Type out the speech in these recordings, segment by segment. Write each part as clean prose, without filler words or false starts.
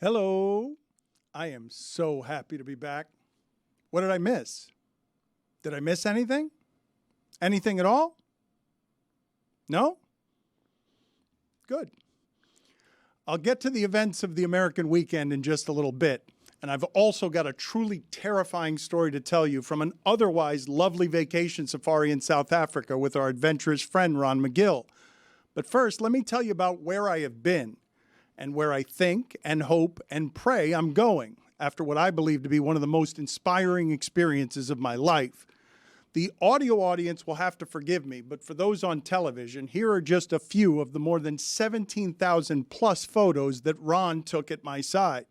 Hello. I am so happy to be back. What did I miss? Did I miss anything? Anything at all? No? Good. I'll get to the events of the American weekend in just a little bit. And I've also got a truly terrifying story to tell you from an otherwise lovely vacation safari in South Africa with our adventurous friend, Ron McGill. But first, let me tell you about where I have been and where I think and hope and pray I'm going after what I believe to be one of the most inspiring experiences of my life. The audio audience will have to forgive me, but for those on television, here are just a few of the more than 17,000 plus photos that Ron took at my side.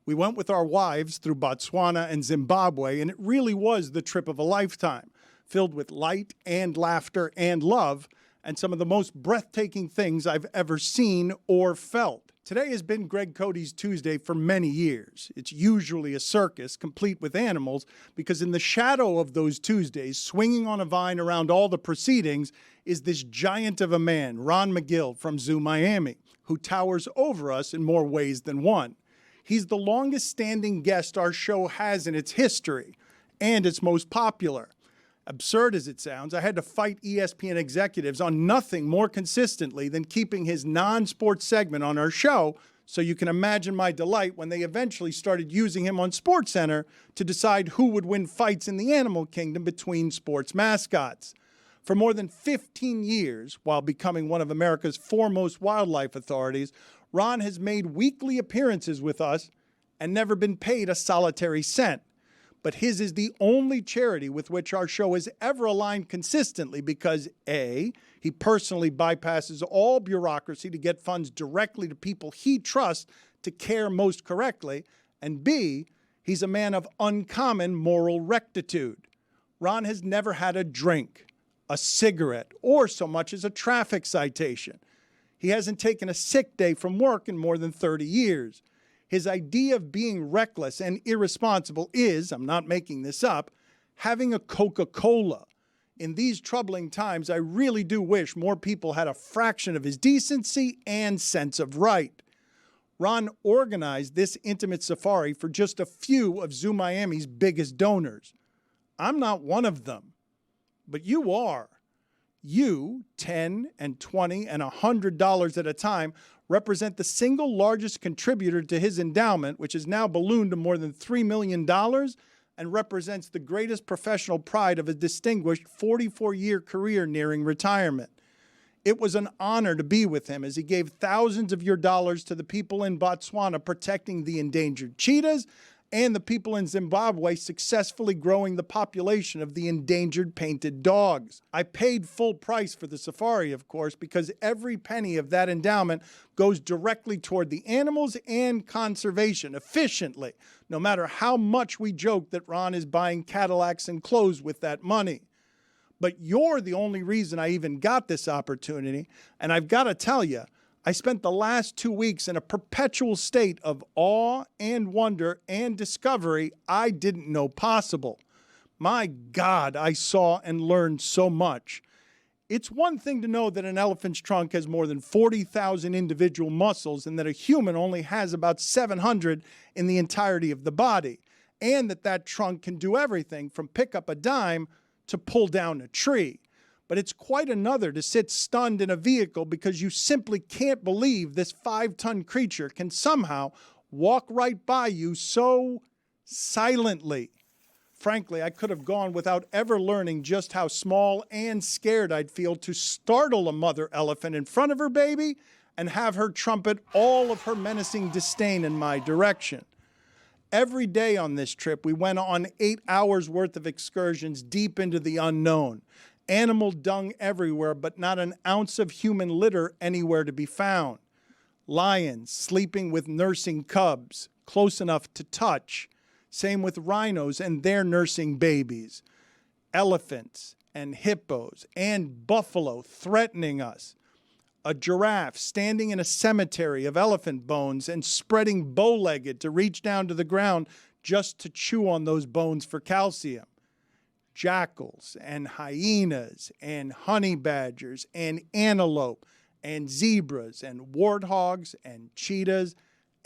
We went with our wives through Botswana and Zimbabwe, and it really was the trip of a lifetime, filled with light and laughter and love, and some of the most breathtaking things I've ever seen or felt. Today has been Greg Cody's Tuesday for many years. It's usually a circus, complete with animals, because in the shadow of those Tuesdays, swinging on a vine around all the proceedings, is this giant of a man, Ron McGill from Zoo Miami, who towers over us in more ways than one. He's the longest standing guest our show has in its history, and its most popular. Absurd as it sounds, I had to fight ESPN executives on nothing more consistently than keeping his non-sports segment on our show, so you can imagine my delight when they eventually started using him on SportsCenter to decide who would win fights in the animal kingdom between sports mascots. For more than 15 years, while becoming one of America's foremost wildlife authorities, Ron has made weekly appearances with us and never been paid a solitary cent. But his is the only charity with which our show has ever aligned consistently because A, he personally bypasses all bureaucracy to get funds directly to people he trusts to care most correctly, and B, he's a man of uncommon moral rectitude. Ron has never had a drink, a cigarette, or so much as a traffic citation. He hasn't taken a sick day from work in more than 30 years. His idea of being reckless and irresponsible is, I'm not making this up, having a Coca-Cola. In these troubling times, I really do wish more people had a fraction of his decency and sense of right. Ron organized this intimate safari for just a few of Zoo Miami's biggest donors. I'm not one of them, but you are. You, $10 and $20 and $100 at a time, represent the single largest contributor to his endowment, which has now ballooned to more than $3 million and represents the greatest professional pride of a distinguished 44-year career nearing retirement. It was an honor to be with him as he gave thousands of your dollars to the people in Botswana protecting the endangered cheetahs and the people in Zimbabwe successfully growing the population of the endangered painted dogs. I paid full price for the safari, of course, because every penny of that endowment goes directly toward the animals and conservation efficiently, no matter how much we joke that Ron is buying Cadillacs and clothes with that money. But you're the only reason I even got this opportunity, and I've got to tell you, I spent the last 2 weeks in a perpetual state of awe and wonder and discovery I didn't know possible. My God, I saw and learned so much. It's one thing to know that an elephant's trunk has more than 40,000 individual muscles and that a human only has about 700 in the entirety of the body, and that trunk can do everything from pick up a dime to pull down a tree. But it's quite another to sit stunned in a vehicle because you simply can't believe this 5-ton creature can somehow walk right by you so silently. Frankly, I could have gone without ever learning just how small and scared I'd feel to startle a mother elephant in front of her baby and have her trumpet all of her menacing disdain in my direction. Every day on this trip, we went on 8 hours worth of excursions deep into the unknown. Animal dung everywhere, but not an ounce of human litter anywhere to be found. Lions sleeping with nursing cubs, close enough to touch. Same with rhinos and their nursing babies. Elephants and hippos and buffalo threatening us. A giraffe standing in a cemetery of elephant bones and spreading bow-legged to reach down to the ground just to chew on those bones for calcium. Jackals and hyenas and honey badgers and antelope and zebras and warthogs and cheetahs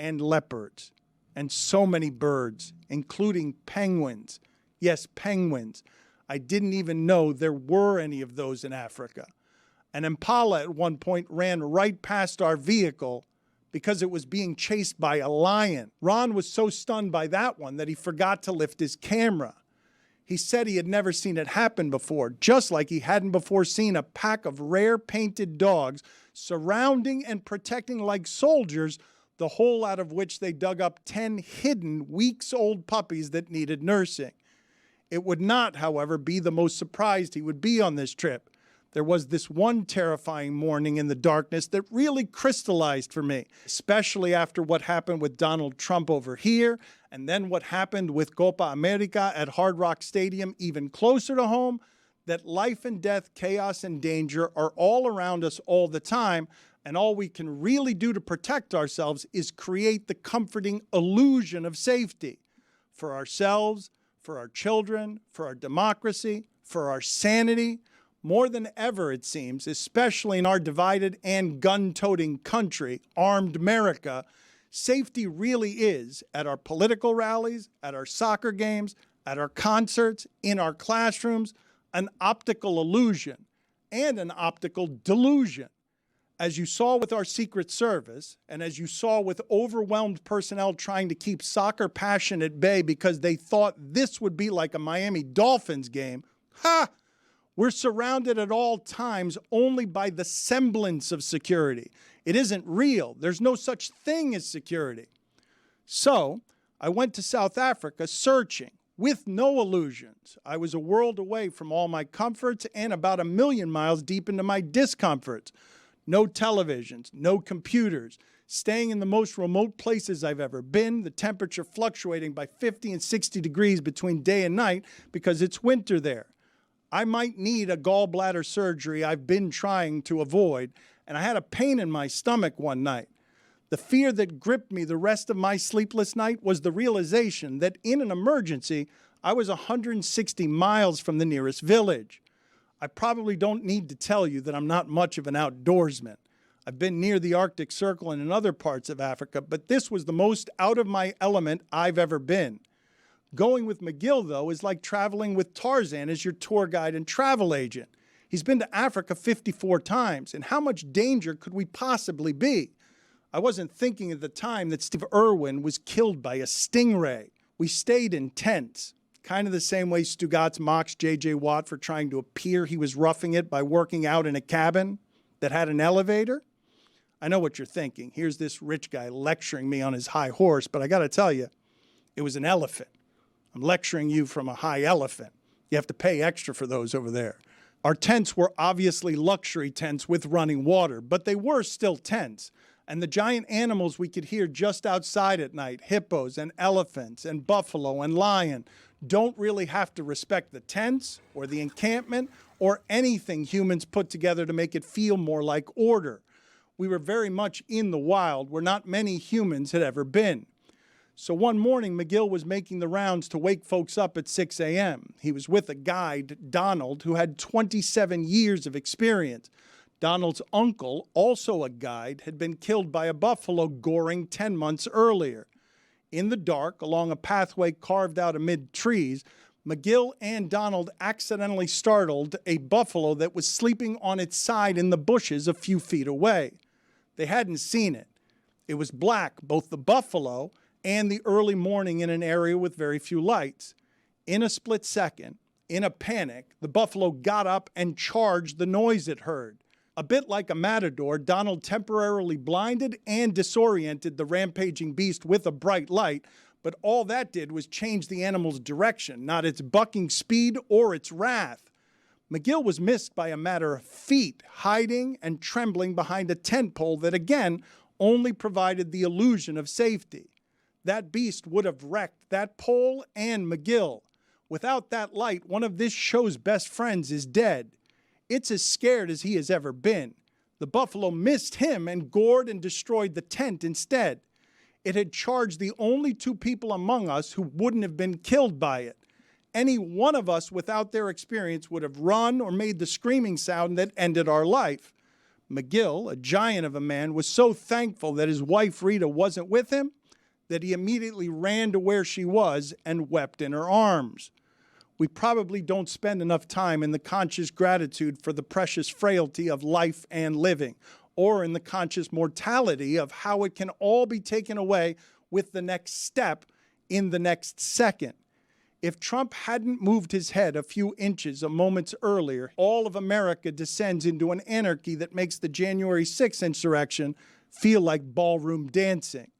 and leopards, and so many birds, including penguins. Yes, penguins. I didn't even know there were any of those in Africa. An impala at one point ran right past our vehicle because it was being chased by a lion. Ron was so stunned by that one that he forgot to lift his camera. He said he had never seen it happen before, just like he hadn't before seen a pack of rare painted dogs surrounding and protecting like soldiers the hole out of which they dug up 10 hidden weeks-old puppies that needed nursing. It would not, however, be the most surprised he would be on this trip. There was this one terrifying morning in the darkness that really crystallized for me, especially after what happened with Donald Trump over here, and then what happened with Copa America at Hard Rock Stadium even closer to home, that life and death, chaos and danger are all around us all the time, and all we can really do to protect ourselves is create the comforting illusion of safety for ourselves, for our children, for our democracy, for our sanity. More than ever, it seems, especially in our divided and gun-toting country, armed America, safety really is at our political rallies, at our soccer games, at our concerts, in our classrooms, an optical illusion and an optical delusion. As you saw with our Secret Service, and as you saw with overwhelmed personnel trying to keep soccer passion at bay because they thought this would be like a Miami Dolphins game, we're surrounded at all times only by the semblance of security. It isn't real. There's no such thing as security. So I went to South Africa searching with no illusions. I was a world away from all my comforts and about 1,000,000 miles deep into my discomforts. No televisions, no computers, staying in the most remote places I've ever been, the temperature fluctuating by 50 and 60 degrees between day and night because it's winter there. I might need a gallbladder surgery I've been trying to avoid, and I had a pain in my stomach one night. The fear that gripped me the rest of my sleepless night was the realization that in an emergency, I was 160 miles from the nearest village. I probably don't need to tell you that I'm not much of an outdoorsman. I've been near the Arctic Circle and in other parts of Africa, but this was the most out of my element I've ever been. Going with McGill, though, is like traveling with Tarzan as your tour guide and travel agent. He's been to Africa 54 times, and how much danger could we possibly be? I wasn't thinking at the time that Steve Irwin was killed by a stingray. We stayed in tents, kind of the same way Stugotz mocks J.J. Watt for trying to appear he was roughing it by working out in a cabin that had an elevator. I know what you're thinking. Here's this rich guy lecturing me on his high horse, but I got to tell you, it was an elephant. I'm lecturing you from a high elephant. You have to pay extra for those over there. Our tents were obviously luxury tents with running water, but they were still tents. And the giant animals we could hear just outside at night, hippos and elephants and buffalo and lion, don't really have to respect the tents or the encampment or anything humans put together to make it feel more like order. We were very much in the wild where not many humans had ever been. So one morning, McGill was making the rounds to wake folks up at 6 a.m. He was with a guide, Donald, who had 27 years of experience. Donald's uncle, also a guide, had been killed by a buffalo goring 10 months earlier. In the dark, along a pathway carved out amid trees, McGill and Donald accidentally startled a buffalo that was sleeping on its side in the bushes a few feet away. They hadn't seen it. It was black, both the buffalo and the early morning in an area with very few lights. In a split second, in a panic, the buffalo got up and charged the noise it heard. A bit like a matador, Donald temporarily blinded and disoriented the rampaging beast with a bright light, but all that did was change the animal's direction, not its bucking speed or its wrath. McGill was missed by a matter of feet, hiding and trembling behind a tent pole that, again, only provided the illusion of safety. That beast would have wrecked that pole and McGill. Without that light, one of this show's best friends is dead. It's as scared as he has ever been. The buffalo missed him and gored and destroyed the tent instead. It had charged the only two people among us who wouldn't have been killed by it. Any one of us without their experience would have run or made the screaming sound that ended our life. McGill, a giant of a man, was so thankful that his wife Rita wasn't with him that he immediately ran to where she was and wept in her arms. We probably don't spend enough time in the conscious gratitude for the precious frailty of life and living, or in the conscious mortality of how it can all be taken away with the next step in the next second. If Trump hadn't moved his head a few inches a moment earlier, all of America descends into an anarchy that makes the January 6th insurrection feel like ballroom dancing.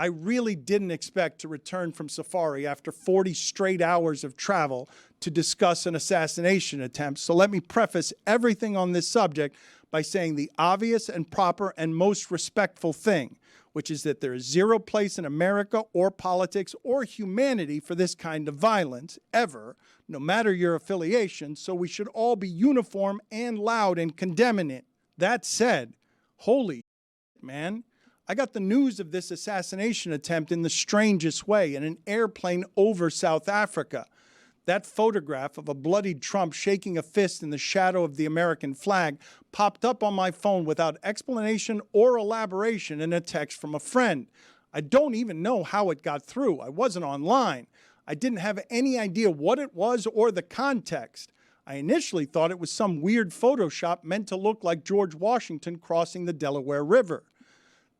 I really didn't expect to return from safari after 40 straight hours of travel to discuss an assassination attempt, so let me preface everything on this subject by saying the obvious and proper and most respectful thing, which is that there is zero place in America or politics or humanity for this kind of violence, ever, no matter your affiliation, so we should all be uniform and loud in condemning it. That said, holy man, I got the news of this assassination attempt in the strangest way in an airplane over South Africa. That photograph of a bloodied Trump shaking a fist in the shadow of the American flag popped up on my phone without explanation or elaboration in a text from a friend. I don't even know how it got through. I wasn't online. I didn't have any idea what it was or the context. I initially thought it was some weird Photoshop meant to look like George Washington crossing the Delaware River.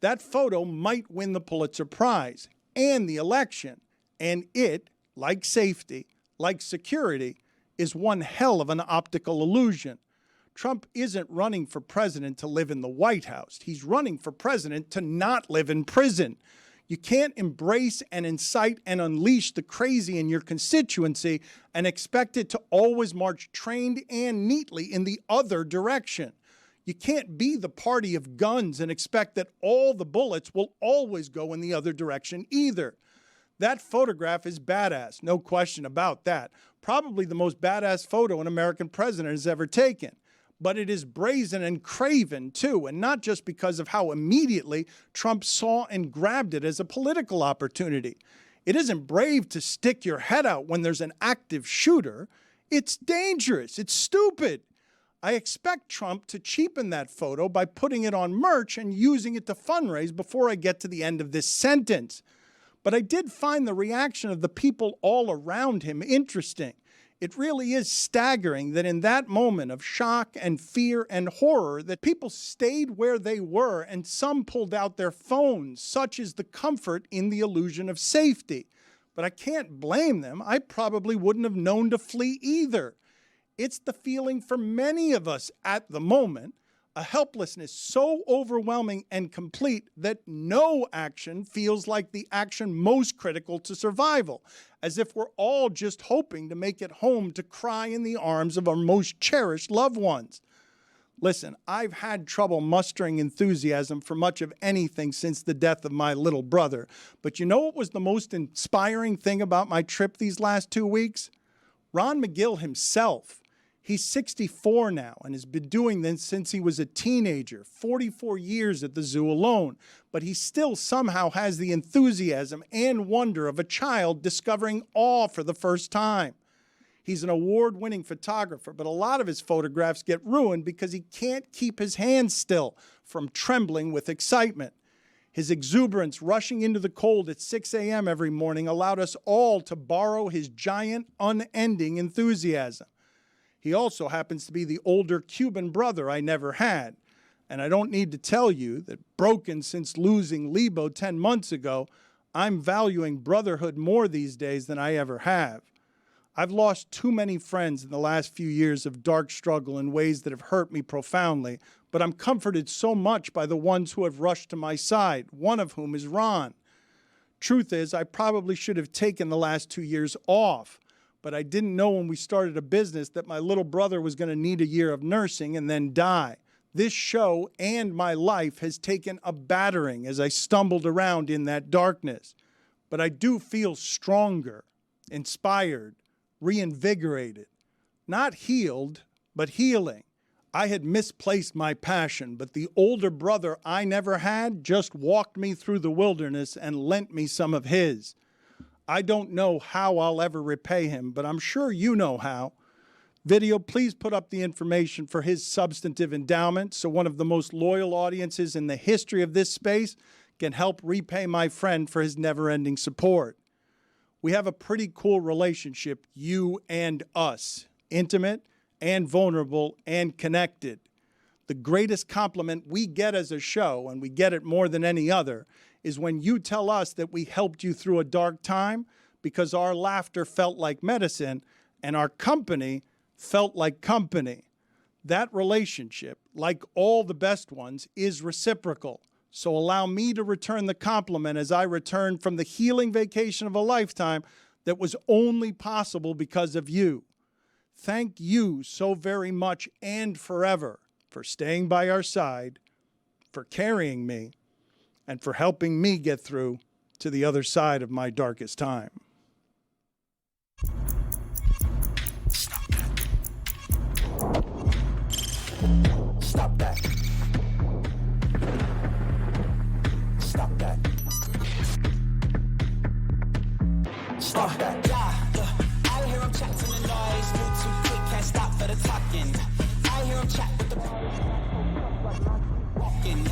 That photo might win the Pulitzer Prize and the election, and it, like safety, like security, is one hell of an optical illusion. Trump isn't running for president to live in the White House. He's running for president to not live in prison. You can't embrace and incite and unleash the crazy in your constituency and expect it to always march trained and neatly in the other direction. You can't be the party of guns and expect that all the bullets will always go in the other direction either. That photograph is badass, no question about that. Probably the most badass photo an American president has ever taken. But it is brazen and craven, too, and not just because of how immediately Trump saw and grabbed it as a political opportunity. It isn't brave to stick your head out when there's an active shooter. It's dangerous. It's stupid. I expect Trump to cheapen that photo by putting it on merch and using it to fundraise before I get to the end of this sentence. But I did find the reaction of the people all around him interesting. It really is staggering that in that moment of shock and fear and horror that people stayed where they were and some pulled out their phones. Such is the comfort in the illusion of safety. But I can't blame them. I probably wouldn't have known to flee either. It's the feeling for many of us at the moment, a helplessness so overwhelming and complete that no action feels like the action most critical to survival, as if we're all just hoping to make it home to cry in the arms of our most cherished loved ones. Listen, I've had trouble mustering enthusiasm for much of anything since the death of my little brother, but you know what was the most inspiring thing about my trip these last 2 weeks? Ron McGill himself. He's 64 now and has been doing this since he was a teenager, 44 years at the zoo alone, but he still somehow has the enthusiasm and wonder of a child discovering awe for the first time. He's an award-winning photographer, but a lot of his photographs get ruined because he can't keep his hands still from trembling with excitement. His exuberance rushing into the cold at 6 a.m. every morning allowed us all to borrow his giant, unending enthusiasm. He also happens to be the older Cuban brother I never had. And I don't need to tell you that broken since losing Lebo 10 months ago, I'm valuing brotherhood more these days than I ever have. I've lost too many friends in the last few years of dark struggle in ways that have hurt me profoundly, but I'm comforted so much by the ones who have rushed to my side, one of whom is Ron. Truth is, I probably should have taken the last 2 years off, but I didn't know when we started a business that my little brother was going to need a year of nursing and then die. This show and my life has taken a battering as I stumbled around in that darkness. But I do feel stronger, inspired, reinvigorated. Not healed, but healing. I had misplaced my passion, but the older brother I never had just walked me through the wilderness and lent me some of his. I don't know how I'll ever repay him, but I'm sure you know how. Video, please put up the information for his substantive endowment so one of the most loyal audiences in the history of this space can help repay my friend for his never-ending support. We have a pretty cool relationship, you and us, intimate and vulnerable and connected. The greatest compliment we get as a show, and we get it more than any other, is when you tell us that we helped you through a dark time because our laughter felt like medicine and our company felt like company. That relationship, like all the best ones, is reciprocal. So allow me to return the compliment as I return from the healing vacation of a lifetime that was only possible because of you. Thank you so very much and forever for staying by our side, for carrying me, and for helping me get through to the other side of my darkest time. Stop that. Stop that. Stop that. Yeah, I hear him chat to the noise. Move too quick, can't stop for the talking. I hear him chat with the walking.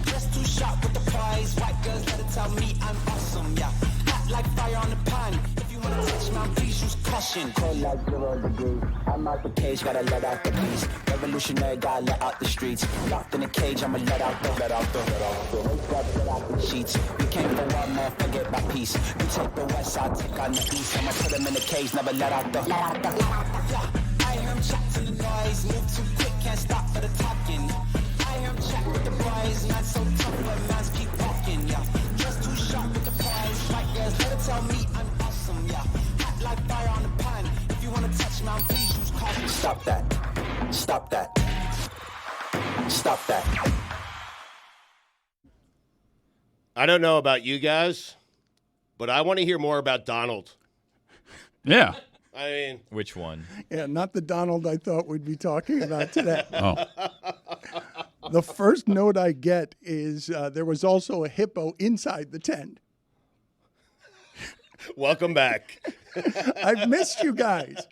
Just too sharp with the prize. White girls let it tell me I'm awesome. Yeah, hot like fire on the pan. If you wanna touch my please use caution. Cold like 0 degrees. I'm out the cage, gotta let out the beast. Revolutionary, gotta let out the streets. Locked in a cage, I'ma let out the sheets. We came for one man, forget my peace. You take the west, I'll take on the east. I'ma put him in the cage, never let out the. Yeah, I hear him chat to the noise. Move too quick, can't stop for the talking. I hear him chat with the boys. Man so tough, but mans keep walking. Yeah, just too sharp with the prize. White girls, let it tell me I'm awesome. Yeah, hot like fire on the pan. If you wanna touch me, please use caution. Stop that. Stop that. Stop that. I don't know about you guys, but I want to hear more about Donald. Yeah. I mean, which one? Yeah, not the Donald I thought we'd be talking about today. Oh. The first note I get is there was also a hippo inside the tent. welcome back. I've missed you guys.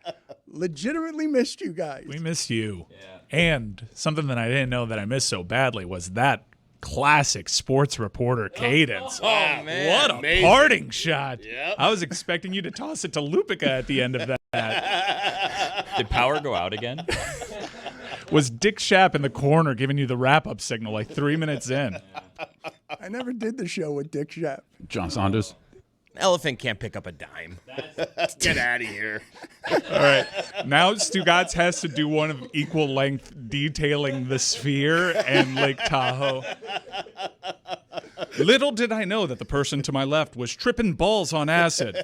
Legitimately missed you guys. We miss you. Yeah. And something that I didn't know that I missed so badly was that classic sports reporter cadence. Oh, man. What a Amazing. parting shot. Yep. I was expecting you to toss it to Lupica at the end of that. Did power go out again? Was Dick Shapp in the corner giving you the wrap-up signal like 3 minutes in? I never did the show with Dick Shapp. John Saunders. Elephant can't pick up a dime. Get out of here. All right. Now Stugotz has to do one of equal length detailing the Sphere and Lake Tahoe. Little did I know that the person to my left was tripping balls on acid.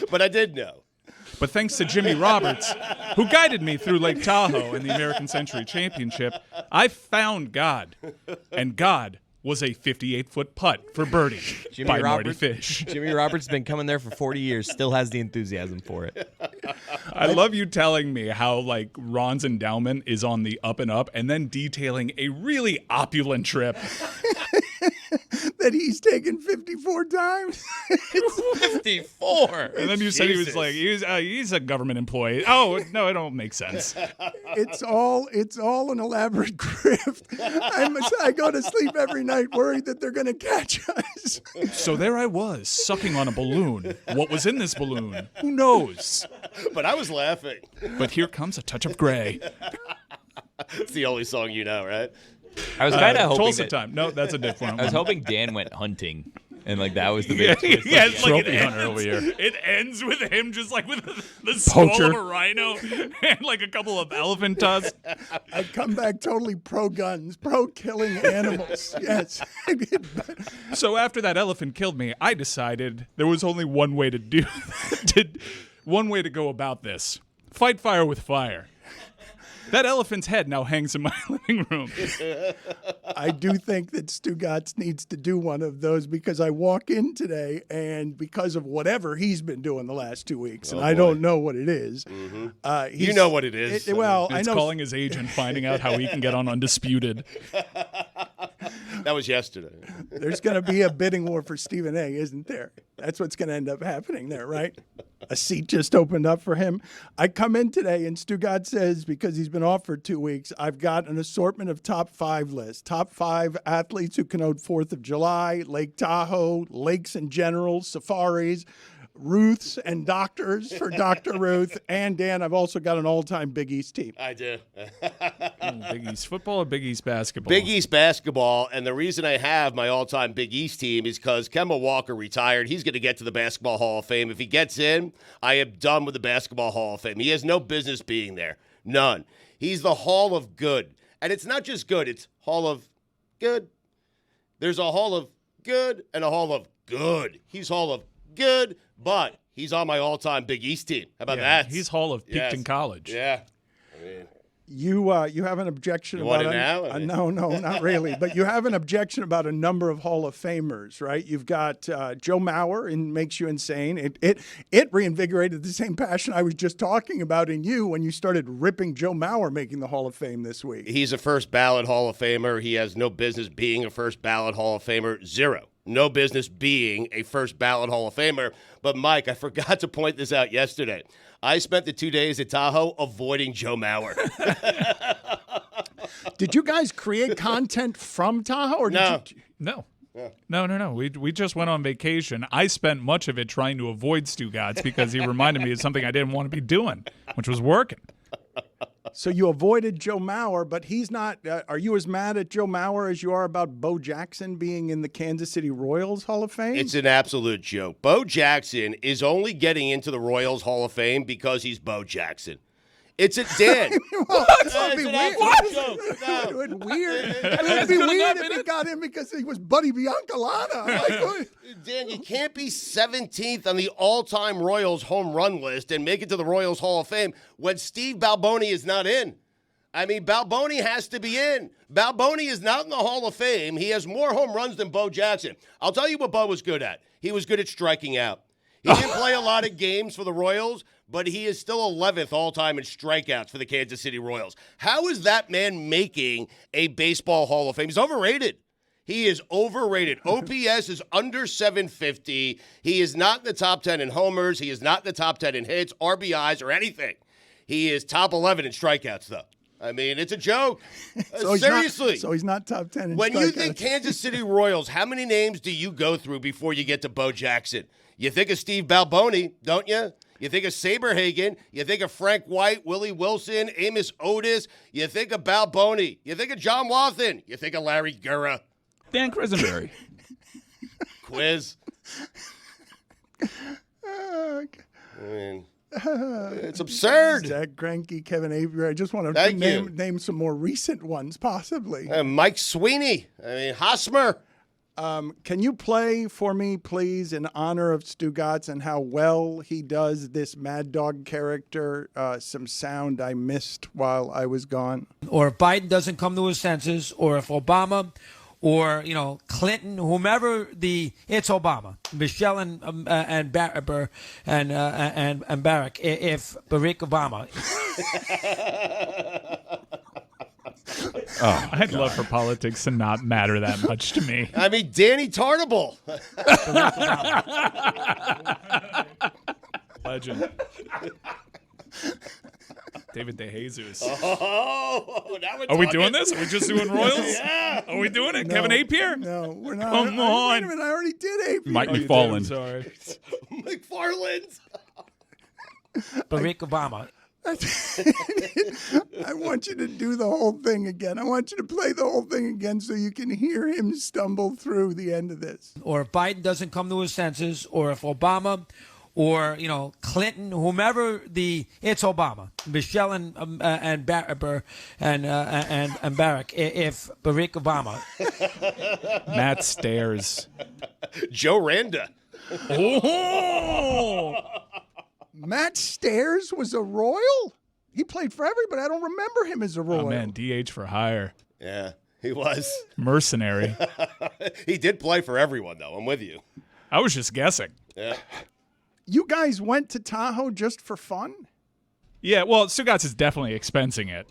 But I did know. But thanks to Jimmy Roberts, who guided me through Lake Tahoe in the American Century Championship, I found God. And God was a 58-foot putt for birdie by Marty Fish. Jimmy Roberts has been coming there for 40 years, still has the enthusiasm for it. I love you telling me how, like, Ron's endowment is on the up and up, and then detailing a really opulent trip. That he's taken 54 times. 54. And then you said he was like, he's a government employee. Oh, no, it don't make sense. It's all an elaborate grift. I go to sleep every night worried that they're going to catch us. So there I was, sucking on a balloon. What was in this balloon? Who knows? But I was laughing. But here comes a touch of gray. It's the only song you know, right? I was kind of hoping Tulsa that, time. No, that's a different one. I was hoping Dan went hunting, and like that was the big twist. Yeah, it's like Trophy hunter over here. It ends with him just like with the skull Poacher. of a rhino and like a couple of elephant tusks. I come back totally pro-guns, pro-killing animals. Yes. So after that elephant killed me, I decided there was only one way to one way to go about this. Fight fire with fire. That elephant's head now hangs in my living room. I do think that Stugotz needs to do one of those because I walk in today and because of whatever he's been doing the last 2 weeks, and I don't know what it is. Mm-hmm. You know what it is. Well, It's I know. calling his agent, finding out how he can get on Undisputed. That was yesterday. There's going to be a bidding war for Stephen A., isn't there? That's what's going to end up happening there, right? A seat just opened up for him. I come in today, and Stugotz says, because he's been off for 2 weeks, I've got an assortment of top 5 lists. Top 5 athletes who connote 4th of July, Lake Tahoe, lakes in general, safaris, Ruths and doctors for Dr. Ruth. And, Dan, I've also got an all-time Big East team. I do. Big East football or Big East basketball? Big East basketball, and the reason I have my all-time Big East team is because Kemba Walker retired. He's going to get to the Basketball Hall of Fame. If he gets in, I am done with the Basketball Hall of Fame. He has no business being there. None. He's the Hall of Good. And it's not just good. It's Hall of Good. There's a Hall of Good and a Hall of Good. He's Hall of Good, but he's on my all-time Big East team. How about that? He's Hall of Peakton College. Yeah. I mean, You have an objection You about want it now? I mean- no, not really. But you have an objection about a number of Hall of Famers, right? You've got Joe Mauer, and Makes You Insane. It reinvigorated the same passion I was just talking about in you when you started ripping Joe Mauer making the Hall of Fame this week. he's a first ballot Hall of Famer. He has no business being a first ballot Hall of Famer. Zero. No business being a first ballot Hall of Famer. But, Mike, I forgot to point this out yesterday. I spent the 2 days at Tahoe avoiding Joe Mauer. Did you guys create content from Tahoe? Or No. did you? No. No. We just went on vacation. I spent much of it trying to avoid Stugotz because he reminded me of something I didn't want to be doing, which was working. So you avoided Joe Mauer, but he's not. Are you as mad at Joe Mauer as you are about Bo Jackson being in the Kansas City Royals Hall of Fame? It's an absolute joke. Bo Jackson is only getting into the Royals Hall of Fame because he's Bo Jackson. It's a Dan. That'd be an weird. absolute joke. No. It'd be weird. It'd be weird if he got in because he was Buddy Biancalana. Like, Dan, you can't be 17th on the all-time Royals home run list and make it to the Royals Hall of Fame when Steve Balboni is not in. I mean, Balboni has to be in. Balboni is not in the Hall of Fame. He has more home runs than Bo Jackson. I'll tell you what Bo was good at. He was good at striking out. He didn't play a lot of games for the Royals, but he is still 11th all-time in strikeouts for the Kansas City Royals. How is that man making a baseball Hall of Fame? He's overrated. He is overrated. OPS is under 750. He is not in the top 10 in homers. He is not in the top 10 in hits, RBIs, or anything. He is top 11 in strikeouts, though. I mean, it's a joke. Seriously. So he's not top 10 in When you think strikeouts. Kansas City Royals, how many names do you go through before you get to Bo Jackson? You think of Steve Balboni, don't you? You think of Saberhagen. You think of Frank White, Willie Wilson, Amos Otis. You think of Balboni. You think of John Wathan. You think of Larry Gura. Dan Crisenberry. Quiz. Uh, I mean, it's absurd. Zach Greinke, Kevin Avery. I just want to Thank you. name some more recent ones, possibly. Mike Sweeney. I mean, Hosmer. Can you play for me, please, in honor of Stugotz and how well he does this Mad Dog character? Some sound I missed while I was gone. Or if Biden doesn't come to his senses, or if Obama, or Clinton, whomever it's Obama, Michelle and Barack, if Barack Obama. I'd love for politics to not matter that much to me. I mean, Danny Tartable. Legend. David DeJesus. Oh, now we're Are we talking. doing this? Are we just doing Royals? Yeah. Are we doing it? No, Kevin Appier? No, we're not. Come Wait on. a minute, I already did AP. Mike Oh, you did? McFarland. I'm sorry. McFarland. Barack Obama. I want you to do the whole thing again. I want you to play the whole thing again so you can hear him stumble through the end of this. Or if Biden doesn't come to his senses, or if Obama, or Clinton, whomever it's Obama, Michelle and Barack, if Barack Obama. Matt Stairs. Joe Randa. Oh! Matt Stairs was a Royal? He played for everybody. I don't remember him as a Royal. Oh, man, DH for hire. Yeah, he was. Mercenary. He did play for everyone, though. I'm with you. I was just guessing. Yeah. You guys went to Tahoe just for fun? Yeah, well, Stugotz is definitely expensing it.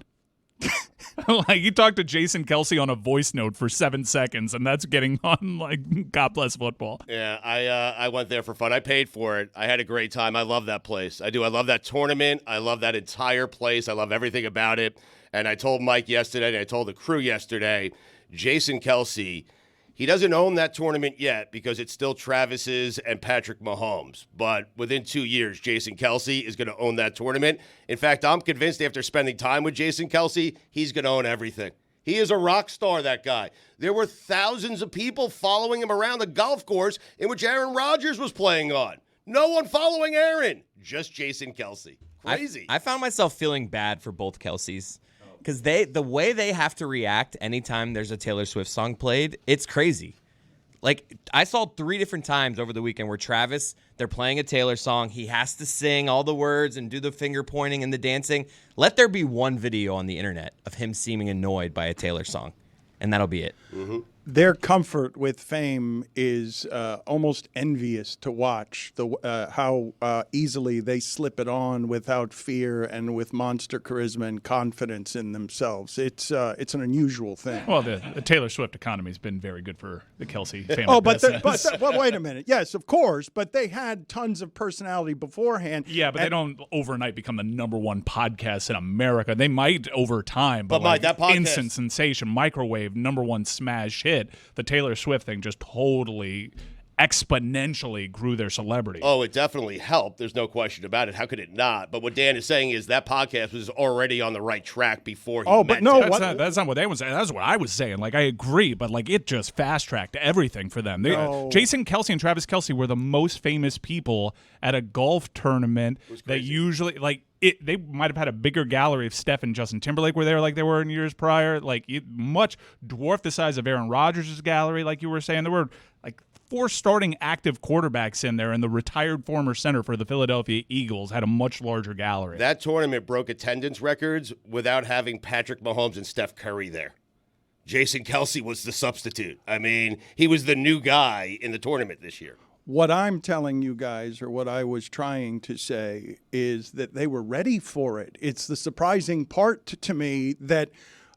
Like, you talk to Jason Kelce on a voice note for 7 seconds, and that's getting on, like, God bless football. Yeah, I went there for fun. I paid for it. I had a great time. I love that place. I do. I love that tournament. I love that entire place. I love everything about it. And I told Mike yesterday, and I told the crew yesterday, Jason Kelce, he doesn't own that tournament yet because it's still Travis's and Patrick Mahomes. But within 2 years, Jason Kelce is going to own that tournament. In fact, I'm convinced after spending time with Jason Kelce, he's going to own everything. He is a rock star, that guy. There were thousands of people following him around the golf course in which Aaron Rodgers was playing on. No one following Aaron, just Jason Kelce. Crazy. I found myself feeling bad for both Kelces. Because the way they have to react anytime there's a Taylor Swift song played, it's crazy. Like, I saw 3 different times over the weekend where Travis, they're playing a Taylor song. He has to sing all the words and do the finger pointing and the dancing. Let there be one video on the internet of him seeming annoyed by a Taylor song, and that'll be it. Mm-hmm. Their comfort with fame is almost envious to watch how easily they slip it on without fear and with monster charisma and confidence in themselves. It's an unusual thing. Well, the Taylor Swift economy has been very good for the Kelce family. Oh, but business. well, wait a minute. Yes, of course, but they had tons of personality beforehand. Yeah, but they don't overnight become the #1 podcast in America. They might over time, but Mike, that podcast- instant sensation, microwave, #1 smash hit. The Taylor Swift thing just totally exponentially grew their celebrity. Oh, it definitely helped. There's no question about it. How could it not? But what Dan is saying is that podcast was already on the right track before he met no, Taylor. That's not what they were saying. That's what I was saying. Like, I agree, but like it just fast-tracked everything for them. Jason Kelce and Travis Kelce were the most famous people at a golf tournament that usually, like, they might have had a bigger gallery if Steph and Justin Timberlake were there like they were in years prior. Like, much dwarfed the size of Aaron Rodgers' gallery, like you were saying. There were, like, 4 starting active quarterbacks in there, and the retired former center for the Philadelphia Eagles had a much larger gallery. That tournament broke attendance records without having Patrick Mahomes and Steph Curry there. Jason Kelce was the substitute. I mean, he was the new guy in the tournament this year. What I'm telling you guys, or what I was trying to say, is that they were ready for it. It's the surprising part to me that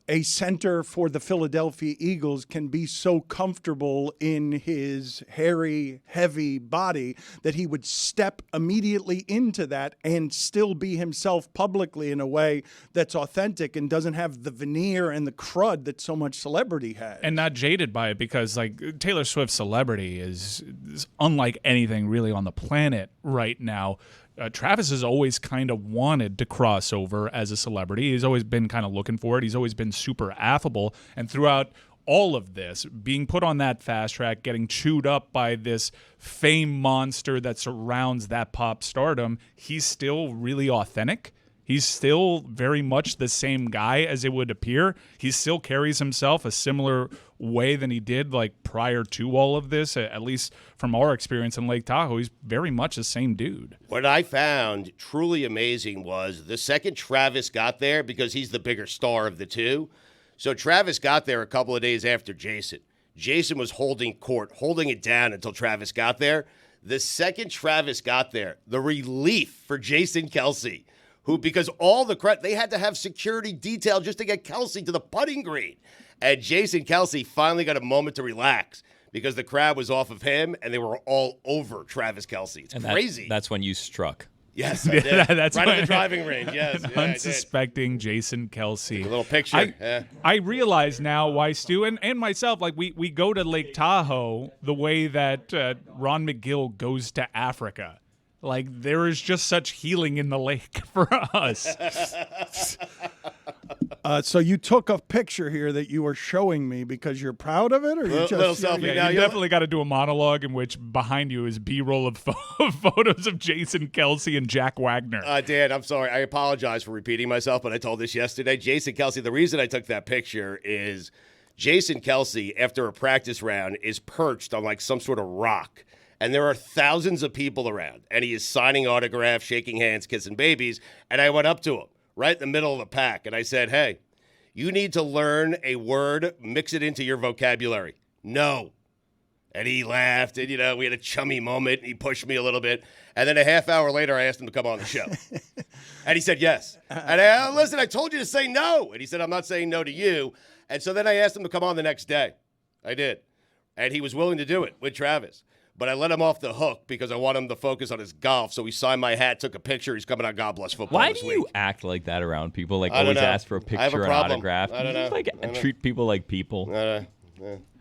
a center for the Philadelphia Eagles can be so comfortable in his hairy, heavy body that he would step immediately into that and still be himself publicly in a way that's authentic and doesn't have the veneer and the crud that so much celebrity has. And not jaded by it, because like Taylor Swift's celebrity is unlike anything really on the planet right now. Travis has always kind of wanted to cross over as a celebrity. He's always been kind of looking for it. He's always been super affable. And throughout all of this, being put on that fast track, getting chewed up by this fame monster that surrounds that pop stardom, he's still really authentic. He's still very much the same guy as it would appear. He still carries himself a similar way than he did like prior to all of this. At least from our experience in Lake Tahoe, he's very much the same dude. What I found truly amazing was the second Travis got there, because he's the bigger star of the two. So Travis got there a couple of days after Jason. Jason was holding court, holding it down until Travis got there. The second Travis got there, the relief for Jason Kelce, who, because all the credit, they had to have security detail just to get Kelce to the putting green. And Jason Kelce finally got a moment to relax because the crowd was off of him and they were all over Travis Kelce. It's crazy. That's when you struck. Yes, I did. That's right on the driving range. Yes, yeah, unsuspecting Jason Kelce. A little picture. I realize now why Stu and myself, like we go to Lake Tahoe the way that Ron McGill goes to Africa. Like, there is just such healing in the lake for us. So you took a picture here that you were showing me because you're proud of it, or you just little selfie. Yeah, you definitely got to do a monologue in which behind you is B-roll of photos of Jason Kelce and Jack Wagner. Dan, I'm sorry. I apologize for repeating myself, but I told this yesterday. Jason Kelce, the reason I took that picture is Jason Kelce, after a practice round, is perched on like some sort of rock. And there are thousands of people around. And he is signing autographs, shaking hands, kissing babies. And I went up to him right in the middle of the pack. And I said, hey, you need to learn a word, mix it into your vocabulary. No. And he laughed, and, we had a chummy moment, and he pushed me a little bit. And then a half hour later, I asked him to come on the show. And he said yes. And listen, I told you to say no. And he said, I'm not saying no to you. And so then I asked him to come on the next day. I did. And he was willing to do it with Travis. But I let him off the hook because I want him to focus on his golf. So he signed my hat, took a picture. He's coming on God Bless Football Why this do week. you act like that around people? Like I don't always know. ask for a I have a picture, an problem. autograph. I don't know. Like treat people like people.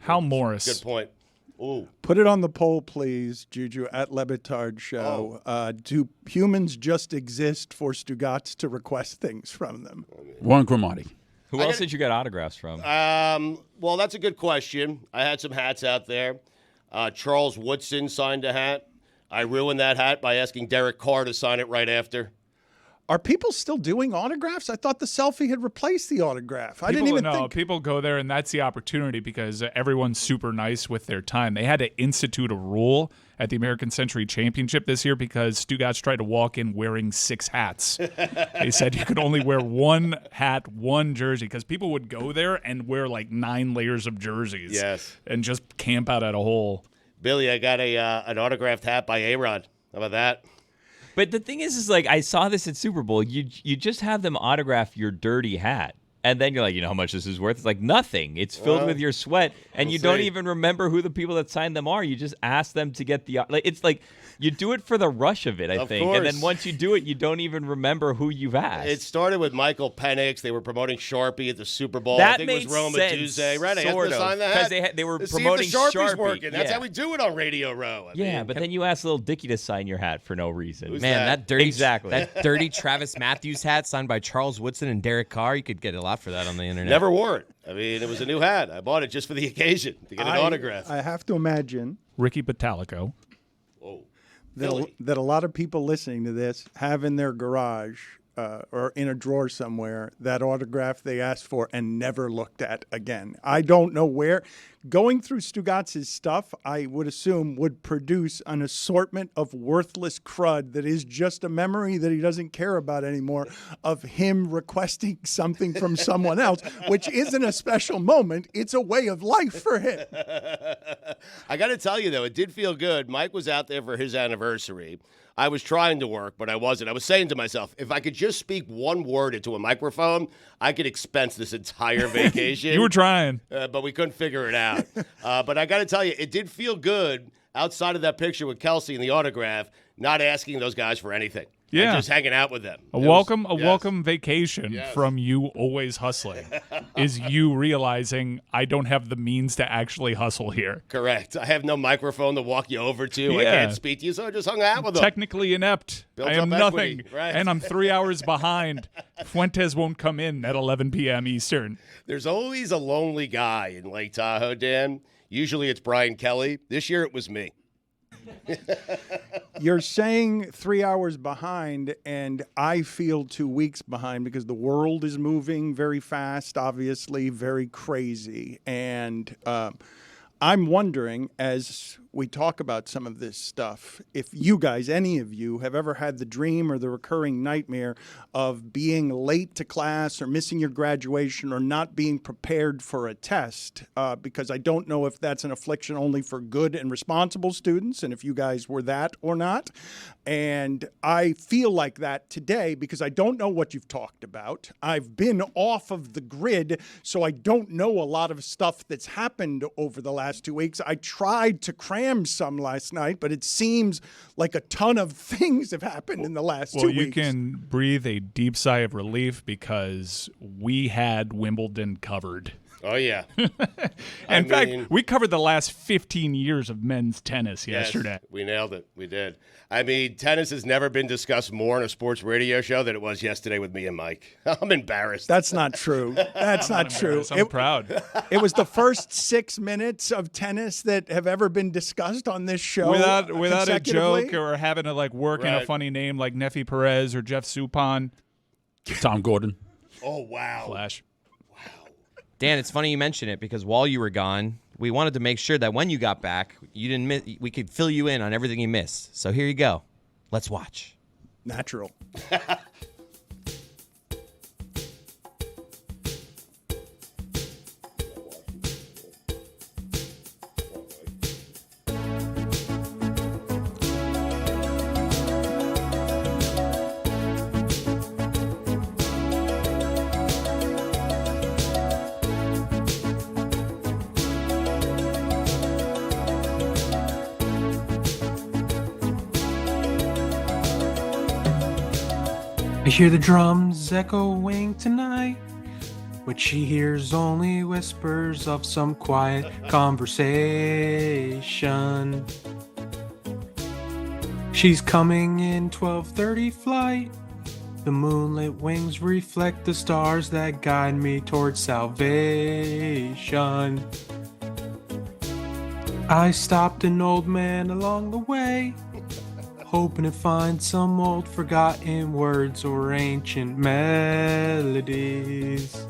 Hal Morris. Good point. Ooh. Put it on the poll, please, Juju, at Le Batard Show. Do humans just exist for Stugotz to request things from them? Warren Cromartie. Who else did you get autographs from? Well, that's a good question. I had some hats out there. Charles Woodson signed a hat. I ruined that hat by asking Derek Carr to sign it right after. Are people still doing autographs? I thought the selfie had replaced the autograph. I didn't even think. People go there, and that's the opportunity because everyone's super nice with their time. They had to institute a rule at the American Century Championship this year because Stugotz tried to walk in wearing 6 hats. They said you could only wear 1 hat, 1 jersey, because people would go there and wear like 9 layers of jerseys. Yes. And just camp out at a hole. Billy, I got an autographed hat by A-Rod. How about that? But the thing is like I saw this at Super Bowl. You just have them autograph your dirty hat. And then you're like, you know how much this is worth? It's like nothing. It's filled with your sweat, and you don't even remember who the people that signed them are. You just ask them to get the it's like you do it for the rush of it, I think. Course. And then once you do it, you don't even remember who you've asked. It started with Michael Penix. They were promoting Sharpie at the Super Bowl. That I think made it was Roma sense, Tuesday. Right, I had sort to of, sign the hat. because they were to promoting see if the Sharpie's Sharpie. working. That's Yeah. how we do it on Radio Row. I mean, But then you ask Little Dicky to sign your hat for no reason. Who's Man, that dirty Exactly. that dirty Travis Matthews hat signed by Charles Woodson and Derek Carr. You could get a lot for that on the internet. never wore it. I mean, it was a new hat. I bought it just for the occasion to get an autograph. I have to imagine Ricky Batalico. Whoa. that a lot of people listening to this have in their garage or in a drawer somewhere that autograph they asked for and never looked at again. I don't know where. Going through Stugotz's stuff, I would assume, would produce an assortment of worthless crud that is just a memory that he doesn't care about anymore of him requesting something from someone else, which isn't a special moment. It's a way of life for him. I got to tell you, though, it did feel good. Mike was out there for his anniversary. I was trying to work, but I wasn't. I was saying to myself, if I could just speak one word into a microphone, I could expense this entire vacation. You were trying. But we couldn't figure it out. But I got to tell you, it did feel good outside of that picture with Kelce and the autograph, not asking those guys for anything. Yeah. And just hanging out with them. A welcome vacation from you always hustling is you realizing I don't have the means to actually hustle here. Correct. I have no microphone to walk you over to. I Yeah. can't speak to you, so I just hung out with them. Technically inept. Built I am up nothing. equity, right. And I'm 3 hours behind. Fuentes won't come in at 11 p.m. Eastern. There's always a lonely guy in Lake Tahoe, Dan. Usually it's Brian Kelly. This year it was me. You're saying 3 hours behind, and I feel 2 weeks behind because the world is moving very fast, obviously, very crazy. And I'm wondering, as we talk about some of this stuff, if you guys, any of you, have ever had the dream or the recurring nightmare of being late to class or missing your graduation or not being prepared for a test, because I don't know if that's an affliction only for good and responsible students and if you guys were that or not. And I feel like that today because I don't know what you've talked about. I've been off of the grid, so I don't know a lot of stuff that's happened over the last 2 weeks. I tried to cram some last night, but it seems like a ton of things have happened in the last 2 weeks. Well, you can breathe a deep sigh of relief because we had Wimbledon covered. Oh, yeah. In fact, we covered the last 15 years of men's tennis yesterday. We nailed it. We did. I mean, tennis has never been discussed more in a sports radio show than it was yesterday with me and Mike. I'm embarrassed. That's not true. That's not true. I'm proud. It was the first 6 minutes of tennis that have ever been discussed on this show. Without a consecutively. joke or having to work in a funny name like Nefi Perez or Jeff Suppan. Tom Gordon. Oh, wow. Flash. Dan, it's funny you mention it because while you were gone, we wanted to make sure that when you got back, you didn't miss, we could fill you in on everything you missed. So here you go. Let's watch. Natural. I hear the drums echoing tonight, but she hears only whispers of some quiet conversation. She's coming in 12:30 flight. The moonlit wings reflect the stars that guide me towards salvation. I stopped an old man along the way, hoping to find some old forgotten words or ancient melodies.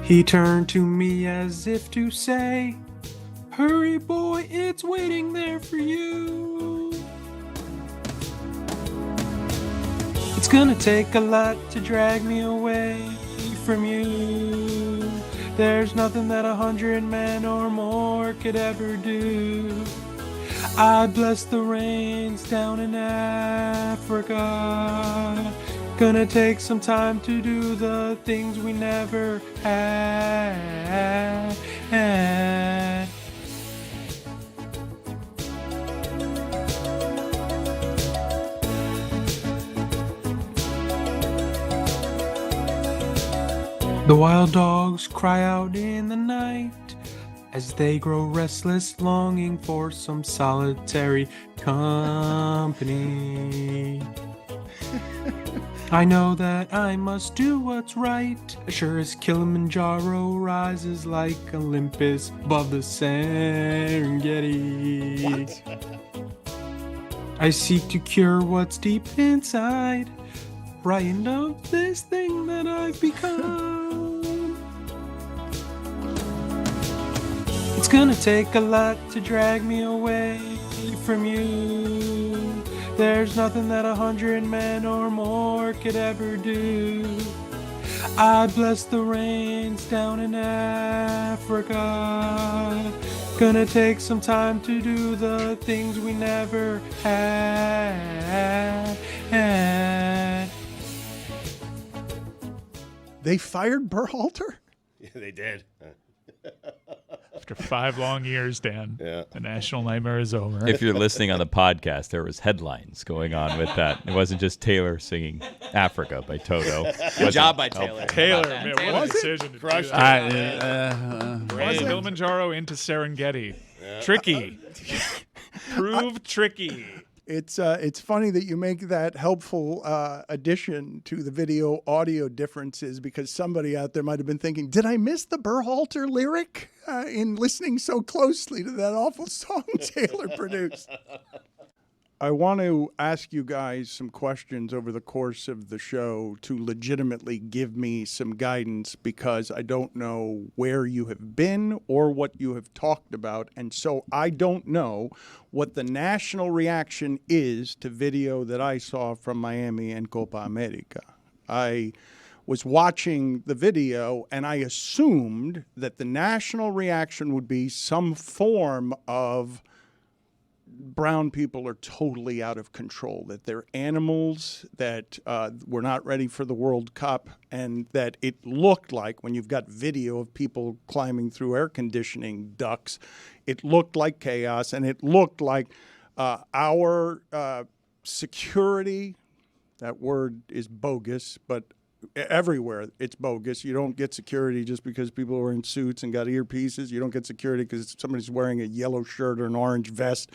He turned to me as if to say, "Hurry boy, it's waiting there for you." It's gonna take a lot to drag me away from you. There's nothing that 100 men or more could ever do. I bless the rains down in Africa. Gonna take some time to do the things we never had. The wild dogs cry out in the night as they grow restless, longing for some solitary company. I know that I must do what's right, as sure as Kilimanjaro rises like Olympus above the Serengeti. I seek to cure what's deep inside, frightened of this thing that I've become. It's gonna take a lot to drag me away from you. There's nothing that 100 men or more could ever do. I bless the rains down in Africa. Gonna take some time to do the things we never had. They fired Berhalter? Yeah, they did. After 5 long years, Dan, the national nightmare is over. If you're listening on the podcast, there was headlines going on with that. It wasn't just Taylor singing "Africa" by Toto. Good job by Taylor. Taylor, man, what a decision to do that. Kilimanjaro into Serengeti. Tricky. Prove tricky. It's funny that you make that helpful addition to the video audio differences, because somebody out there might have been thinking, did I miss the Berhalter lyric in listening so closely to that awful song Taylor produced? I want to ask you guys some questions over the course of the show to legitimately give me some guidance, because I don't know where you have been or what you have talked about. And so I don't know what the national reaction is to video that I saw from Miami and Copa America. I was watching the video and I assumed that the national reaction would be some form of brown people are totally out of control, that they're animals, that we're not ready for the World Cup, and that it looked like, when you've got video of people climbing through air conditioning ducts, it looked like chaos, and it looked like our security, that word is bogus, but everywhere it's bogus. You don't get security just because people are in suits and got earpieces. You don't get security because somebody's wearing a yellow shirt or an orange vest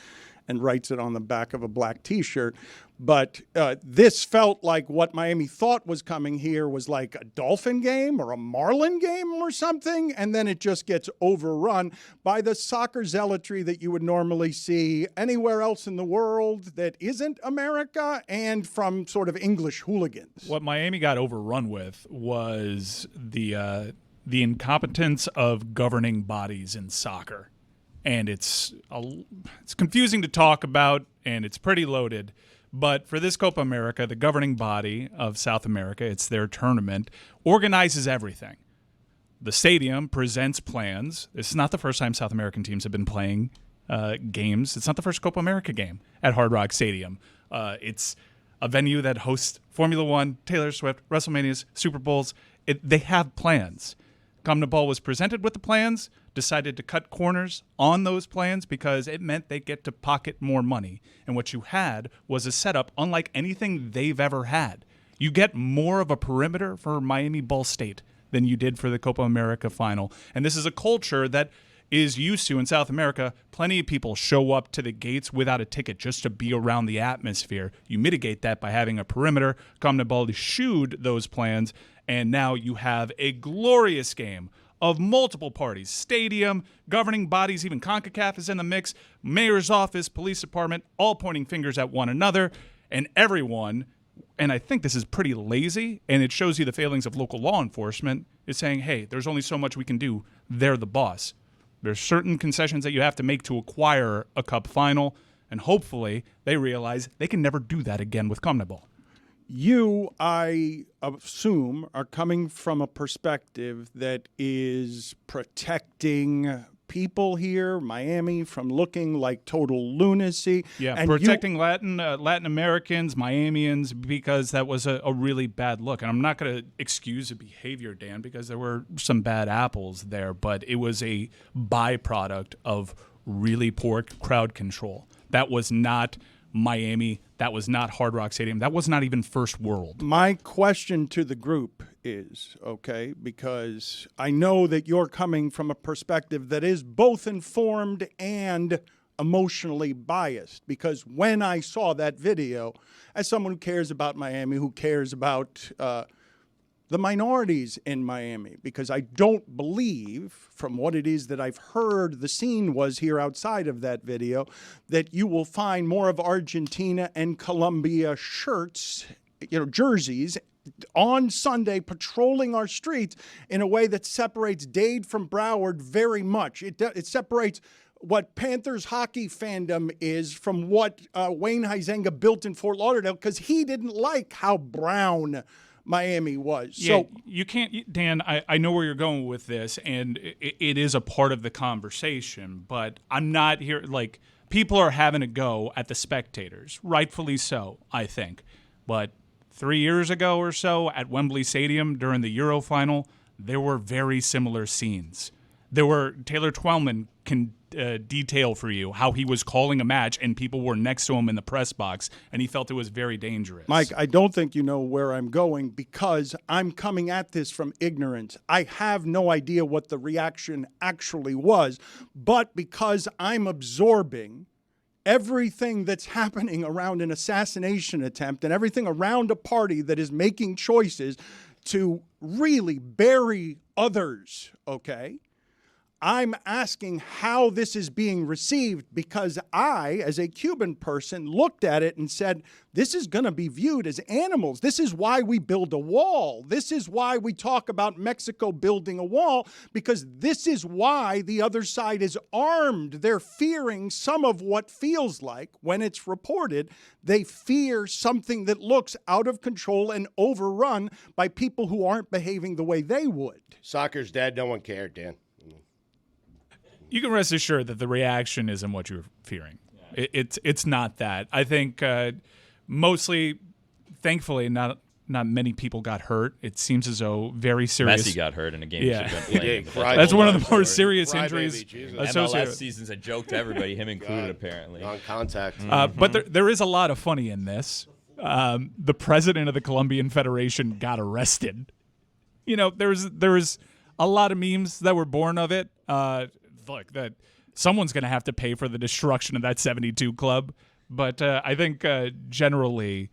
and writes it on the back of a black T-shirt. But this felt like what Miami thought was coming here was like a Dolphin game or a Marlin game or something, and then it just gets overrun by the soccer zealotry that you would normally see anywhere else in the world that isn't America, and from sort of English hooligans. What Miami got overrun with was the incompetence of governing bodies in soccer. And it's confusing to talk about, and it's pretty loaded. But for this Copa America, the governing body of South America, it's their tournament, organizes everything. The stadium presents plans. This is not the first time South American teams have been playing games. It's not the first Copa America game at Hard Rock Stadium. It's a venue that hosts Formula One, Taylor Swift, WrestleManias, Super Bowls. They have plans. CONMEBOL was presented with the plans, decided to cut corners on those plans because it meant they get to pocket more money. And what you had was a setup unlike anything they've ever had. You get more of a perimeter for Miami Ball State than you did for the Copa America final. And this is a culture that is used to in South America. Plenty of people show up to the gates without a ticket just to be around the atmosphere. You mitigate that by having a perimeter. CONMEBOL eschewed those plans, and now you have a glorious game of multiple parties. Stadium, governing bodies, even CONCACAF is in the mix, mayor's office, police department, all pointing fingers at one another, and everyone, and I think this is pretty lazy, and it shows you the failings of local law enforcement, is saying, hey, there's only so much we can do. They're the boss. There's certain concessions that you have to make to acquire a cup final, and hopefully they realize they can never do that again with CONMEBOL. You, I assume, are coming from a perspective that is protecting people here, Miami, from looking like total lunacy. Yeah, and protecting Latin Americans, Miamians, because that was a really bad look. And I'm not going to excuse the behavior, Dan, because there were some bad apples there, but it was a byproduct of really poor crowd control. That was not Miami. That was not Hard Rock Stadium. That was not even First World. My question to the group is, okay, because I know that you're coming from a perspective that is both informed and emotionally biased, because when I saw that video, as someone who cares about Miami, who cares about the minorities in Miami, because I don't believe, from what it is that I've heard the scene was here outside of that video, that you will find more of Argentina and Colombia shirts, jerseys, on Sunday patrolling our streets in a way that separates Dade from Broward very much. It separates what Panthers hockey fandom is from what Wayne Huizenga built in Fort Lauderdale, because he didn't like how brown Miami was. Yeah, so you can't, Dan, I know where you're going with this, and it is a part of the conversation, but I'm not here, like, people are having a go at the spectators, rightfully so, I think. But 3 years ago or so at Wembley Stadium during the Euro final, there were very similar scenes. Taylor Twellman can detail for you how he was calling a match and people were next to him in the press box, and he felt it was very dangerous. Mike, I don't think you know where I'm going, because I'm coming at this from ignorance. I have no idea what the reaction actually was, but because I'm absorbing everything that's happening around an assassination attempt and everything around a party that is making choices to really bury others, okay? I'm asking how this is being received, because I, as a Cuban person, looked at it and said, this is going to be viewed as animals. This is why we build a wall. This is why we talk about Mexico building a wall, because this is why the other side is armed. They're fearing some of what feels like, when it's reported, they fear something that looks out of control and overrun by people who aren't behaving the way they would. Soccer's dead. No one cared, Dan. You can rest assured that the reaction isn't what you're fearing. Yeah. It's not that. I think mostly, thankfully, not many people got hurt. It seems as though very serious. Messi got hurt in a game. Yeah, That's one of the more serious injuries associated. MLS season's a joke to everybody, him included, apparently. Non-contact. But there is a lot of funny in this. The president of the Colombian Federation got arrested. There was a lot of memes that were born of it. Look, that someone's going to have to pay for the destruction of that 72 club. But I think generally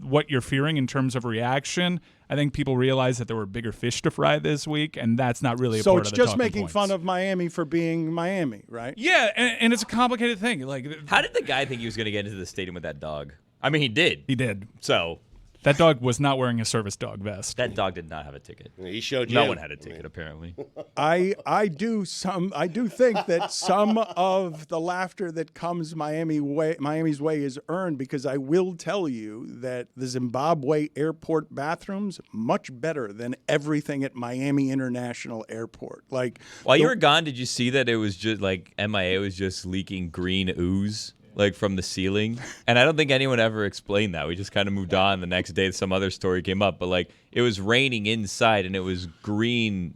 what you're fearing in terms of reaction, I think people realize that there were bigger fish to fry this week, and that's not really a part of the talking So it's just making points. fun of Miami for being Miami, right? Yeah, and it's a complicated thing. Like, how did the guy think he was going to get into the stadium with that dog? I mean, he did. He did. So that dog was not wearing a service dog vest. That dog did not have a ticket. He showed you. No one had a ticket, apparently. I do think that some of the laughter that comes Miami's way is earned, because I will tell you that the Zimbabwe airport bathrooms much better than everything at Miami International Airport. Like, while you were gone, did you see that it was just like MIA was just leaking green ooze? Like from the ceiling. And I don't think anyone ever explained that. We just kind of moved on. The next day, some other story came up. But like, it was raining inside and it was green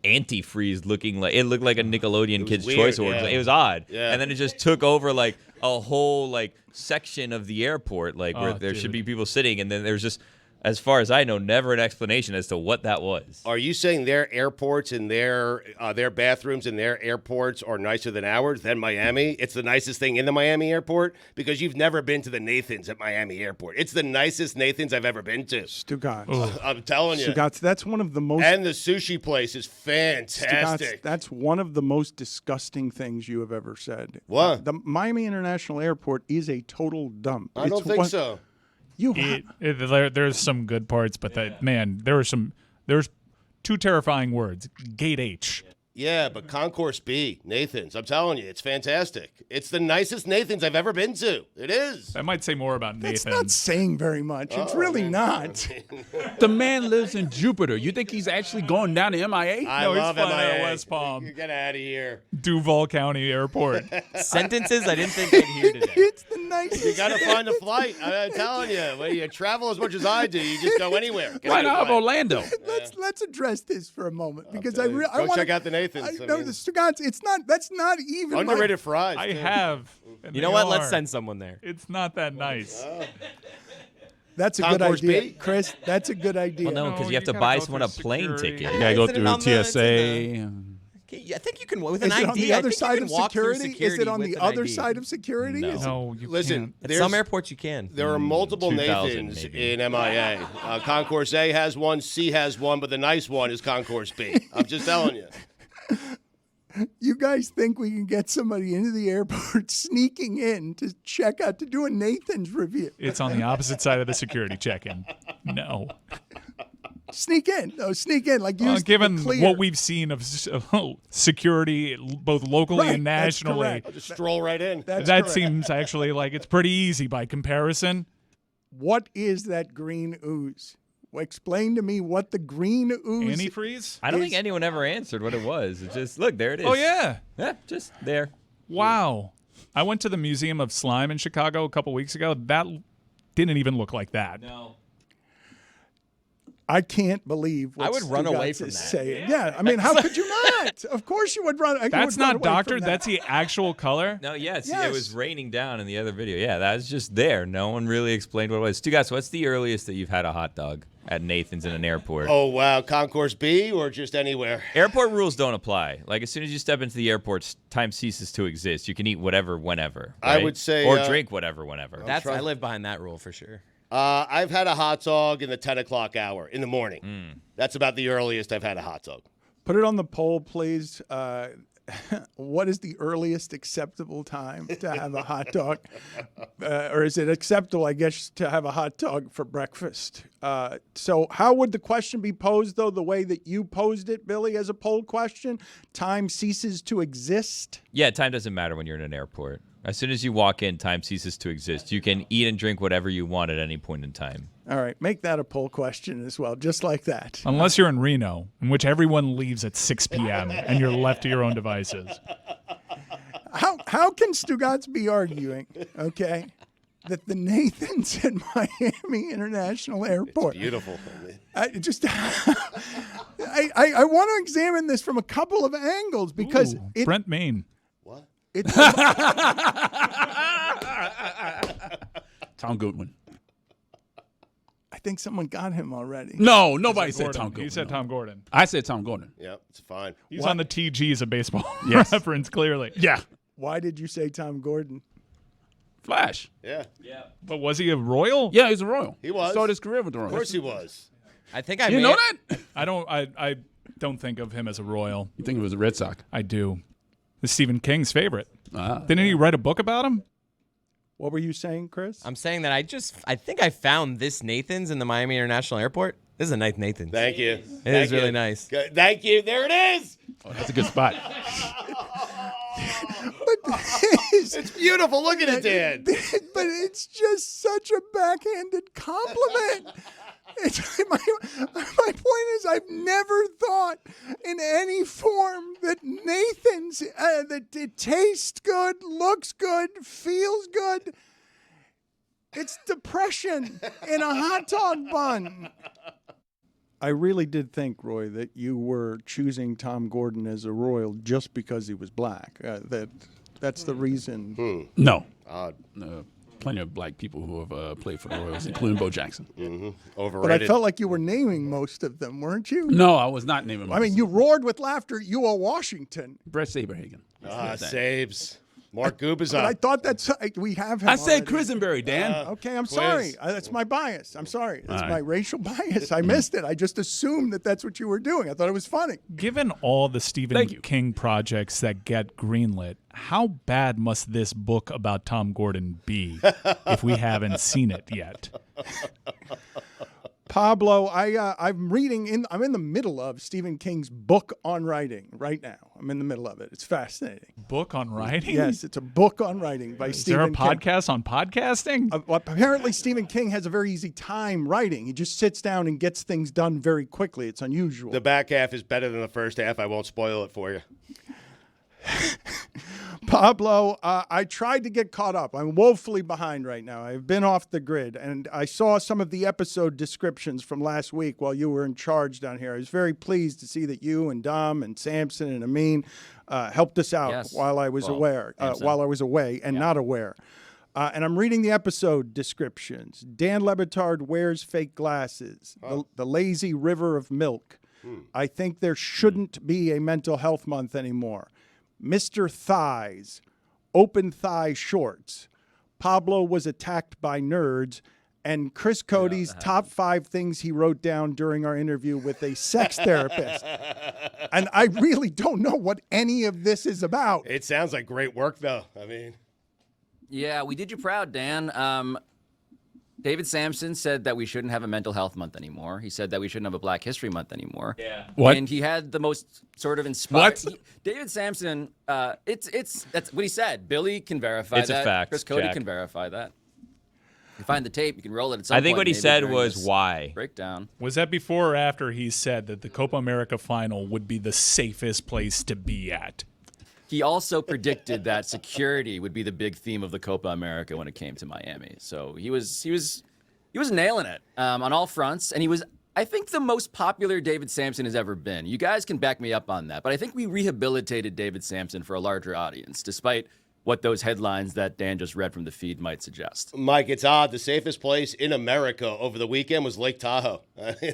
antifreeze looking like it looked like a Nickelodeon Kids weird, Choice Award. yeah. It was odd. Yeah. And then it just took over like a whole like section of the airport, like where there should be people sitting, and then there's just, as far as I know, never an explanation as to what that was. Are you saying their airports and their bathrooms in their airports are nicer than ours, than Miami? It's the nicest thing in the Miami airport? Because you've never been to the Nathans at Miami Airport. It's the nicest Nathans I've ever been to. Stugotz. I'm telling you. Stugotz, that's one of the most... And the sushi place is fantastic. Stugotz, that's one of the most disgusting things you have ever said. What? The Miami International Airport is a total dump. I don't think so. There's some good parts, but there's 2 terrifying words. Gate H. Yeah, but Concourse B, Nathan's, I'm telling you, it's fantastic. It's the nicest Nathan's I've ever been to. It is. That might say more about Nathan. It's not saying very much. It's really not. The man lives in Jupiter. You think he's actually going down to MIA? I No, he's love flying out of MIA. West Palm. Get out of here. Duval County Airport. Sentences I didn't think I'd hear today. It's the nicest. You got to find a flight. I'm telling you. When you travel as much as I do, you just go anywhere. Get Why on a not have plane. Orlando? Let's address this for a moment because Go I want check out the Nathans. I I know mean- the Stugotz. It's not. That's not even Underrated fries. I too. have. and You know they what? Let's are. send someone there. It's not that nice. That's a good Concourse idea, B? Chris. That's a good idea. Well, no, No, because you you have to gotta buy go someone a through plane security. ticket. You gotta go Isn't it through on the- TSA. I think you can with Is an it ID. on the I other think side you can of walk through security? Is security it on with the an other ID. side of security? No. Is it- No, you Listen, can't. At there's- some airports you can. There are multiple 2000 Nathans maybe. in MIA. Concourse A has one, C has one, but the nice one is Concourse B. I'm just telling you. You guys think we can get somebody into the airport sneaking in to check out to do a Nathan's review? It's on the opposite side of the security check-in. No. Sneak in. No, sneak in. Like use Given the clear. what we've seen of security, both locally Right, and that's nationally, correct. Just stroll right in. That's that correct. seems actually like it's pretty easy by comparison. What is that green ooze? Explain to me what the green ooze Antifreeze? I don't is- think anyone ever answered what it was. It just, look, there it is. Oh, yeah. Yeah, just there. Wow. I went to the Museum of Slime in Chicago a couple weeks ago. That didn't even look like that. No. I can't believe what I would run away Stugotz from is that. saying. Yeah, I mean, how could you not? Of course you would run. you That's would run not away from doctored. that. That's the actual color. No, yes, Yes. it was raining down in the other video. Yeah, that was just there. No one really explained what it was. Stugotz, what's the earliest that you've had a hot dog at Nathan's in an airport? Oh, wow. Concourse B or just anywhere? Airport rules don't apply. Like, as soon as you step into the airport, time ceases to exist. You can eat whatever, whenever. I right? would say, or drink whatever, whenever. I live behind that rule for sure. I've had a hot dog in the 10 o'clock hour in the morning. That's about the earliest I've had a hot dog. Put it on the poll, please. What is the earliest acceptable time to have a hot dog? Or is it acceptable, I guess, to have a hot dog for breakfast? So how would the question be posed, though, the way that you posed it, Billy, as a poll question? Time ceases to exist? Yeah, time doesn't matter when you're in an airport. As soon as you walk in, time ceases to exist. You can eat and drink whatever you want at any point in time. All right, make that a poll question as well, just like that. Unless you're in Reno, in which everyone leaves at 6 p.m. and you're left to your own devices. How can Stugotz be arguing, okay, that the Nathans at Miami International Airport... Beautiful. I want to examine this from a couple of angles because Ooh, Brent Maine. What? it's Tom Goodwin. I think someone got him already. No, nobody said Gordon. Tom Goodwin. He said no. Tom Gordon. I said Tom Gordon. Yeah, it's fine. He's on the TGs of baseball Yes. reference, clearly. Yeah. Why did you say Tom Gordon? Flash. Yeah, But was he a Royal? Yeah, he's a Royal. He was. Started his career with the Royals. of course he was. I think I You may know that? I don't think of him as a Royal. You think it was a Red Sox? I do. It's Stephen King's favorite. Ah. Didn't he write a book about him? What were you saying, Chris? I'm saying that I think I found this Nathan's in the Miami International Airport. This is a nice Nathan's. Thank you. It is really nice. Good. Thank you. There it is. Oh, that's a good spot. It's beautiful. Look at it, Dan. But it's just such a backhanded compliment. My point is, I've never thought in any form that Nathan's, that it tastes good, looks good, feels good. It's depression in a hot dog bun. I really did think, Roy, that you were choosing Tom Gordon as a Royal just because he was black. That's the reason. No. Plenty of black people who have played for the Royals, including Bo Jackson. Overrated. But I felt like you were naming most of them, weren't you? No, I was not naming. I mean, you roared with laughter. You are Washington. Brett Saberhagen. Saves. Mark But Gubicza. I thought we have him I said already. Quisenberry, Dan. Okay, I'm Quiz. sorry. That's my bias. I'm sorry. That's All my right. racial bias. I missed it. I just assumed that that's what you were doing. I thought it was funny. Given all the Stephen Thank you. King projects that get greenlit, how bad must this book about Tom Gordon be if we haven't seen it yet? Pablo, I'm reading I'm in the middle of Stephen King's book on writing right now. I'm in the middle of it. It's fascinating. Book on writing? Yes, it's a book on writing by Is there a Stephen King. podcast on podcasting? Well, apparently Stephen King has a very easy time writing. He just sits down and gets things done very quickly. It's unusual. The back half is better than the first half. I won't spoil it for you. Pablo, I tried to get caught up. I'm woefully behind right now. I've been off the grid, and I saw some of the episode descriptions from last week while you were in charge down here. I was very pleased to see that you and Dom and Samson and Amin helped us out Yes. while I was away and not aware. And I'm reading the episode descriptions. Dan Le Batard wears fake glasses. The lazy river of milk. I think there shouldn't be a mental health month anymore. Mr. Thighs, open thigh shorts. Pablo was attacked by nerds. And Chris Cody's top 5 things he wrote down during our interview with a sex therapist. And I really don't know what any of this is about. It sounds like great work, though. I mean, Yeah, we did you proud, Dan. David Sampson said that we shouldn't have a mental health month anymore. He said that we shouldn't have a Black History Month anymore. Yeah. What? And he had the most sort of inspired. What? David Sampson, that's what he said. Billy can verify It's a that. fact, Chris Cody Jack. can verify that. You find the tape, you can roll it at some I point. think what he maybe said during was this why. breakdown. Was that before or after he said that the Copa America final would be the safest place to be at? He also predicted that security would be the big theme of the Copa America when it came to Miami. So he was nailing it on all fronts, and he was, I think, the most popular David Sampson has ever been. You guys can back me up on that, but I think we rehabilitated David Sampson for a larger audience, despite what those headlines that Dan just read from the feed might suggest. Mike, it's odd. The safest place in America over the weekend was Lake Tahoe.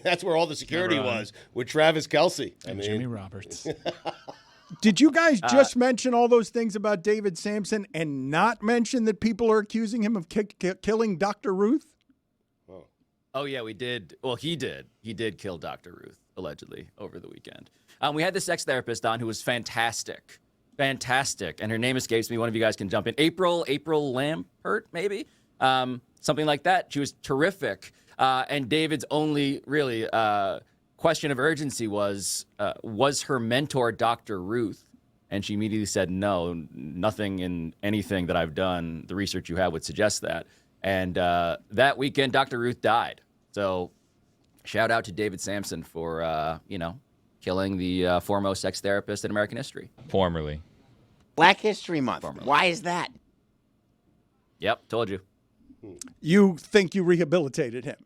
That's where all the security was with Travis Kelce. And Jimmy Roberts. Did you guys just mention all those things about David Sampson and not mention that people are accusing him of killing Dr. Ruth? Oh, yeah, we did. Well, he did. He did kill Dr. Ruth, allegedly, over the weekend. We had the sex therapist on who was fantastic. Fantastic. And her name escapes me. One of you guys can jump in. April Lampert, maybe? Something like that. She was terrific. And David's only really question of urgency was her mentor Dr. Ruth? And she immediately said, no, nothing in anything that I've done, the research you have would suggest that. And that weekend, Dr. Ruth died. So shout out to David Sampson for, killing the foremost sex therapist in American history. Formerly. Black History Month. Why is that? Yep, told you. You think you rehabilitated him?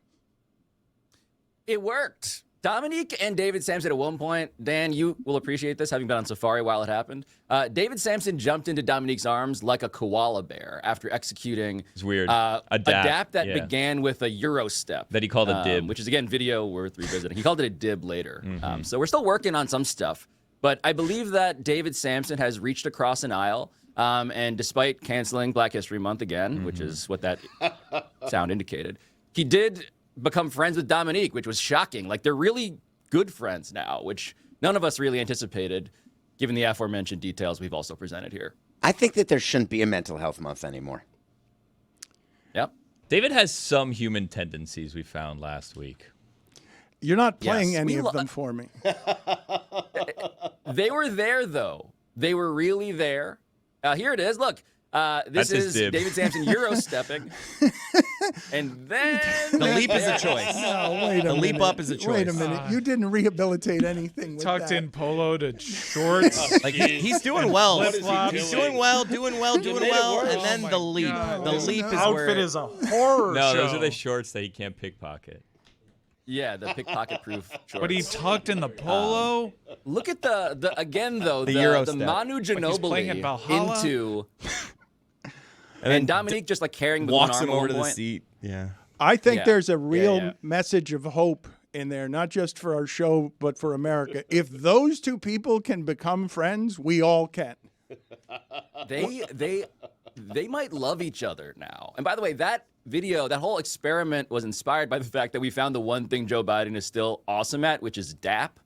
It worked. Dominique and David Sampson at one point, Dan, you will appreciate this, having been on safari while it happened. David Sampson jumped into Dominique's arms like a koala bear after executing It's weird. a dap that yeah. began with a Euro step. That he called a dib. Which is, again, video worth revisiting. He called it a dib later. So we're still working on some stuff. But I believe that David Sampson has reached across an aisle. And despite canceling Black History Month again, which is what that sound indicated, he did become friends with Dominique, which was shocking. Like, they're really good friends now, which none of us really anticipated, given the aforementioned details we've also presented here. I think that there shouldn't be a mental health month anymore. Yep. David has some human tendencies we found last week. You're not playing Yes. any of them for me. They were there, though. They were really there. Here it is. Look. This That's his is dib. David Sampson Euro stepping. And then The leap is a choice. No, wait a The minute. leap up is a Wait a choice. minute. You didn't rehabilitate anything with Tucked that. in polo to shorts. Like he's doing well. flip-flops. He's doing well, doing well, and then the leap. God. The This leap is outfit where is a horror No, show. those are the shorts that he can't pickpocket. Yeah, the pickpocket-proof shorts. But he tucked in the polo. Look at the again though The Euro the step. Manu Like he's playing at Ginobili Valhalla? into And and Dominique just like carrying with walks one arm him at over one to the point. seat. Yeah. I think Yeah. there's a real yeah. message of hope in there, not just for our show, but for America. If those two people can become friends, we all can. They might love each other now. And by the way, that video, that whole experiment was inspired by the fact that we found the one thing Joe Biden is still awesome at, which is dap.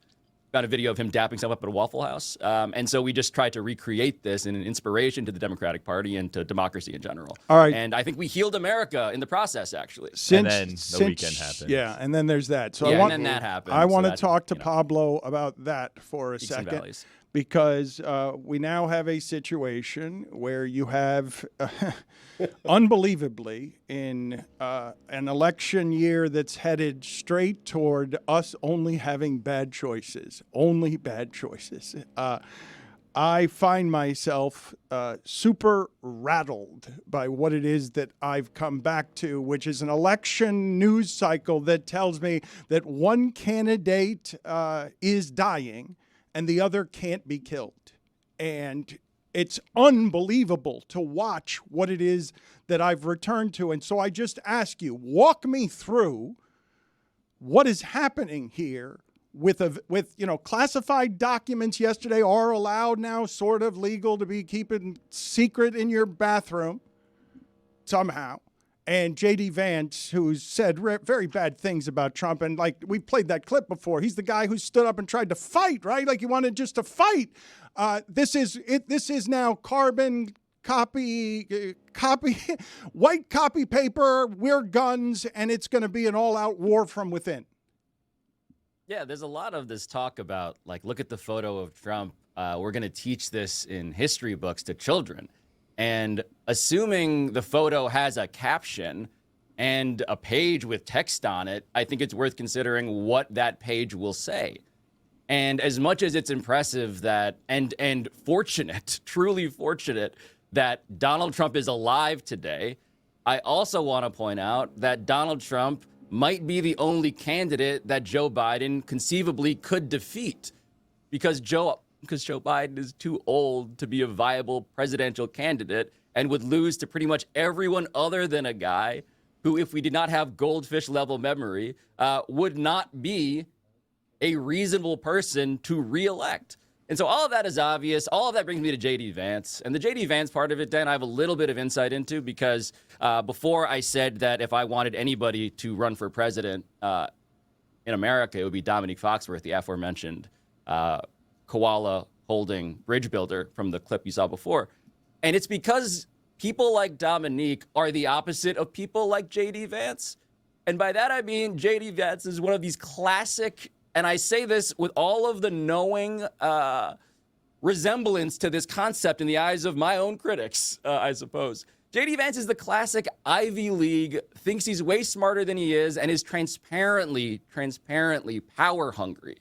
Found a video of him dapping someone up at a Waffle House. And so we just tried to recreate this in an inspiration to the Democratic Party and to democracy in general. All right. And I think we healed America in the process, actually. And then the weekend happened. Yeah, and then there's that. So Yeah, I want, and then that happened. I So want to that, talk to you know. Pablo about that for a Peaks and second, valleys. because we now have a situation where you have, unbelievably, in an election year that's headed straight toward us only having bad choices, only bad choices. I find myself super rattled by what it is that I've come back to, which is an election news cycle that tells me that one candidate is dying and the other can't be killed. And it's unbelievable to watch what it is that I've returned to. And so I just ask you, walk me through what is happening here with classified documents yesterday are allowed now, sort of legal, to be keeping secret in your bathroom somehow. And J.D. Vance, who's said very bad things about Trump, and like we played that clip before, he's the guy who stood up and tried to fight, right? Like he wanted just to fight. This is now carbon copy, white copy paper, we're guns, and it's going to be an all-out war from within. Yeah, there's a lot of this talk about, like, look at the photo of Trump. We're going to teach this in history books to children. And assuming the photo has a caption and a page with text on it, I think it's worth considering what that page will say. And as much as it's impressive that, and fortunate, truly fortunate, that Donald Trump is alive today, I also want to point out that Donald Trump might be the only candidate that Joe Biden conceivably could defeat, because Joe Biden is too old to be a viable presidential candidate and would lose to pretty much everyone other than a guy who, if we did not have goldfish level memory, would not be a reasonable person to reelect. And so all of that is obvious. All of that brings me to J.D. Vance. And the J.D. Vance part of it, Dan, I have a little bit of insight into, because before I said that if I wanted anybody to run for president in America, it would be Dominique Foxworth, the aforementioned koala holding bridge builder from the clip you saw before. And it's because people like Dominique are the opposite of people like J.D. Vance. And by that, I mean J.D. Vance is one of these classic, and I say this with all of the knowing resemblance to this concept in the eyes of my own critics, I suppose. J.D. Vance is the classic Ivy League, thinks he's way smarter than he is, and is transparently power hungry,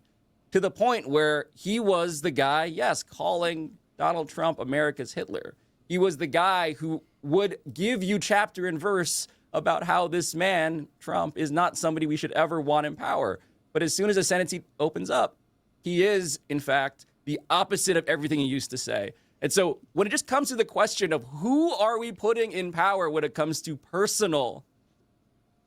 to the point where he was the guy, yes, calling Donald Trump America's Hitler. He was the guy who would give you chapter and verse about how this man, Trump, is not somebody we should ever want in power. But as soon as the Senate seat opens up, he is, in fact, the opposite of everything he used to say. And so when it just comes to the question of who are we putting in power when it comes to personal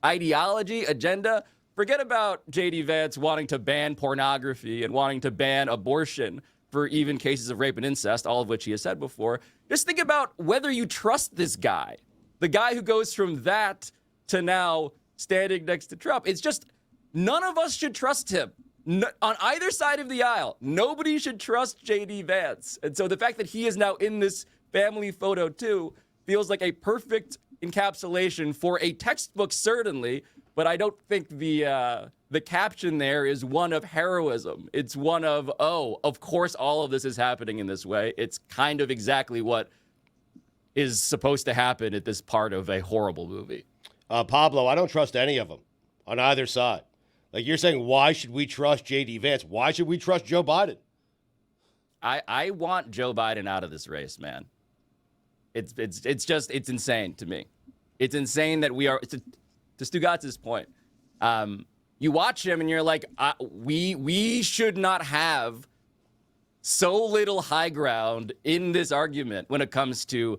ideology, agenda, forget about J.D. Vance wanting to ban pornography and wanting to ban abortion for even cases of rape and incest, all of which he has said before. Just think about whether you trust this guy, the guy who goes from that to now standing next to Trump. It's just none of us should trust him. On either side of the aisle, nobody should trust J.D. Vance. And so the fact that he is now in this family photo too feels like a perfect encapsulation for a textbook, certainly, but I don't think the caption there is one of heroism. It's one of, oh, of course all of this is happening in this way. It's kind of exactly what is supposed to happen at this part of a horrible movie. Pablo, I don't trust any of them on either side. Like you're saying, why should we trust J.D. Vance? Why should we trust Joe Biden? I want Joe Biden out of this race, man. It's insane to me. It's insane that we are, to Stugotz's point, You watch him and you're like, we should not have so little high ground in this argument when it comes to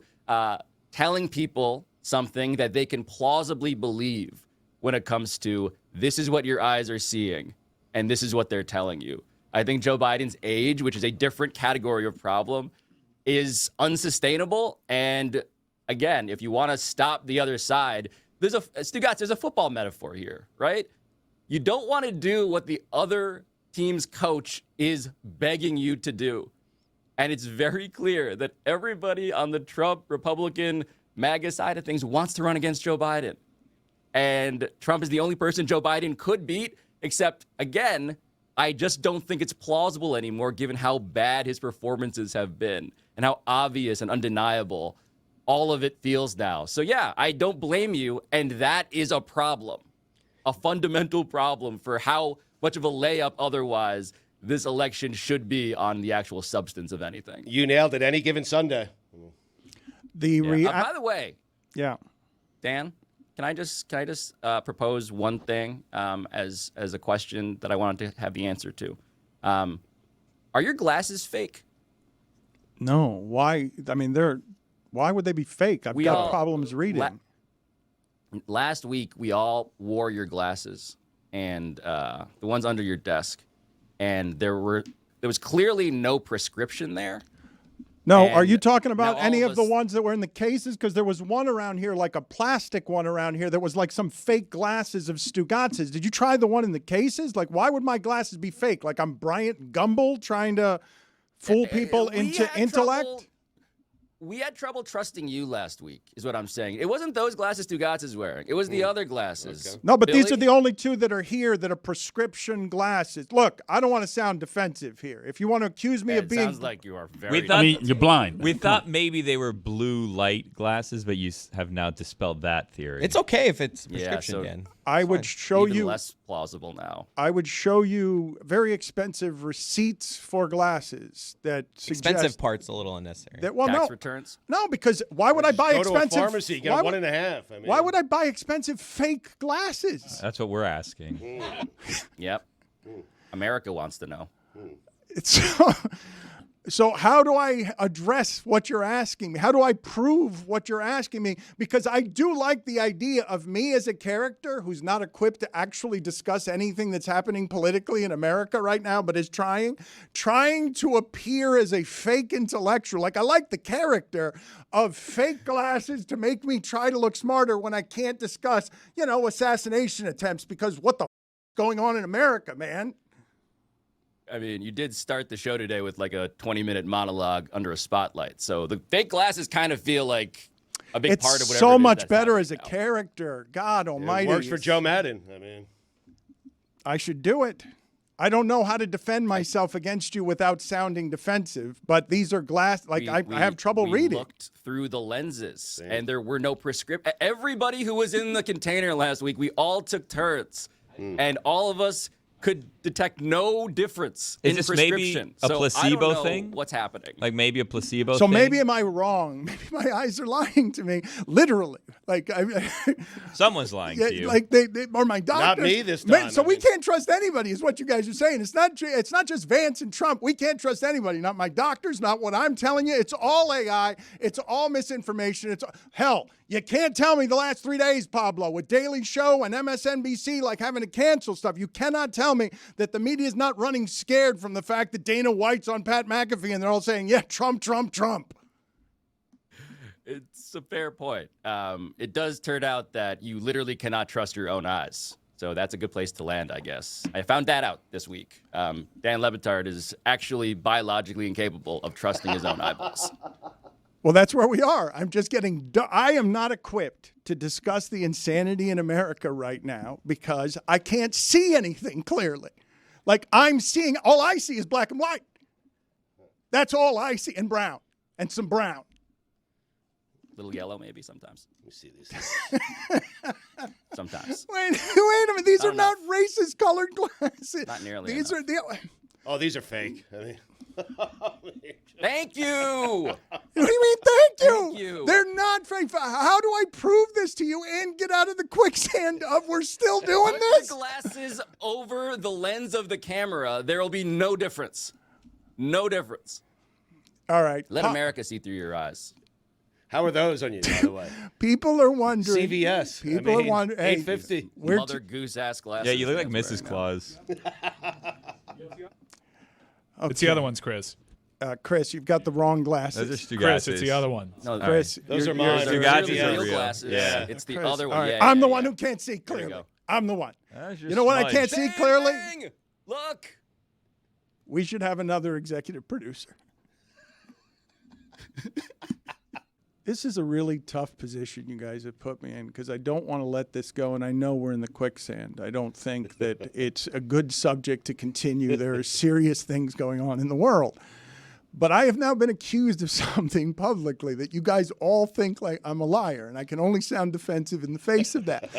telling people something that they can plausibly believe when it comes to this is what your eyes are seeing and this is what they're telling you. I think Joe Biden's age, which is a different category of problem, is unsustainable. And again, if you want to stop the other side, Stugotz, there's a football metaphor here, right? You don't want to do what the other team's coach is begging you to do. And it's very clear that everybody on the Trump Republican MAGA side of things wants to run against Joe Biden. And Trump is the only person Joe Biden could beat, except, again, I just don't think it's plausible anymore given how bad his performances have been and how obvious and undeniable all of it feels now. So, yeah, I don't blame you, and that is a problem, a fundamental problem for how much of a layup otherwise this election should be on the actual substance of anything. You nailed it. Any given Sunday. By the way, yeah, Dan, can I just propose one thing as a question that I wanted to have the answer to? Are your glasses fake? No. Why? I mean, why would they be fake? I've got problems reading. Last week, we all wore your glasses, and the ones under your desk, and there was clearly no prescription there. No, And are you talking about now any all of the us- ones that were in the cases? Because there was one around here, like a plastic one around here, that was like some fake glasses of Stugotz's. Did you try the one in the cases? Like, why would my glasses be fake? Like I'm Bryant Gumbel trying to fool people into intellect? We had trouble trusting you last week, is what I'm saying. It wasn't those glasses Stugotz is wearing. It was the other glasses. Okay. No, but these Billy? are the only two that are here that are prescription glasses. Look, I don't want to sound defensive here. If you want to accuse me of being... sounds like you are very... thought- I mean, you're blind. We thought maybe they were blue light glasses, but you have now dispelled that theory. It's okay if it's Yeah, prescription so- again. I would show even you... less plausible now. I would show you very expensive receipts for glasses that suggest... Expensive parts a little unnecessary. That, well, Tax no. returns? No, because why would I buy Go expensive... to a pharmacy, get why a would- 1.5. I mean, Why would I buy expensive fake glasses? That's what we're asking. Yep. America wants to know. It's so how do I address what you're asking me? How do I prove what you're asking me? Because I do like the idea of me as a character who's not equipped to actually discuss anything that's happening politically in America right now, but is trying to appear as a fake intellectual. Like I like the character of fake glasses to make me try to look smarter when I can't discuss, assassination attempts because what the going on in America, man? I mean, you did start the show today with like a 20-minute monologue under a spotlight. So the fake glasses kind of feel like a big part of It's whatever so it is much that's better happening as a now. character. God It almighty. works for Joe Madden. I mean, I should do it. I don't know how to defend myself against you without sounding defensive, but these are glass. Like I have trouble we reading. Looked through the lenses, and there were no prescription. Everybody who was in the container last week, we all took turns, and all of us could detect no difference Is in this maybe prescription. a So I placebo don't know thing? What's happening? Like maybe a placebo So thing? maybe am I wrong? Maybe my eyes are lying to me, literally. Like Someone's lying to you. like they or my doctors. Not me this Man, time, So I we mean. can't trust anybody, is what you guys are saying. It's not just Vance and Trump. We can't trust anybody. Not my doctors. Not what I'm telling you. It's all AI. It's all misinformation. It's hell. You can't tell me the last 3 days, Pablo, with Daily Show and MSNBC like having to cancel stuff. You cannot tell me that the media is not running scared from the fact that Dana White's on Pat McAfee and they're all saying, yeah, Trump, Trump, Trump. It's a fair point. It does turn out that you literally cannot trust your own eyes. So that's a good place to land, I guess. I found that out this week. Dan Le Batard is actually biologically incapable of trusting his own eyeballs. Well, that's where we are. I'm just getting, I am not equipped to discuss the insanity in America right now because I can't see anything clearly. Like all I see is black and white. That's all I see, and brown, and some brown. Little yellow, maybe sometimes. let me see these. Sometimes. Wait a minute. These are not racist colored glasses. Not nearly These enough. are the. Oh, these are fake. I mean, Thank you. What do you mean, thank you? Thank you. They're not fake. How do I prove this to you and get out of the quicksand of we're still doing Put this? the glasses over the lens of the camera. There will be no difference. No difference. All right. Let America see through your eyes. How are those on you, by the way? People are wondering. CVS. People are wondering. Hey, $8.50. Mother goose ass glasses. Yeah, you look like That's Mrs. right Claus. It's the other ones, Chris. Chris, you've got the wrong glasses. Those are Chris, it's Stugotz. the other one. No, Chris, Those you're- are mine. you're- Stugotz Really is real real. glasses. Yeah. It's the Chris, other one. all right, Yeah, I'm yeah, the yeah. one who can't see There you clearly. go. I'm the one. That's You know what I smudge. can't see clearly? Bang! Look. We should have another executive producer. This is a really tough position you guys have put me in because I don't want to let this go, and I know we're in the quicksand. I don't think that it's a good subject to continue. There are serious things going on in the world. But I have now been accused of something publicly that you guys all think like I'm a liar, and I can only sound defensive in the face of that.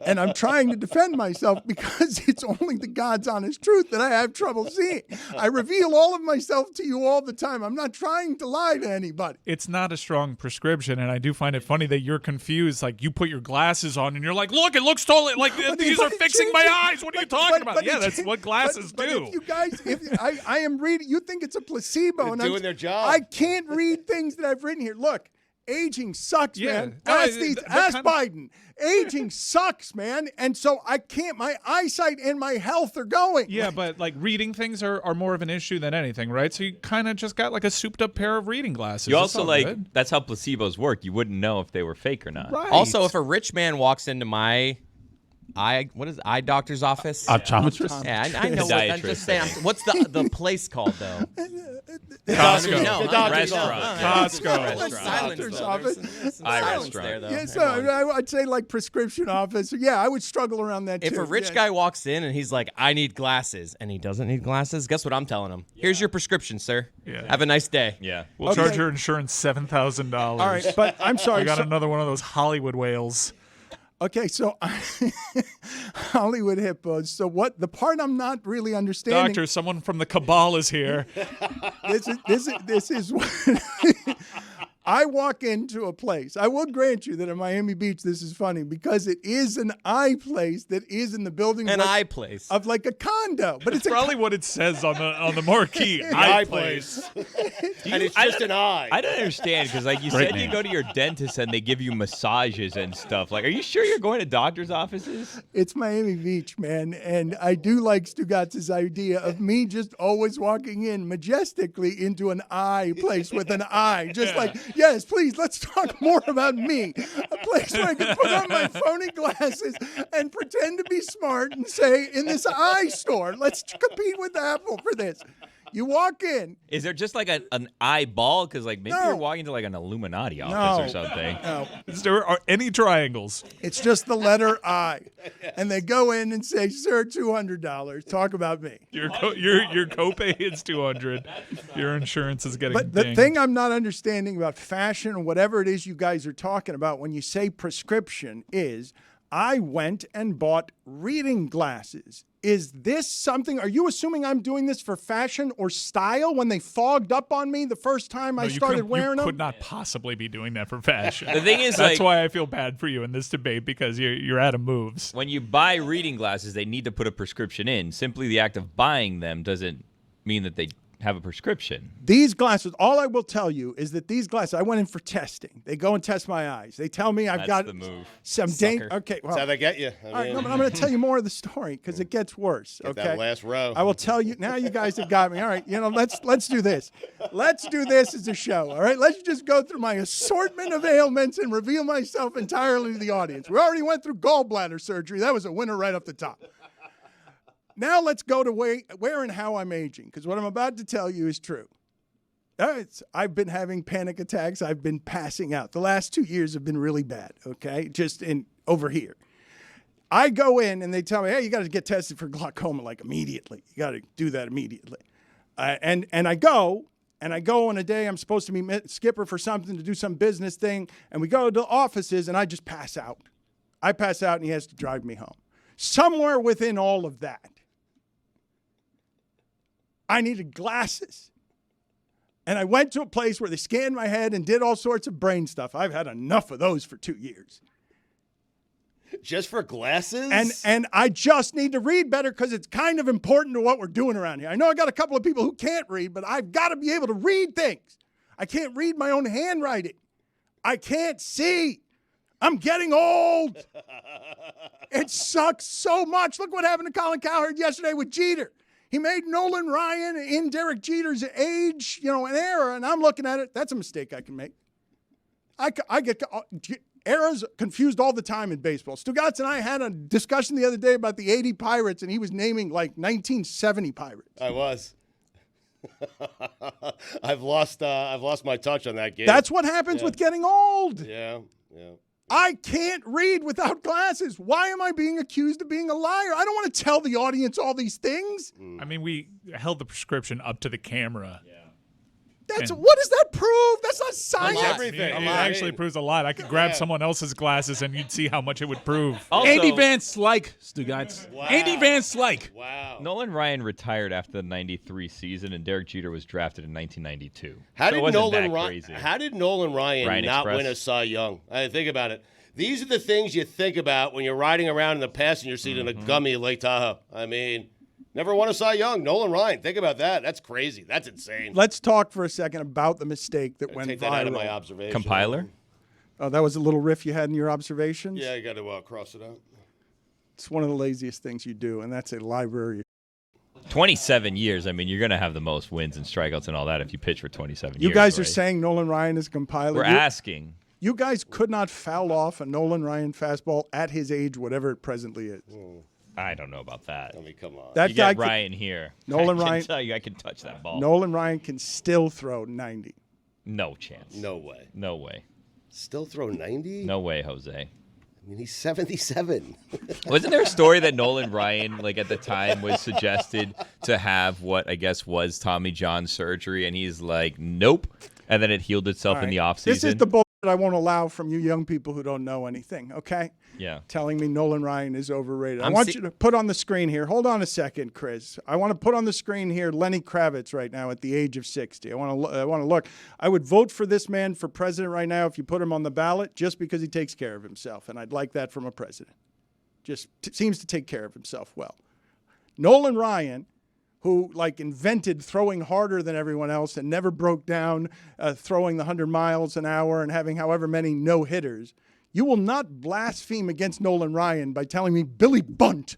And I'm trying to defend myself because it's only the God's honest truth that I have trouble seeing. I reveal all of myself to you all the time. I'm not trying to lie to anybody. It's not a strong prescription, and I do find it funny that you're confused. Like, you put your glasses on, and you're like, look, it looks totally like these are fixing my eyes. What are you talking about? Yeah, that's what glasses do. If you guys, I am reading, you think it's a placebo. They're And doing their job. I can't read things that I've written here. Look, aging sucks, Yeah. man. No, Ask that kind of- Biden. Aging sucks, man. And so I can't, my eyesight and my health are going. Yeah, but like reading things are more of an issue than anything, right? So you kind of just got like a souped up pair of reading glasses. You It's also all good. that's how placebos work. You wouldn't know if they were fake or not. Right. Also, if a rich man walks into my eye doctor's office? Optometrist? Yeah, I know. I'm just saying. What's the place called though? Costco. No, The doctor's Restaurant. office. Costco. Doctor's office. Eye restaurant. restaurant there though. Yeah, so I'd say like prescription office. Yeah, I would struggle around that If too. a rich Yeah. guy walks in and he's like, "I need glasses," and he doesn't need glasses, guess what I'm telling him? Here's your prescription, sir. Yeah. Have a nice day. Yeah. We'll charge your insurance $7,000. All right, but I'm sorry. I got so- another one of those Hollywood whales. Okay, so Hollywood hippos. So what? The part I'm not really understanding. Doctor, someone from the cabal is here. This is what I walk into a place. I will grant you that in Miami Beach, this is funny because it is an eye place that is in the building An of, eye place. of like a condo, but it's Probably what it says on the marquee. Eye place. And it's just an eye. I don't understand because, like, you said you go to your dentist and they give you massages and stuff. Like, are you sure you're going to doctor's offices? It's Miami Beach, man, and I do like Stugotz's idea of me just always walking in majestically into an eye place with an eye, just like, yes, please, let's talk more about me. A place where I can put on my phony glasses and pretend to be smart and say, in this eye store, let's compete with Apple for this. You walk in. Is there just like an eyeball? Because, like, maybe No. you're walking to like an Illuminati office No. or something. No, Is there are any triangles? it's just the letter I. And they go in and say, sir, $200. Talk about me. Your copay is $200. Your insurance is getting But the dinged. thing I'm not understanding about fashion or whatever it is you guys are talking about when you say prescription is I went and bought reading glasses. Is this something? Are you assuming I'm doing this for fashion or style when they fogged up on me the first time I started wearing You them? could not possibly be doing that for fashion. The thing is, that's like- why I feel bad for you in this debate because you're out of moves. When you buy reading glasses, they need to put a prescription in. Simply the act of buying them doesn't mean that they have a prescription. These glasses, all I will tell you is that these glasses, I went in for testing. They go and test my eyes. They tell me I've That's got the move. some danger. Okay, well, That's how they get you. all right, no, but I'm going to tell you more of the story because it gets worse. Get Okay, that last row. I will tell you now. You guys have got me. All right, let's do this. Let's do this as a show. All right, let's just go through my assortment of ailments and reveal myself entirely to the audience. We already went through gallbladder surgery. That was a winner right off the top. Now let's go to where and how I'm aging, because what I'm about to tell you is true. I've been having panic attacks. I've been passing out. The last 2 years have been really bad, okay, just over here. I go in and they tell me, hey, you got to get tested for glaucoma like immediately. You got to do that immediately. And I go on a day I'm supposed to meet Skipper for something to do some business thing, and we go to the offices and I just pass out. I pass out and he has to drive me home. Somewhere within all of that, I needed glasses. And I went to a place where they scanned my head and did all sorts of brain stuff. I've had enough of those for 2 years. Just for glasses? And I just need to read better because it's kind of important to what we're doing around here. I know I got a couple of people who can't read, but I've got to be able to read things. I can't read my own handwriting. I can't see. I'm getting old. It sucks so much. Look what happened to Colin Cowherd yesterday with Jeter. He made Nolan Ryan in Derek Jeter's age, an error, and I'm looking at it. That's a mistake I can make. I get errors confused all the time in baseball. Stugotz and I had a discussion the other day about the 80 Pirates, and he was naming like 1970 Pirates. I was. I've lost my touch on that game. That's what happens with getting old. Yeah. I can't read without glasses. Why am I being accused of being a liar? I don't want to tell the audience all these things. I mean, we held the prescription up to the camera. Yeah. What does that prove? That's not science. Everything. It actually proves a lot. I could grab someone else's glasses and you'd see how much it would prove. Also, Andy Van Slyke, Stugotz. Wow. Andy Van Slyke. Wow. Nolan Ryan retired after the 93 season, and Derek Jeter was drafted in 1992. How So it did wasn't Nolan that Ryan? crazy. How did Nolan Ryan not Express? win a Cy Young? I think about it. These are the things you think about when you're riding around in the passenger seat in a gummy at Lake Tahoe. I mean, never won a Cy Young. Nolan Ryan. Think about that. That's crazy. That's insane. Let's talk for a second about the mistake that went Take viral. that out of my observation. Compiler? Oh, that was a little riff you had in your observations? Yeah, you got to cross it out. It's one of the laziest things you do, and that's a library. 27 years. I mean, you're going to have the most wins and strikeouts and all that if you pitch for 27 years. You guys are right? saying Nolan Ryan is a compiler. We're asking. You guys could not foul off a Nolan Ryan fastball at his age, whatever it presently is. I don't know about that. I mean, come on. That You guy get Ryan here. Nolan I Ryan- can tell you I can touch that ball. Nolan Ryan can still throw 90. No chance. No way. No way. Still throw 90? No way, Jose. I mean, he's 77. Wasn't there a story that Nolan Ryan, like at the time, was suggested to have what I guess was Tommy John surgery, and he's like, nope. And then it healed itself All in right. the offseason. This is the bullshit I won't allow from you young people who don't know anything, okay? Yeah. Telling me Nolan Ryan is overrated. I I'm want see- you to put on the screen here. Hold on a second, Chris. I want to put on the screen here Lenny Kravitz right now at the age of 60. I want to look. I would vote for this man for president right now if you put him on the ballot just because he takes care of himself, and I'd like that from a president. Just seems to take care of himself well. Nolan Ryan, who invented throwing harder than everyone else and never broke down throwing the 100 miles an hour and having however many no-hitters. You will not blaspheme against Nolan Ryan by telling me Billy Bunt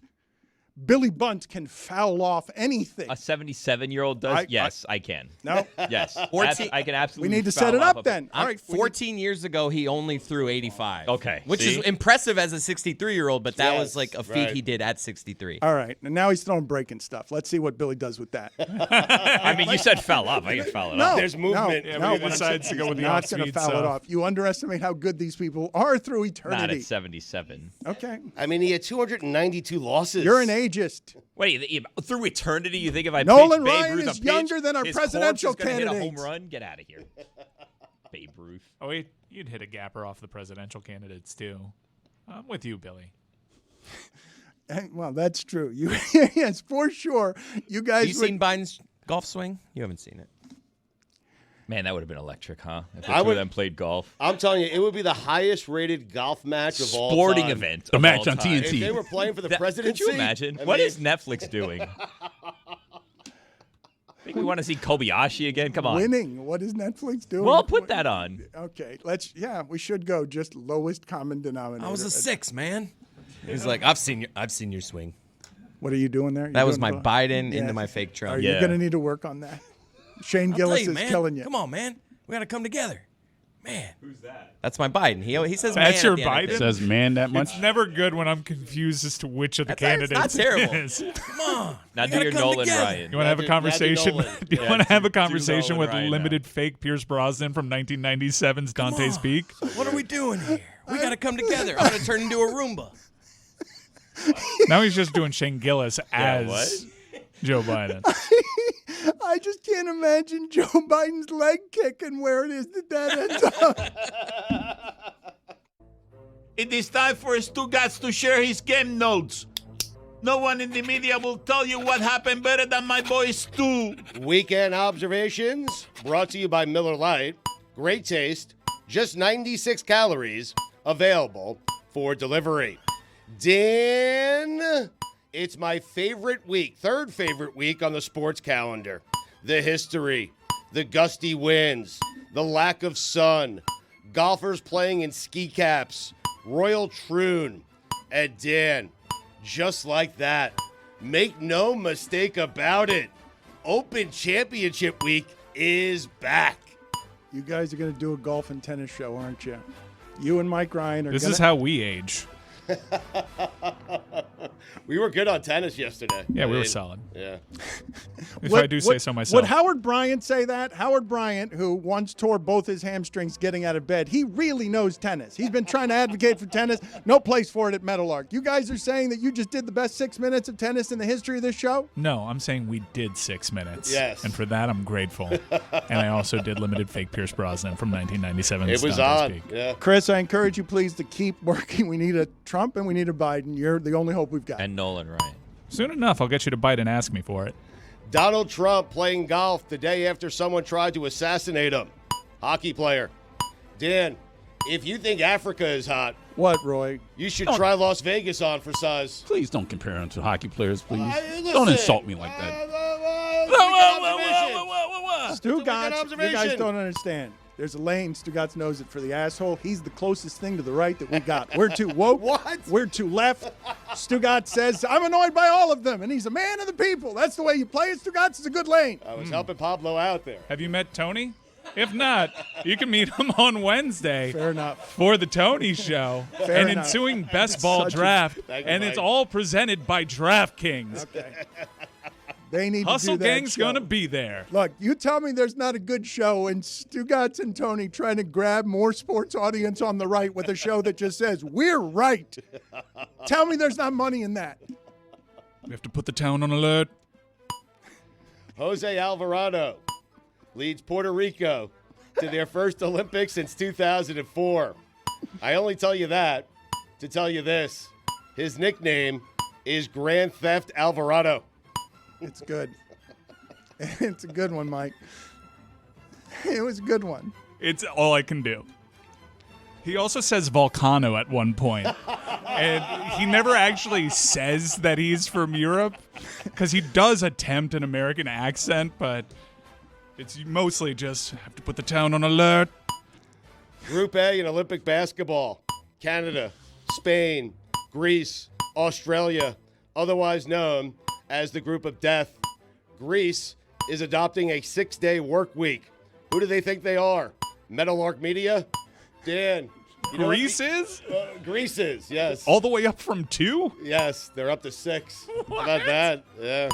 can foul off anything. A 77-year-old does? Yes, I can. No. Yes. 14 I can absolutely. We need to foul set it off up then. All right. 14 years ago, he only threw 85. Okay, Which see? is impressive as a 63-year-old, but that Yes, was like a feat right. he did at 63. All right. And now he's throwing breaking stuff. Let's see what Billy does with that. I mean, you said foul off. I can foul it No. off. There's movement. Yeah, No, but he decides to go with the not going to off-speed foul it stuff. off. You underestimate how good these people are through Not eternity. at 77. Okay. I mean, he had 292 losses. You're an ageist. Wait, through eternity, you think if I Nolan pitch Babe Ryan Ruth is a pitch, younger than our his presidential corpse is gonna hit a home candidates. run? Get out of here. Babe Ruth. Oh, you'd hit a gapper off the presidential candidates, too. I'm with you, Billy. Well, that's true. You, yes, for sure. You guys Have you would- seen Biden's golf swing? You haven't seen it. Man, that would have been electric, huh? If the I two would- of them played golf. I'm telling you, it would be the highest rated golf match of all time. Sporting event. The of match all on time. TNT. If they were playing for the presidency. Could you imagine? I What mean, is Netflix doing? Think we want to see Kobayashi again? Come on. winning. What is Netflix doing? Well, put that on. Okay, we should go just lowest common denominator. I was a 6, man. He's like, I've seen your swing. What are you doing there? That You was doing my the- Biden Yeah. into my fake Are Trump. you Yeah. going to need to work on that? Shane I'll Gillis tell you, is man. killing you. Come on, man. We got to come together. Man. Who's that? That's my Biden. He says That's man your at the end of Biden? things. Says man that much. It's never good when I'm confused as to which of the It's candidates not terrible. it is. Come on. Now We do gotta your come Nolan together. Ryan. You want to have a Now do conversation? Nolan. Do you want to have a conversation Nolan with Ryan limited fake Pierce Brosnan from 1997's Dante's on. Peak? What are we doing here? We got to come together. I'm going to turn into a Roomba. Now he's just doing Shane Gillis as what? Joe Biden. I just can't imagine Joe Biden's leg kick and where it is that ends up. It is time for Stugotz to share his game notes. No one in the media will tell you what happened better than my boy Stu. Weekend observations brought to you by Miller Lite. Great taste, just 96 calories, available for delivery. Dan, it's my favorite week, third favorite week on the sports calendar. The history, the gusty winds, the lack of sun, golfers playing in ski caps, Royal Troon, and Dan, just like that. Make no mistake about it. Open Championship Week is back. You guys are going to do a golf and tennis show, aren't you? You and Mike Ryan are This is how we age. We were good on tennis yesterday. Yeah, we were solid. Yeah. If I do say so myself. Would Howard Bryant say that? Howard Bryant, who once tore both his hamstrings getting out of bed, he really knows tennis. He's been trying to advocate for tennis. No place for it at Meadowlark. You guys are saying that you just did the best 6 minutes of tennis in the history of this show? No, I'm saying we did 6 minutes. Yes. And for that, I'm grateful. And I also did limited fake Pierce Brosnan from 1997. It was on. Yeah. Chris, I encourage you please to keep working. We need a Trump and we need a Biden. You're the only hope we've got. And Nolan Ryan. Soon enough, I'll get you to bite and ask me for it. Donald Trump playing golf the day after someone tried to assassinate him. Hockey player. Dan, if you think Africa is hot, What, Roy? you should try Las Vegas on for size. Please don't compare him to hockey players, please. Listen. Don't insult me like that. Stugotz, you guys don't understand. There's a lane. Stugotz knows it for the asshole. He's the closest thing to the right that we got. We're too woke. What? We're too left. Stugotz says, I'm annoyed by all of them, and he's a man of the people. That's the way you play it. Stugotz is a good lane. I was helping Pablo out there. Have you met Tony? If not, you can meet him on Wednesday. Fair enough. For the Tony Show. Fair an enough. ensuing best ball draft. Thank you, And it's Mike. all presented by DraftKings. Okay. They need Hustle to do that Gang's show. going to be there. Look, you tell me there's not a good show, and Stugotz and Tony trying to grab more sports audience on the right with a show that just says, we're right. Tell me there's not money in that. We have to put the town on alert. Jose Alvarado leads Puerto Rico to their first Olympics since 2004. I only tell you that to tell you this. His nickname is Grand Theft Alvarado. It's good. It's a good one, Mike. It was a good one. It's all I can do. He also says volcano at one point. And he never actually says that he's from Europe because he does attempt an American accent, but it's mostly just have to put the town on alert. Group A in Olympic basketball. Canada, Spain, Greece, Australia, otherwise known as the group of death. Greece is adopting a 6-day work week. Who do they think they are? Meadowlark Media? Dan. You know Greece is? Greece is, yes. All the way up from 2? Yes, they're up to 6. How about that? Yeah.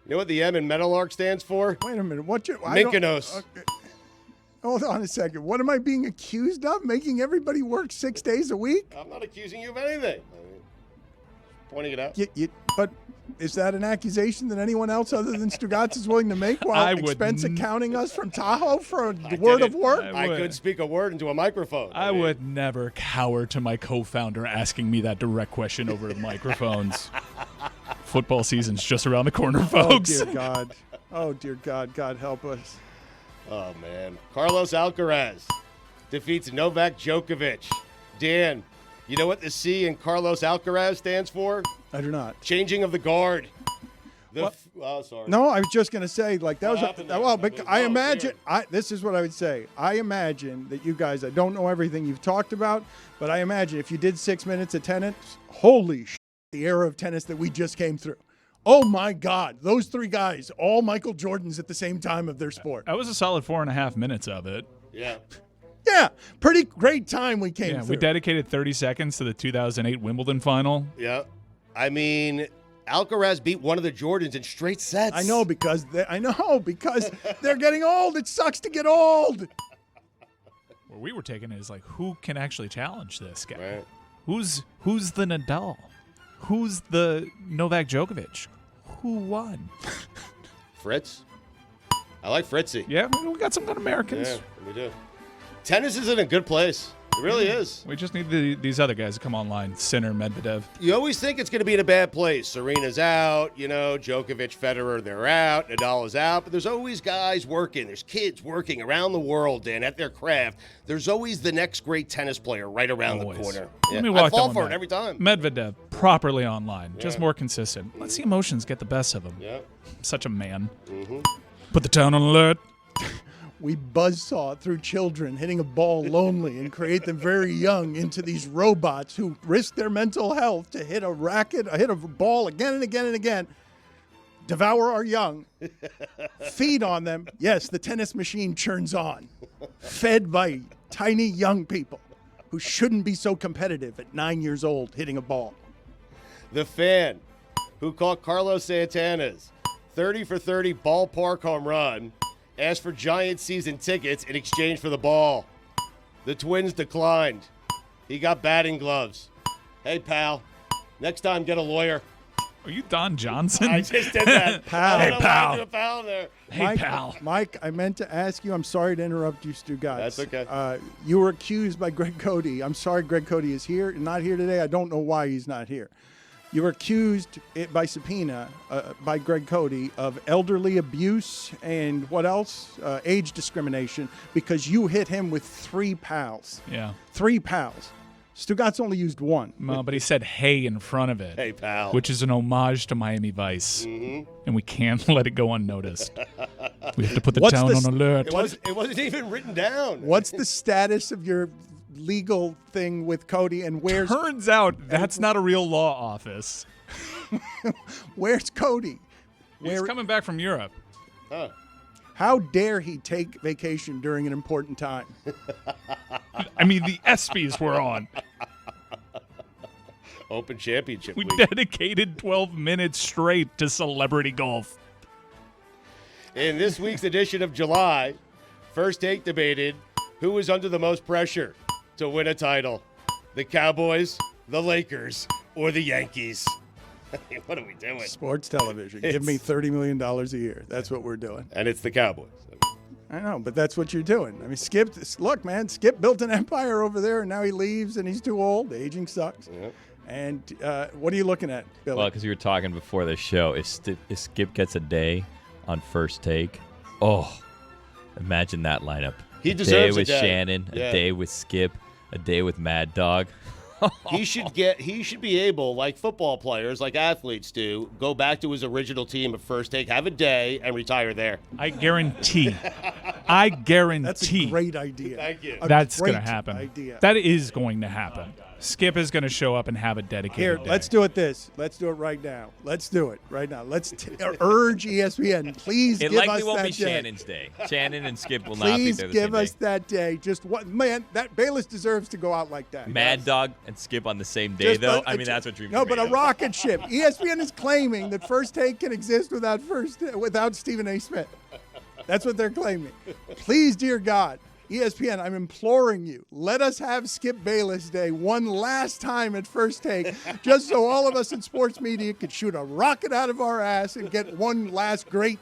You know what the M in Meadowlark stands for? Wait a minute. What you? Mykonos. Okay. Hold on a second. What am I being accused of? Making everybody work 6 days a week? I'm not accusing you of anything. Pointing it out. But is that an accusation that anyone else other than Stugotz is willing to make while I would expense accounting us from Tahoe for a word of work? I could speak a word into a microphone. I would never cower to my co-founder asking me that direct question over the microphones. Football season's just around the corner, folks. Oh, dear God. Oh, dear God. God help us. Oh, man. Carlos Alcaraz defeats Novak Djokovic. Dan, you know what the C in Carlos Alcaraz stands for? I do not. Changing of the guard. Oh, sorry. No, I was just going to say, like, that What was happened there? well, but I imagine, here. this is what I would say. I imagine that you guys, I don't know everything you've talked about, but I imagine if you did 6 minutes of tennis, holy shit, the era of tennis that we just came through. Oh, my God. Those 3 guys, all Michael Jordans at the same time of their sport. That was a solid 4.5 minutes of it. Yeah. Yeah, pretty great time we came Yeah, through. we dedicated 30 seconds to the 2008 Wimbledon final. Yeah. I mean, Alcaraz beat one of the Jordans in straight sets. I know because they're getting old. It sucks to get old. Where we were taking it is like, who can actually challenge this guy? Right. Who's the Nadal? Who's the Novak Djokovic? Who won? Fritz. I like Fritzy. Yeah, we got some good Americans. Yeah, we do. Tennis is in a good place. It really is. We just need these other guys to come online. Sinner, Medvedev. You always think it's going to be in a bad place. Serena's out, Djokovic, Federer, they're out. Nadal is out. But there's always guys working. There's kids working around the world, Dan, at their craft. There's always the next great tennis player right around the corner. Let me I walk fall that for one it back. every time. Medvedev, properly online, just more consistent. Let's see emotions get the best of him. Yeah. Such a man. Put the town on alert. We buzzsaw through children hitting a ball lonely and create them very young into these robots who risk their mental health to hit a hit a ball again and again and again. Devour our young. Feed on them. Yes, the tennis machine churns on. Fed by tiny young people who shouldn't be so competitive at 9 years old hitting a ball. The fan who caught Carlos Santana's 30 for 30 ballpark home run asked for Giant season tickets in exchange for the ball. The Twins declined. He got batting gloves. Hey, pal, next time get a lawyer. Are you Don Johnson? I just did that. Pal. I don't know why I pal. threw a pal there. Hey, Mike, pal. Mike, I meant to ask you. I'm sorry to interrupt you, Stugotz. That's okay. You were accused by Greg Cody. I'm sorry Greg Cody is not here today. I don't know why he's not here. You were accused by subpoena by Greg Cody of elderly abuse and what else? Age discrimination because you hit him with 3 pals. Yeah. 3 pals. Stugotz only used 1. No, but he said hey in front of it. Hey, pal. Which is an homage to Miami Vice. And we can't let it go unnoticed. We have to put the What's town this- on alert. It wasn't even written down. What's the status of your legal thing with Cody and where's Turns out that's not a real law office. where's Cody? He's coming back from Europe. Huh. How dare he take vacation during an important time? I mean, the ESPYs were on. Open Championship We week. dedicated 12 minutes straight to celebrity golf. In this week's edition of July, First Take debated who was under the most pressure to win a title, the Cowboys, the Lakers, or the Yankees. What are we doing? Sports television. Give me $30 million a year. That's what we're doing. And it's the Cowboys. I know, but that's what you're doing. I mean, Skip built an empire over there, and now he leaves, and he's too old. Aging sucks. Yep. And what are you looking at, Billy? Well, because we were talking before the show, if Skip gets a day on First Take, imagine that lineup. He a deserves day a with day. Shannon, Yeah. a day with Skip, a day with Mad Dog. He should be able, like football players, like athletes do, go back to his original team at First Take, have a day, and retire there. I guarantee. That's a great idea. Thank you. That's great going to happen. idea. That is going to happen. Skip is going to show up and have a Here, dedicated day. let's do it Let's do it right now. Let's do it right now. Let's urge ESPN, please It give us likely won't that be day. Shannon's day. Shannon and Skip will not be Please there the give same us day. that day. Just what, man, that Bayless deserves to go out like that. Mad Dog and Skip on the same day, Just though. a- I mean, that's what dreams No, are but made a of. rocket ship. ESPN is claiming that First Take can exist without Stephen A. Smith. That's what they're claiming. Please, dear God, ESPN, I'm imploring you, let us have Skip Bayless Day one last time at First Take, just so all of us in sports media could shoot a rocket out of our ass and get one last great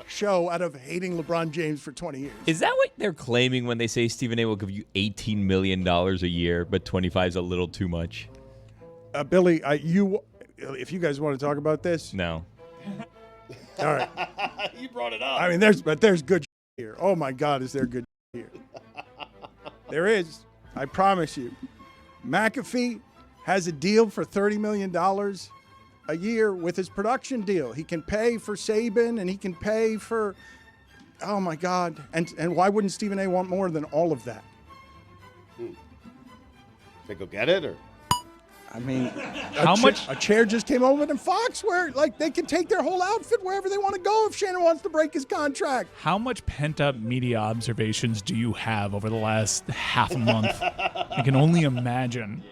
show out of hating LeBron James for 20 years. Is that what they're claiming when they say Stephen A. will give you $18 million a year, but 25 is a little too much? Billy, if you guys want to talk about this, No. all right. You brought it up. I mean, there's good here. Oh my God, is there good here? There is. I promise you. McAfee has a deal for $30 million a year with his production deal. He can pay for Saban and he can pay for, oh my God. And why wouldn't Stephen A. want more than all of that? They go get it, or I mean, How much? A chair just came over to Fox where, like, they can take their whole outfit wherever they want to go if Shannon wants to break his contract. How much pent-up media observations do you have over the last half a month? I can only imagine.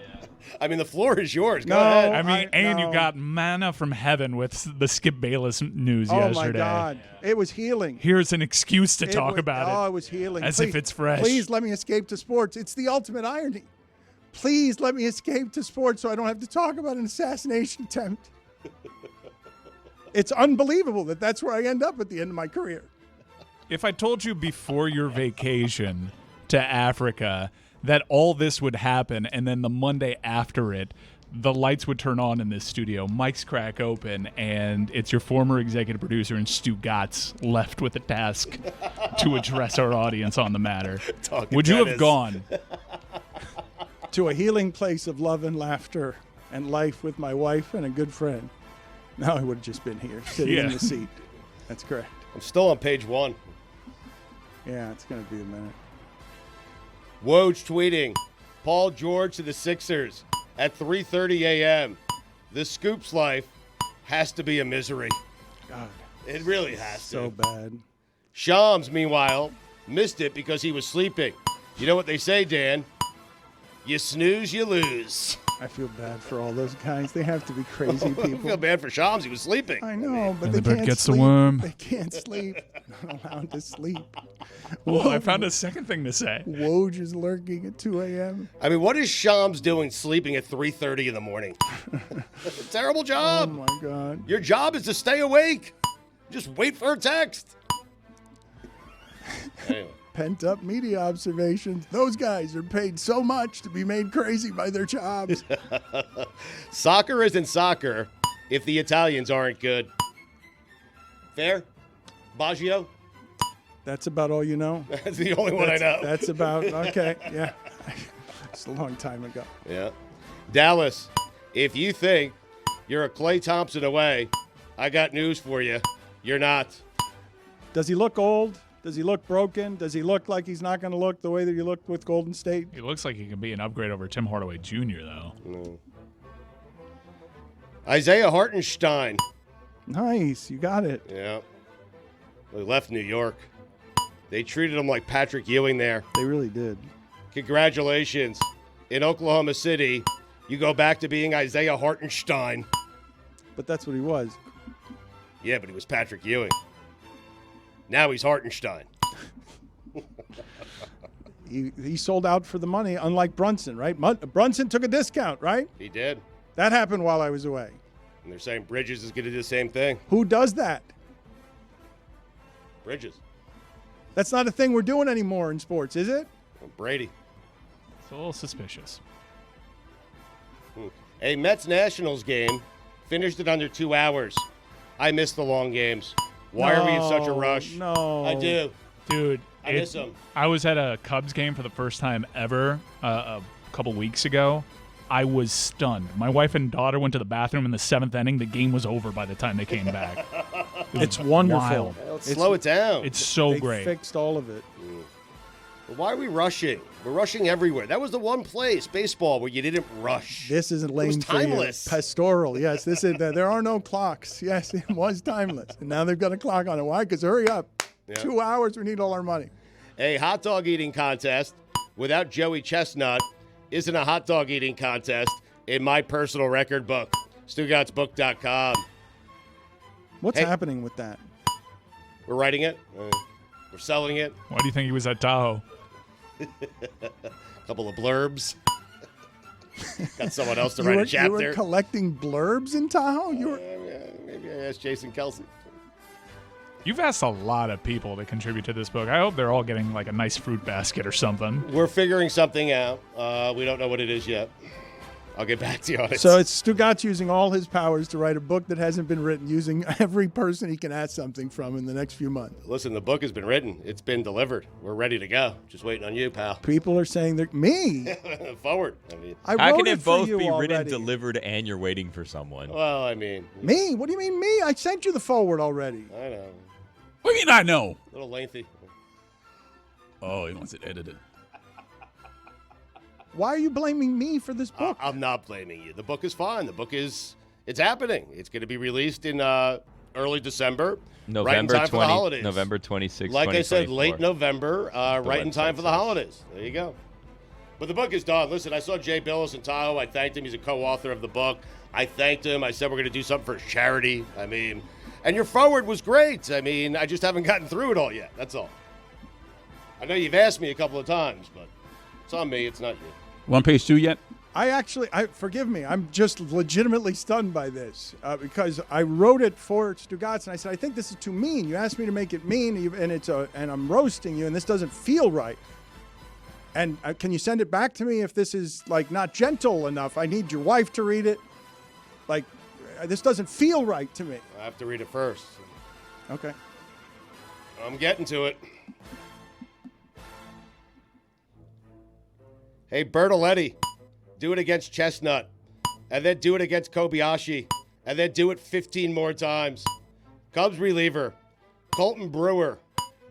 I mean, the floor is yours. Go No. ahead. I mean, and no. you got manna from heaven with the Skip Bayless news Oh yesterday. my God. It was healing. Here's an excuse to talk about Oh, it. it was healing. As if it's fresh. Please let me escape to sports. It's the ultimate irony. Please let me escape to sports so I don't have to talk about an assassination attempt. It's unbelievable that that's where I end up at the end of my career. If I told you before your vacation to Africa that all this would happen, and then the Monday after it, the lights would turn on in this studio, mics crack open, and it's your former executive producer and Stugotz left with the task to address our audience on the matter. Would you have gone? To a healing place of love and laughter and life with my wife and a good friend. No, I would have just been here, sitting in the seat. That's correct. I'm still on page 1. Yeah, it's going to be a minute. Woj tweeting, Paul George to the Sixers at 3:30 a.m. The Scoop's life has to be a misery. God. It really has to. So bad. Shams, meanwhile, missed it because he was sleeping. You know what they say, Dan? You snooze, you lose. I feel bad for all those guys. They have to be crazy I people. feel bad for Shams. He was sleeping. I know, but And they the bird can't gets the sleep. worm. They can't sleep. They're not allowed to sleep. Well, I found a second thing to say. Woj is lurking at 2 a.m. I mean, what is Shams doing sleeping at 3:30 in the morning? Terrible Oh, job. my God. Your job is to stay awake. Just wait for a text. Anyway. Pent-up media observations. Those guys are paid so much to be made crazy by their jobs. Soccer isn't soccer if the Italians aren't good. Fair? Baggio? That's about all you know? That's the only one I know. That's about, okay, yeah. It's a long time ago. Yeah. Dallas, if you think you're a Klay Thompson away, I got news for you. You're not. Does he look old? Does he look broken? Does he look like he's not going to look the way that he looked with Golden State? He looks like he can be an upgrade over Tim Hardaway Jr., though. No. Isaiah Hartenstein. Nice. You got it. Yeah. He left New York. They treated him like Patrick Ewing there. They really did. Congratulations. In Oklahoma City, you go back to being Isaiah Hartenstein. But that's what he was. Yeah, but he was Patrick Ewing. Now he's Hartenstein. He sold out for the money, unlike Brunson, right? Brunson took a discount, right? He did. That happened while I was away. And they're saying Bridges is going to do the same thing. Who does that? Bridges. That's not a thing we're doing anymore in sports, is it? Brady. It's a little suspicious. A Mets-Nationals game finished in under 2 hours. I miss the long games. Why are we in such a rush? No. I do. Dude, I miss them. I was at a Cubs game for the first time ever a couple weeks ago. I was stunned. My wife and daughter went to the bathroom in the 7th inning. The game was over by the time they came back. It's wonderful. Wild. Well, slow it down. It's so They great. fixed all of it. But why are we rushing? We're rushing everywhere. That was the one place, baseball, where you didn't rush. This isn't It was lame for you. timeless. Pastoral, yes. This is. There are no clocks. Yes, it was timeless. And now they've got a clock on it. Why? Because hurry up. Yeah. 2 hours, we need all our money. A hot dog eating contest without Joey Chestnut isn't a hot dog eating contest in my personal record book, StugottsBook.com. What's Hey. happening with that? We're writing it. We're selling it. Why do you think he was at Tahoe? A couple of blurbs. Got someone else to write a You chapter. were collecting blurbs in Tahoe? You were. Maybe I asked Jason Kelce. You've asked a lot of people to contribute to this book. I hope they're all getting like a nice fruit basket or something. We're figuring something out. We don't know what it is yet. I'll get back to you on it. So it's Stugotz using all his powers to write a book that hasn't been written, using every person he can ask something from in the next few months. Listen, the book has been written. It's been delivered. We're ready to go. Just waiting on you, pal. People are saying they're me. Forward. I mean, I How wrote can it it for both you be written, already. delivered, and you're waiting for someone? well, I mean, Me? What do you mean me? I sent you the forward already. I know. What do you mean I know? A little lengthy. Oh, he wants it edited. Why are you blaming me for this book? I'm not blaming you. The book is fine. The book is, it's happening. It's going to be released in early December. Right in November time for the holidays. November 26th. Like I said, 2024. late November, right in time website for the says. holidays. There you go. But the book is done. Listen, I saw Jay Billis in Tahoe. I thanked him. He's a co-author of the book. I thanked him. I said we're going to do something for charity. I mean, and your forward was great. I mean, I just haven't gotten through it all yet. That's all. I know you've asked me a couple of times, but it's on me. It's not you. One page 2 yet? Forgive me, I'm just legitimately stunned by this because I wrote it for Stugotz and I said, I think this is too mean. You asked me to make it mean and I'm roasting you and this doesn't feel right. And can you send it back to me if this is like not gentle enough? I need your wife to read it. Like, this doesn't feel right to me. I have to read it first. Okay. I'm getting to it. Hey, Bertoletti, do it against Chestnut, and then do it against Kobayashi, and then do it 15 more times. Cubs reliever Colton Brewer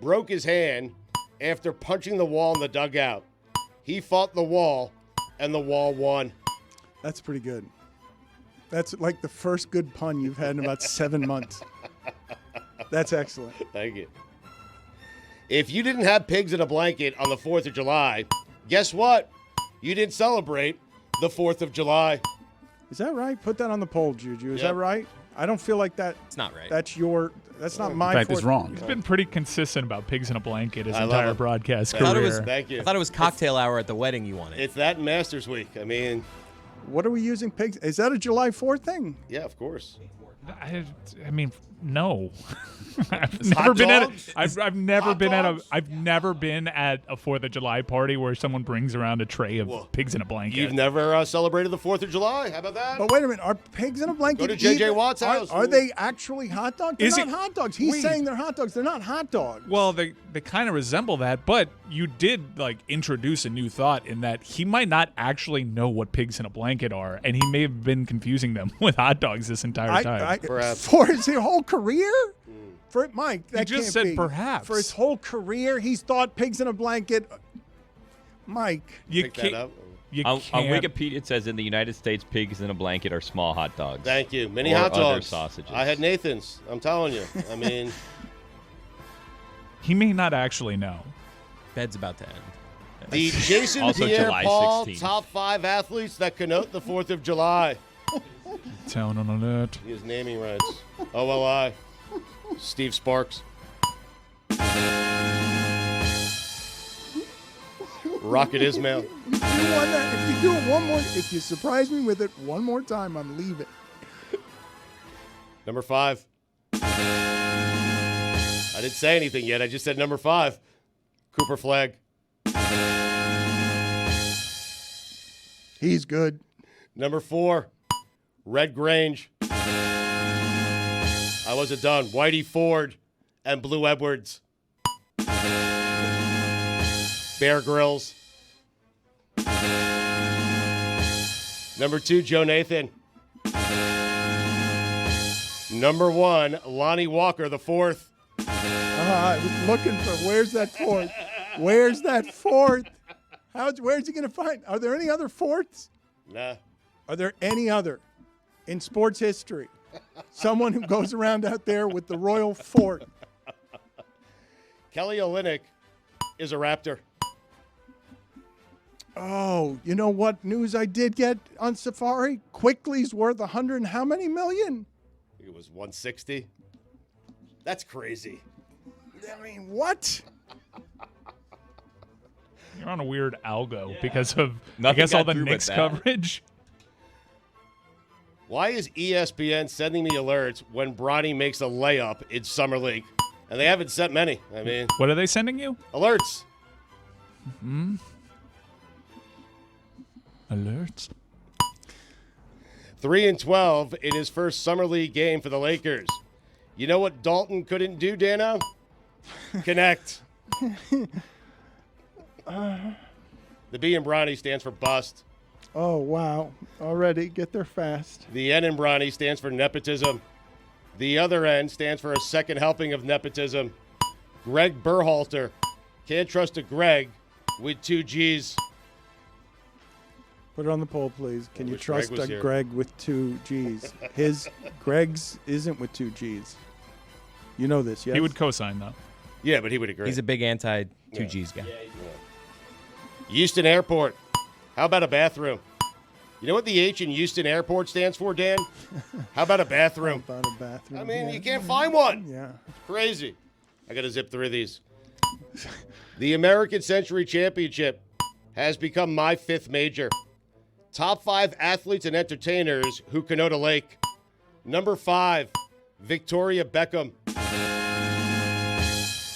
broke his hand after punching the wall in the dugout. He fought the wall, and the wall won. That's pretty good. That's like the first good pun you've had in about 7 months. That's excellent. Thank you. If you didn't have pigs in a blanket on the 4th of July, guess what? You didn't celebrate the 4th of July. Is that right? Put that on the poll, Juju. Is Yep. that right? I don't feel like that. It's not right. That's not my In fact, it's fourth- wrong. He's been pretty consistent about pigs in a blanket his I love entire it. broadcast I career. thought it was- Thank you. I thought it was cocktail hour at the wedding you wanted. It's that and Masters Week. I mean, What are we using pigs? Is that a July 4th thing? yeah, of course. I mean, no. I've Hot never been at a, dogs? I've never Hot been dogs? I've never been at a 4th of July party where someone brings around a tray of Well, pigs in a blanket. You've never celebrated the 4th of July. How about that? But wait a minute. Are pigs in a blanket? Go to J.J. even- Watt's house. Are they actually hot dogs? They're Is not it- hot dogs. He's Wait. saying they're hot dogs. They're not hot dogs. Well, they kind of resemble that, but you did like introduce a new thought in that he might not actually know what pigs in a blanket are, and he may have been confusing them with hot dogs this entire time. Perhaps. For his whole career? For Mike, that just can't said be. perhaps. For his whole career, he's thought pigs in a blanket. Mike, you Pick that can't. up. You On can't. Wikipedia, it says in the United States, pigs in a blanket are small hot dogs. Thank you. Mini Or hot other dogs. sausages. I had Nathan's. I'm telling you. I mean, He may not actually know. Bed's about to end. the Jason Also July Pierre-Paul 16th. top 5 athletes that connote the 4th of July. Town on alert. He has naming rights. OLI. Steve Sparks. Rocket Ismail. you won that. If you do it one more, if you surprise me with it one more time, I'm leaving. Number 5. I didn't say anything yet. I just said number 5. Cooper Flagg. He's good. Number 4. Red Grange. I wasn't done. Whitey Ford and Blue Edwards. Bear Grylls. Number 2, Joe Nathan. Number 1, Lonnie Walker, the 4th. I was looking for where's that fourth? Where's that fourth? Where's he going to find? Are there any other fourths? Nah. Are there any other in sports history? Someone who goes around out there with the Royal Fort. Kelly Olynyk is a Raptor. Oh, you know what news I did get on Safari? Quickly's worth 100 and how many million? I think it was 160. That's crazy. I mean, what? You're on a weird algo because of, Nothing I guess, all got the through but Knicks that. coverage. Why is ESPN sending me alerts when Bronny makes a layup in Summer League? And they haven't sent many. I mean, What are they sending you? alerts. Alerts. 3-12 in his first Summer League game for the Lakers. You know what Dalton couldn't do, Dano? Connect. The B in Bronny stands for bust. Oh, wow. Already. Get there fast. The N in Bronny stands for nepotism. The other N stands for a second helping of nepotism. Greg Berhalter. Can't trust a Greg with 2 G's. Put it on the poll, please. Can you wish Greg trust was a here. Greg with 2 G's? Greg's isn't with 2 G's. You know this, yes? He would co-sign though. Yeah, but he would agree. He's a big anti 2Gs guy. Houston Airport. How about a bathroom? You know what the H in Houston Airport stands for, Dan? How about a bathroom? About a bathroom. I mean, yeah. you can't find one. Yeah. Crazy. I got to zip through these. The American Century Championship has become my 5th major. Top 5 athletes and entertainers who connote a lake. Number 5, Victoria Beckham.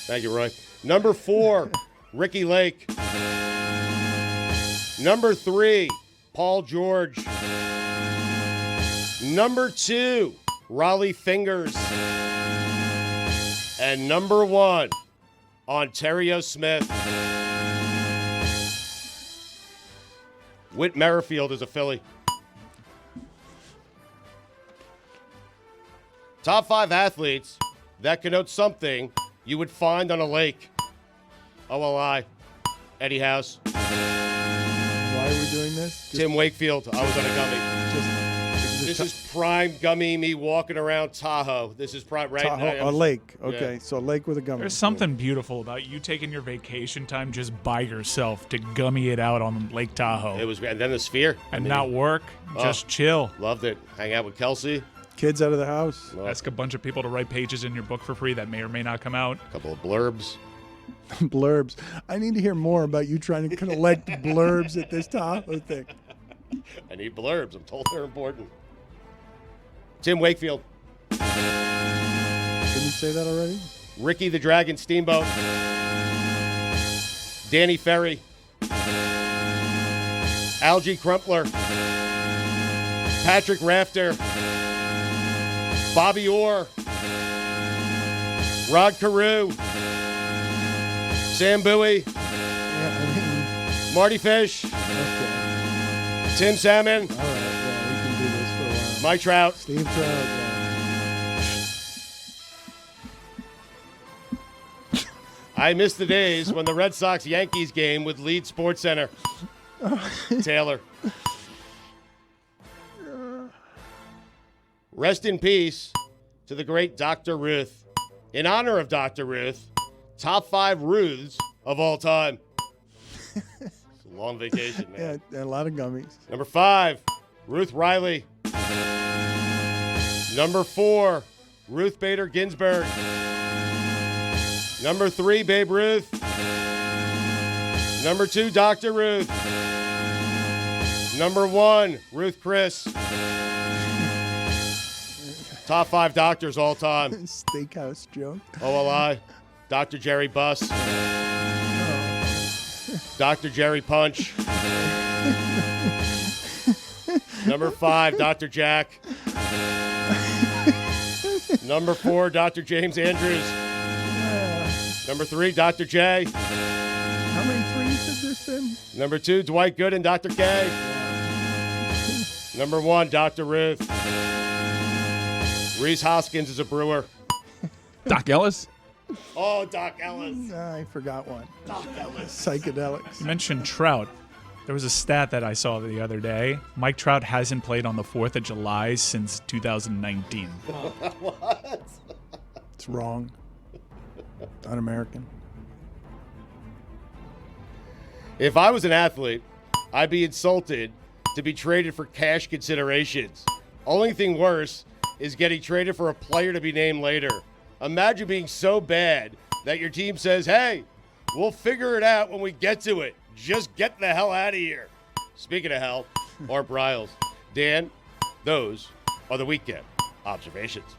Thank you, Roy. Number 4, Ricky Lake. Number 3, Paul George. Number 2, Raleigh Fingers. And number 1, Ontario Smith. Whit Merrifield is a Philly. Top 5 athletes that connote something you would find on a lake. OLI. Eddie House. Why are we doing this? Tim Wakefield. I was on a gummy. This is prime gummy me walking around Tahoe. This is prime, right? A lake. Okay, Yeah. so a lake with a gummy. There's something beautiful about you taking your vacation time just by yourself to gummy it out on Lake Tahoe. It was great. And then the Sphere. And not work, just chill. Loved it. Hang out with Kelce. Kids out of the house. Ask a bunch of people to write pages in your book for free that may or may not come out. A couple of blurbs. Blurbs. I need to hear more about you trying to collect blurbs at this Tahoe thing. I need blurbs. I'm told they're important. Tim Wakefield. Didn't you say that already? Ricky the Dragon Steamboat. Danny Ferry. Algie Crumpler. Patrick Rafter. Bobby Orr. Rod Carew. Sam Bowie. Marty Fish. Okay. Tim Salmon. All right, yeah, we can do this for a while. Mike Trout. Steve Trout. Yeah. I miss the days when the Red Sox-Yankees game would lead SportsCenter. Taylor. Rest in peace to the great Dr. Ruth. In honor of Dr. Ruth, top 5 Ruths of all time. It's a long vacation, man. Yeah, a lot of gummies. Number 5, Ruth Riley. Number 4, Ruth Bader Ginsburg. Number 3, Babe Ruth. Number 2, Dr. Ruth. Number 1, Ruth Chris. Top 5 doctors all time. Steakhouse joke. OLI. Dr. Jerry Buss. Dr. Jerry Punch. Number 5, Dr. Jack. Number 4, Dr. James Andrews. Number 3, Dr. J. How many threes has this been? Number 2, Dwight Good and Dr. K. Number 1, Dr. Ruth. Reese Hoskins is a brewer. Doc Ellis? Oh, Doc Ellis. I forgot one. Doc Ellis. Psychedelics. You mentioned Trout. There was a stat that I saw the other day. Mike Trout hasn't played on the 4th of July since 2019. What? It's wrong. Un-American. If I was an athlete, I'd be insulted to be traded for cash considerations. Only thing worse is getting traded for a player to be named later. Imagine being so bad that your team says, hey, we'll figure it out when we get to it. Just get the hell out of here. Speaking of hell, or Bryles. Dan, those are the weekend observations.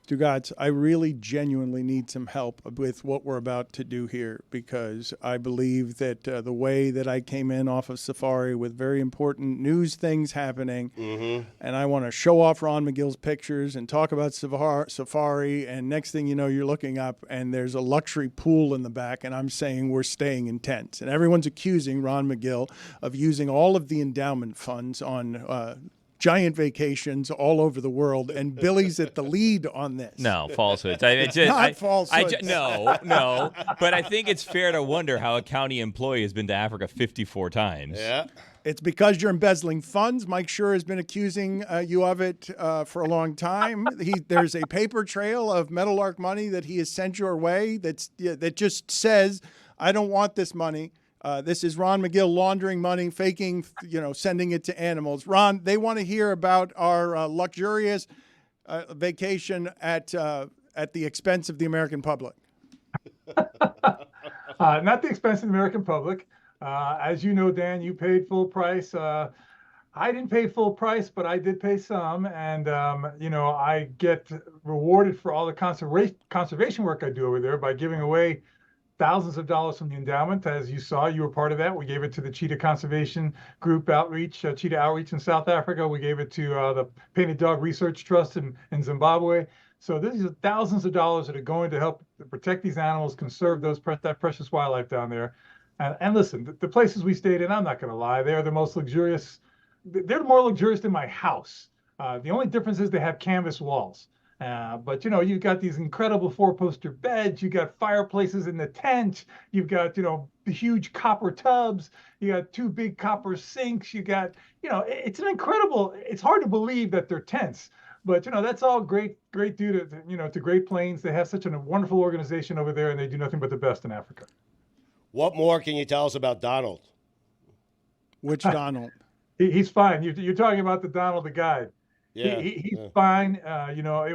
Stugotz, I really genuinely need some help with what we're about to do here because I believe that the way that I came in off of Safari with very important news things happening, and I want to show off Ron McGill's pictures and talk about Safari, and next thing you know, you're looking up and there's a luxury pool in the back, and I'm saying we're staying in tents. And everyone's accusing Ron McGill of using all of the endowment funds on giant vacations all over the world, and Billy's at the lead on this. No, falsehoods. Falsehoods. No. But I think it's fair to wonder how a county employee has been to Africa 54 times. Yeah. It's because you're embezzling funds. Mike Schur has been accusing you of it for a long time. There's a paper trail of Meadowlark money that he has sent your way that just says, I don't want this money. This is Ron McGill laundering money, faking, sending it to animals. Ron, they want to hear about our luxurious vacation at the expense of the American public. Not the expense of the American public. As you know, Dan, you paid full price. I didn't pay full price, but I did pay some, and I get rewarded for all the conservation work I do over there by giving away thousands of dollars from the endowment. As you saw, you were part of that. We gave it to the Cheetah Conservation Group Outreach, Cheetah Outreach in South Africa. We gave it to the Painted Dog Research Trust in Zimbabwe. So these are thousands of dollars that are going to help protect these animals, conserve that precious wildlife down there. And listen, the places we stayed in, I'm not going to lie, they are the most luxurious. They're more luxurious than my house. The only difference is they have canvas walls. But you've got these incredible 4-poster beds. You got fireplaces in the tent. You've got the huge copper tubs. You got 2 big copper sinks. You got it's an incredible. It's hard to believe that they're tents, but that's all great due to Great Plains. They have such a wonderful organization over there, and they do nothing but the best in Africa. What more can you tell us about Donald? Which Donald? He's fine. You're talking about the Donald the guide. Yeah, he's fine.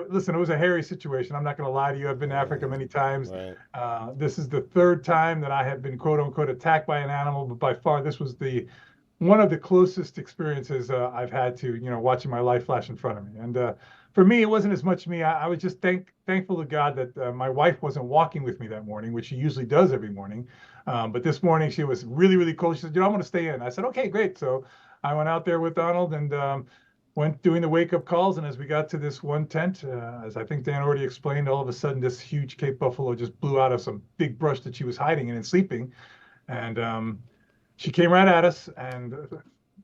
Listen, it was a hairy situation. I'm not going to lie to you. I've been to Africa many times. Right. This is the 3rd time that I have been quote unquote attacked by an animal, but by far this was one of the closest experiences I've had to watching my life flash in front of me. And for me, it wasn't as much me. I was just thankful to God that my wife wasn't walking with me that morning, which she usually does every morning. But this morning she was really, really cold. She said, I'm going to stay in. I said, okay, great. So I went out there with Donald and went doing the wake-up calls. And as we got to this one tent, as I think Dan already explained, all of a sudden this huge Cape buffalo just blew out of some big brush that she was hiding in and sleeping. And she came right at us, and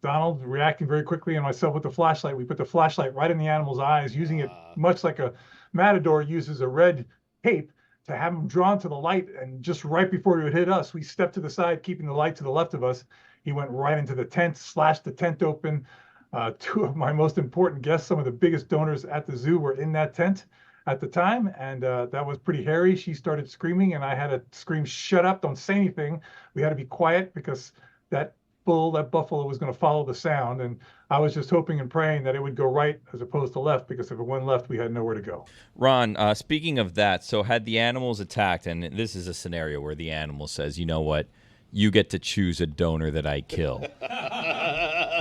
Donald reacting very quickly, and myself with the flashlight. We put the flashlight right in the animal's eyes, using it much like a matador uses a red tape to have him drawn to the light. And just right before he would hit us, we stepped to the side, keeping the light to the left of us. He went right into the tent, slashed the tent open. 2 of my most important guests, some of the biggest donors at the zoo, were in that tent at the time, and that was pretty hairy. She started screaming, and I had to scream, "Shut up, don't say anything." We had to be quiet because that buffalo was going to follow the sound, and I was just hoping and praying that it would go right as opposed to left, because if it went left, we had nowhere to go. Ron, speaking of that, so had the animals attacked, and this is a scenario where the animal says, you know what, you get to choose a donor that I kill.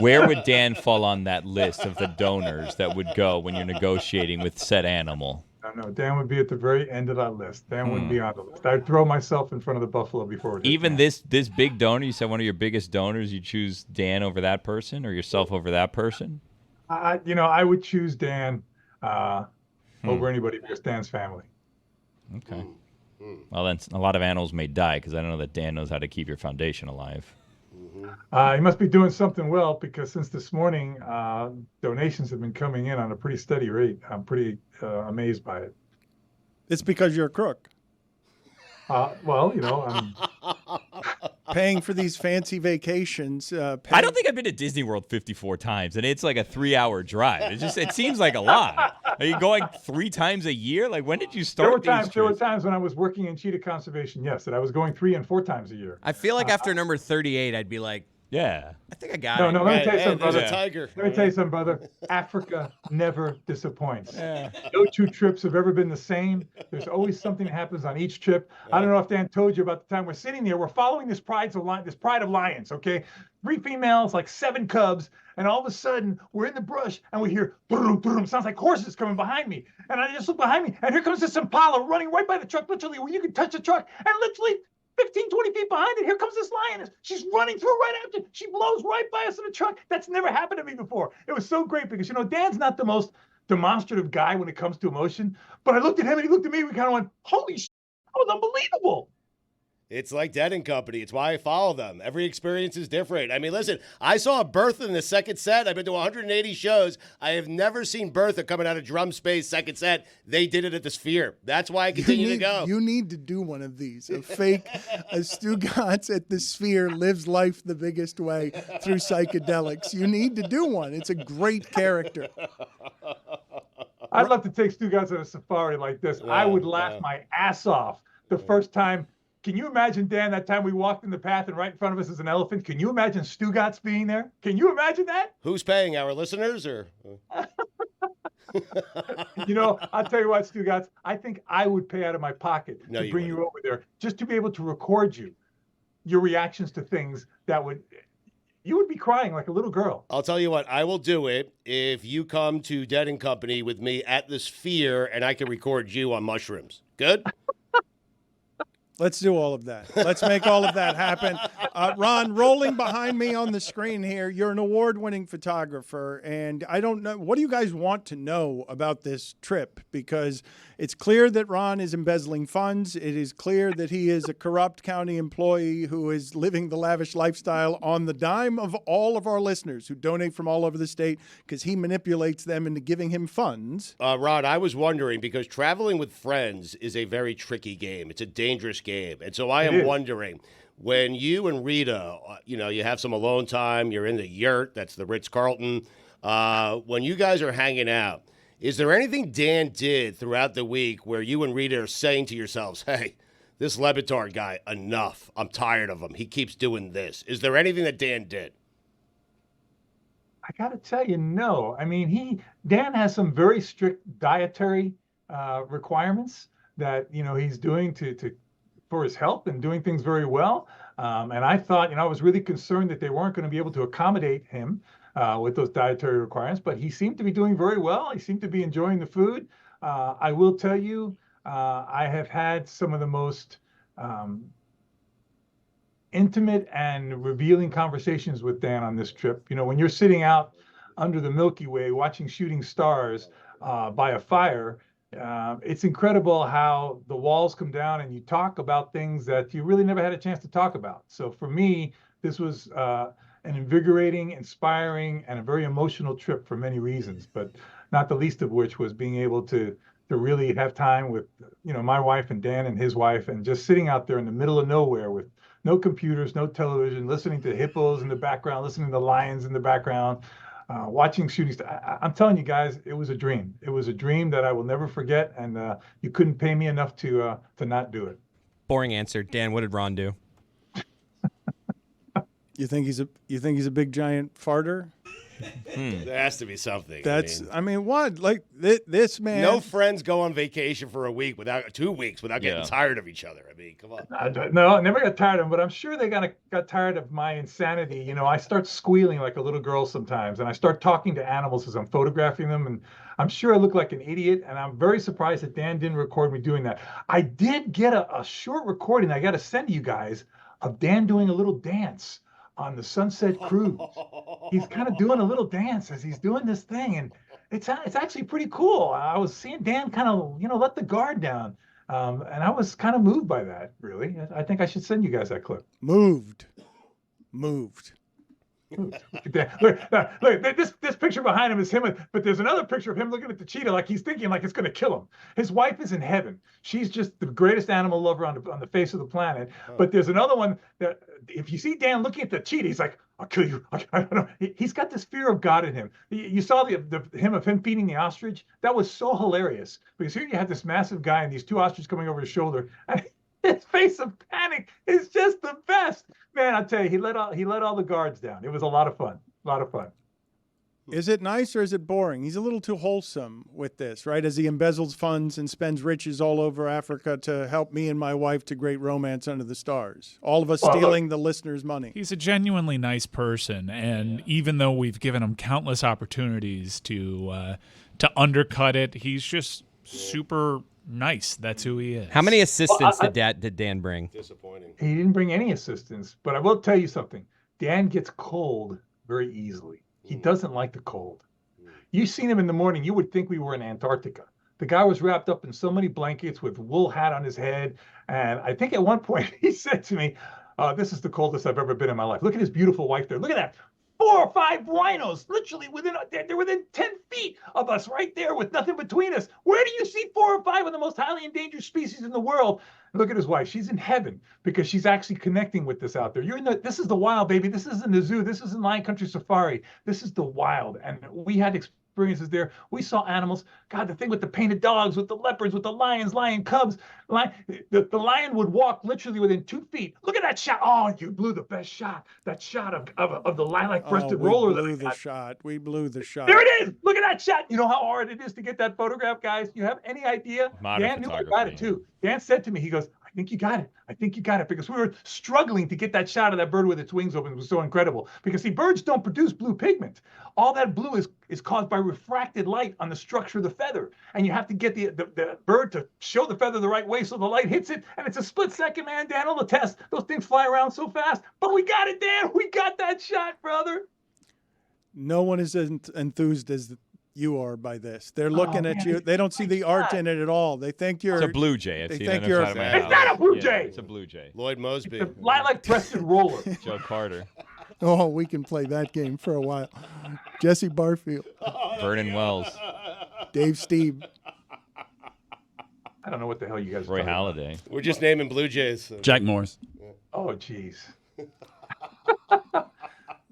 Where would Dan fall on that list of the donors that would go when you're negotiating with said animal? No, Dan would be at the very end of that list. Dan wouldn't be on the list. I'd throw myself in front of the buffalo before it hit Even Dan. this big donor, you said one of your biggest donors, you choose Dan over that person or yourself over that person? I would choose Dan over anybody because Dan's family. Okay. Well, then a lot of animals may die because I don't know that Dan knows how to keep your foundation alive. He must be doing something well, because since this morning, donations have been coming in on a pretty steady rate. I'm pretty amazed by it. It's because you're a crook. I'm paying for these fancy vacations. I don't think I've been to Disney World 54 times, and it's like a 3-hour drive. It seems like a lot. Are you going 3 times a year? Like, when did you start There were times when I was working in cheetah conservation, yes, that I was going 3 and 4 times a year. I feel like after number 38, I'd be like, yeah, I think I got it. No, let me tell you something, there's brother. a tiger. Let me tell you something, brother. Africa never disappoints. No 2 trips have ever been the same. There's always something that happens on each trip. I don't know if Dan told you about the time we're sitting there. We're following this pride of lions, okay? 3 females, like 7 cubs, and all of a sudden we're in the brush and we hear boom, boom. Sounds like horses coming behind me. And I just look behind me, and here comes this Impala running right by the truck, literally where you can touch the truck, and literally 15, 20 feet behind it, here comes this lioness. She's running through right after. She blows right by us in the truck. That's never happened to me before. It was so great because, Dan's not the most demonstrative guy when it comes to emotion. But I looked at him and he looked at me. We kind of went, holy shit, that was unbelievable. It's like Dead and Company. It's why I follow them. Every experience is different. I mean, listen, I saw Bertha in the second set. I've been to 180 shows. I have never seen Bertha coming out of drum space second set. They did it at the Sphere. That's why I continue to go. You need to do one of these. A Stugotz at the Sphere lives life the biggest way through psychedelics. You need to do one. It's a great character. I'd love to take Stugotz on a safari like this. I would laugh my ass off the first time. Can you imagine, Dan, that time we walked in the path and right in front of us is an elephant? Can you imagine Stugotz being there? Can you imagine that? Who's paying, our listeners or? I'll tell you what, Stugotz, I think I would pay out of my pocket to bring you over there just to be able to record your reactions to things that would, you would be crying like a little girl. I'll tell you what, I will do it if you come to Dead and Company with me at the Sphere and I can record you on mushrooms. Good? Let's do all of that. Let's make all of that happen. Ron, rolling behind me on the screen here, you're an award-winning photographer, and I don't know, what do you guys want to know about this trip? Because it's clear that Ron is embezzling funds. It is clear that he is a corrupt county employee who is living the lavish lifestyle on the dime of all of our listeners who donate from all over the state because he manipulates them into giving him funds. Ron, I was wondering, because traveling with friends is a very tricky game. It's a dangerous game. And so I am wondering, when you and Rita, you have some alone time, you're in the yurt, that's the Ritz-Carlton, when you guys are hanging out, is there anything Dan did throughout the week where you and Rita are saying to yourselves, hey, this Le Batard guy, enough. I'm tired of him. He keeps doing this. Is there anything that Dan did? I got to tell you, no. I mean, Dan has some very strict dietary requirements that, he's doing for his health and doing things very well. And I thought, I was really concerned that they weren't going to be able to accommodate him with those dietary requirements, but he seemed to be doing very well. He seemed to be enjoying the food. I will tell you, I have had some of the most intimate and revealing conversations with Dan on this trip. When you're sitting out under the Milky Way watching shooting stars by a fire, it's incredible how the walls come down and you talk about things that you really never had a chance to talk about. So for me, this was an invigorating, inspiring, and a very emotional trip for many reasons, but not the least of which was being able to really have time with, my wife and Dan and his wife, and just sitting out there in the middle of nowhere with no computers, no television, listening to hippos in the background, listening to lions in the background, watching shooting stars. I'm telling you guys, it was a dream. It was a dream that I will never forget, and you couldn't pay me enough to not do it. Boring answer. Dan, what did Ron do? You think he's a big giant farter? There has to be something. What? Like this man. No friends go on vacation for 2 weeks without getting tired of each other. I mean, come on. No, I never got tired of him, but I'm sure they got tired of my insanity. I start squealing like a little girl sometimes, and I start talking to animals as I'm photographing them, and I'm sure I look like an idiot, and I'm very surprised that Dan didn't record me doing that. I did get a short recording I got to send to you guys of Dan doing a little dance on the Sunset Cruise. He's kind of doing a little dance as he's doing this thing, and it's actually pretty cool. I was seeing Dan kind of, let the guard down, and I was kind of moved by that, really. I think I should send you guys that clip. Moved. Look, this picture behind him is him, but there's another picture of him looking at the cheetah like he's thinking like it's going to kill him. His wife is in heaven. She's just the greatest animal lover on the face of the planet. But there's another one that if you see Dan looking at the cheetah, he's like, I'll kill you. I don't know. He's got this fear of God in him. You saw him feeding the ostrich. That was so hilarious because here you had this massive guy and these two ostriches coming over his shoulder, and his face of panic is just the best. Man, I'll tell you, he let all the guards down. It was a lot of fun. Is it nice or is it boring? He's a little too wholesome with this, right? As he embezzles funds and spends riches all over Africa to help me and my wife to great romance under the stars. All of us stealing the listeners' money. He's a genuinely nice person, and even though we've given him countless opportunities to undercut it, he's just super nice. That's who he is. How many assistants did Dan bring? Disappointing. He didn't bring any assistants, but I will tell you something. Dan gets cold very easily. He doesn't like the cold. You've seen him in the morning. You would think we were in Antarctica. The guy was wrapped up in so many blankets with wool hat on his head. And I think at one point he said to me, this is the coldest I've ever been in my life. Look at his beautiful wife there. Look at that. 4 or 5 rhinos, literally they're within 10 feet of us right there with nothing between us. Where do you see 4 or 5 of the most highly endangered species in the world? Look at his wife. She's in heaven because she's actually connecting with this out there. This is the wild, baby. This isn't the zoo. This isn't Lion Country Safari. This is the wild. And we had experiences there. We saw animals. God, the thing with the painted dogs, with the leopards, with the lions, lion cubs. The lion would walk literally within 2 feet. Look at that shot. Oh, you blew the best shot. That shot of the lilac-breasted roller. We blew the shot. There it is. Look at that shot. You know how hard it is to get that photograph, guys? You have any idea? Dan knew I got it too. Dan said to me, he goes, I think you got it. I think you got it. Because we were struggling to get that shot of that bird with its wings open. It was so incredible. Because, see, birds don't produce blue pigment. All that blue is caused by refracted light on the structure of the feather. And you have to get the bird to show the feather the right way so the light hits it. And it's a split second, man. Dan, all the tests, those things fly around so fast. But we got it, Dan. We got that shot, brother. No one is as enthused as you are by this. They're looking at you. They don't see the art in it at all. They think you're It's a blue jay. They think you're. It's not a blue jay. It's a blue jay. Lloyd Mosby. It's a lilac breasted roller. Joe Carter. Oh, we can play that game for a while. Jesse Barfield. Vernon Wells. Dave Steve. I don't know what the hell you guys are Roy talking about. Halladay. We're just naming Blue Jays. So. Jack Morris. Oh, jeez.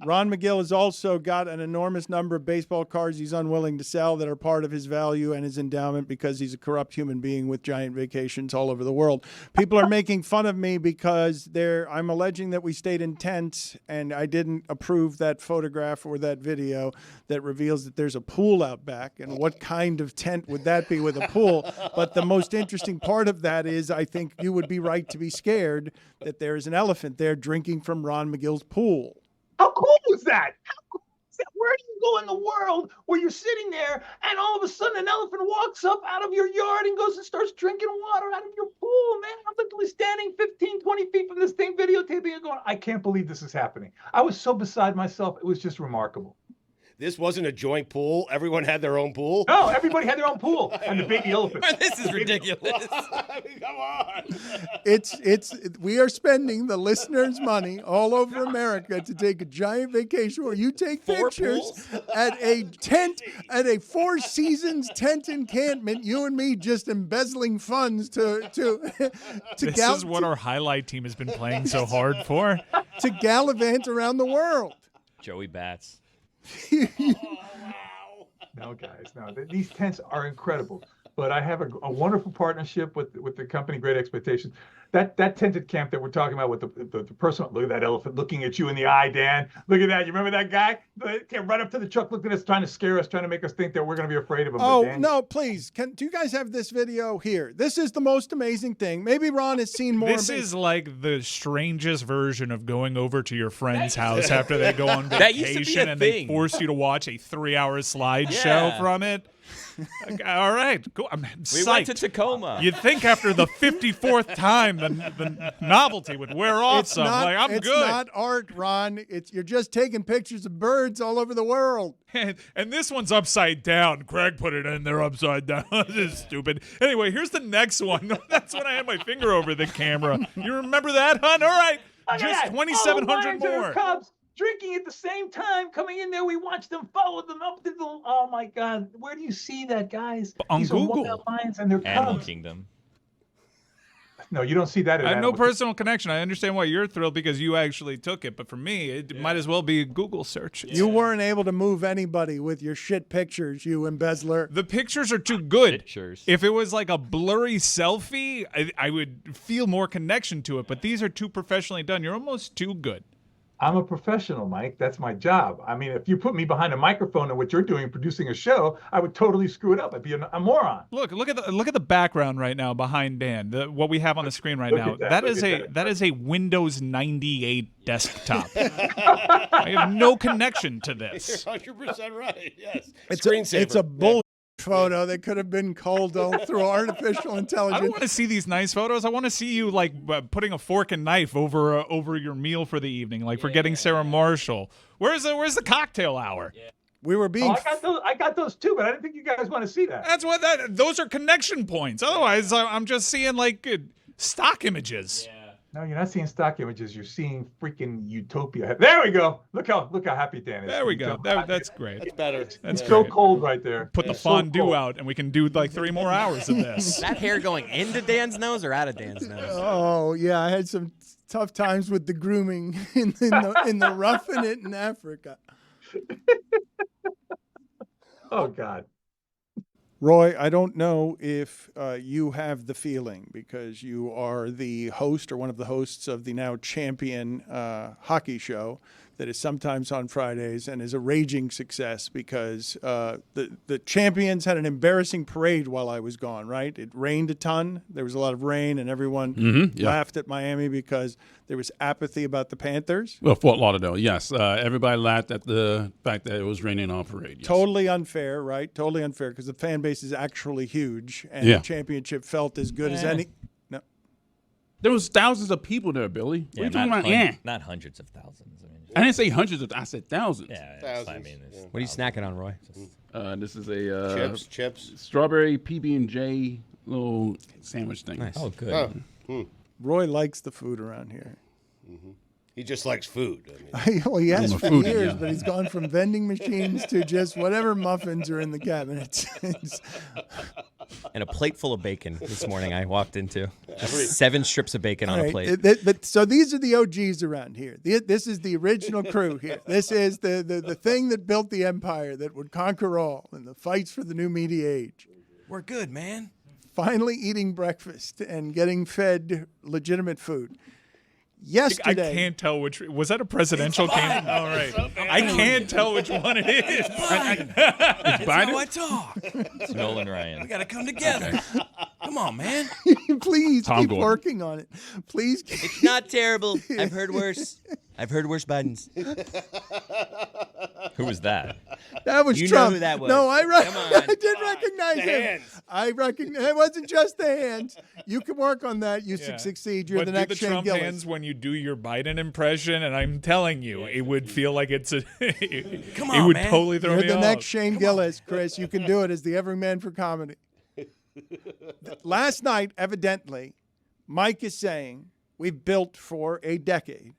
Ron McGill has also got an enormous number of baseball cards he's unwilling to sell that are part of his value and his endowment because he's a corrupt human being with giant vacations all over the world. People are making fun of me because I'm alleging that we stayed in tents and I didn't approve that photograph or that video that reveals that there's a pool out back. And what kind of tent would that be with a pool? But the most interesting part of that is I think you would be right to be scared that there is an elephant there drinking from Ron McGill's pool. How cool is that? How cool is that? Where do you go in the world where you're sitting there and all of a sudden an elephant walks up out of your yard and goes and starts drinking water out of your pool, man? I'm literally standing 15, 20 feet from this thing, videotaping and going, I can't believe this is happening. I was so beside myself. It was just remarkable. This wasn't a joint pool. Everyone had their own pool. No, everybody had their own pool and the baby elephant. This is ridiculous. I mean, come on. We are spending the listeners' money all over America to take a giant vacation where you take pictures at a tent, at a Four Seasons tent encampment. You and me just embezzling funds to This is what our highlight team has been playing so hard for. To gallivant around the world. Joey Bats. No, guys, no. These tents are incredible. But I have a wonderful partnership with the company, Great Expectations. That tented camp that we're talking about with the person, look at that elephant looking at you in the eye, Dan. Look at that. You remember that guy? Came right up to the truck, looking at us, trying to scare us, trying to make us think that we're going to be afraid of him. Oh, Dan, no, please. Do you guys have this video here? This is the most amazing thing. Maybe Ron has seen more. This is like the strangest version of going over to your friend's house after they go on That used to be a vacation and they thing. force you to watch a 3-hour slideshow from it. Okay, all right, cool. I'm We psyched. went to Tacoma. You'd think after the 54th time the novelty would wear off some. Like, I'm it's good. not art, Ron. You're just taking pictures of birds all over the world. And this one's upside down. Craig put it in there upside down. This is stupid. Anyway, here's the next one. That's when I had my finger over the camera. You remember that, hon? All right. Look at Just that. 2,700 All the Lions and more. Cubs drinking at the same time, coming in there. We watched them, followed them up to the. Oh my God, where do you see that, guys? On These are Google. wild lions and their Animal cubs. Kingdom. No, you don't see that. I have no personal connection. I understand why you're thrilled because you actually took it. But for me, it might as well be Google searches. You weren't able to move anybody with your shit pictures, you embezzler. The pictures are too good. Pictures. If it was like a blurry selfie, I would feel more connection to it. But these are too professionally done. You're almost too good. I'm a professional, Mike. That's my job. I mean, if you put me behind a microphone and what you're doing, producing a show, I would totally screw it up. I'd be a moron. Look at the background right now behind Dan. What we have on the screen right Look now. at that, That look is at that is a Windows 98 desktop. I have no connection to this. You're 100% right. Yes. It's a bull photo that could have been culled through artificial I don't intelligence. want to see these nice photos. I want to see you like putting a fork and knife over your meal for the evening, like forgetting Sarah Marshall. Where's the cocktail hour? We were being. I got those too, but I didn't think you guys want to see that. That's what those are connection points. Otherwise, I'm just seeing like stock images. No, you're not seeing stock images. You're seeing freaking utopia. There we go. Look how happy Dan is. There we go. That's great. That's better. That's It's so great. cold right there. Put the It's so fondue cold. out, and we can do like 3 more hours of this. Is that hair going into Dan's nose or out of Dan's nose? Oh yeah, I had some tough times with the grooming in the roughing it in Africa. Oh God. Roy, I don't know if you have the feeling because you are the host or one of the hosts of the now champion hockey show that is sometimes on Fridays and is a raging success because the champions had an embarrassing parade while I was gone, right? It rained a ton. There was a lot of rain, and everyone laughed at Miami because there was apathy about the Panthers. Well, Fort Lauderdale, yes. Everybody laughed at the fact that it was raining on parade. Yes. Totally unfair, right? Totally unfair because the fan base is actually huge, and the championship felt as good as any. No, there was thousands of people there, Billy. What are you talking about? Not hundreds of thousands. I didn't say hundreds of. I said thousands. Yeah, Thousands. I mean, What are you snacking on, Roy? This is a chips, strawberry PB&J little sandwich thing. Nice. Oh, good. Roy likes the food around here. He just likes food. I mean. Well, he has I'm a for foodie, years, yeah. but he's gone from vending machines to just whatever muffins are in the cabinets. And a plate full of bacon this morning I walked into. Just 7 strips of bacon on a plate. But so these are the OGs around here. This is the original crew here. This is the thing that built the empire that would conquer all in the fights for the new media age. We're good, man. Finally eating breakfast and getting fed legitimate food. Yesterday, I can't tell which was that a presidential candidate. All right, I can't tell which one it is. That's how I talk. It's Nolan Ryan. We got to come together. Come on, man. Please Tom keep Gordon. working on it. Please. It's not terrible. I've heard worse. I've heard worse Bidens. Who was that? That was You know Trump. who that was. No, Come on. I did recognize him. hands. I recognize it wasn't just the hands. You can work on that. You Yeah. succeed. You're But the do next the Shane Trump Gillis. hands when you do your Biden impression, and I'm telling you, it would feel like it's a. Come it on, would man. totally throw You're me the off. next Shane Gillis, Chris. You can do it as the everyman for comedy. Last night, evidently, Mike is saying we've built for a decade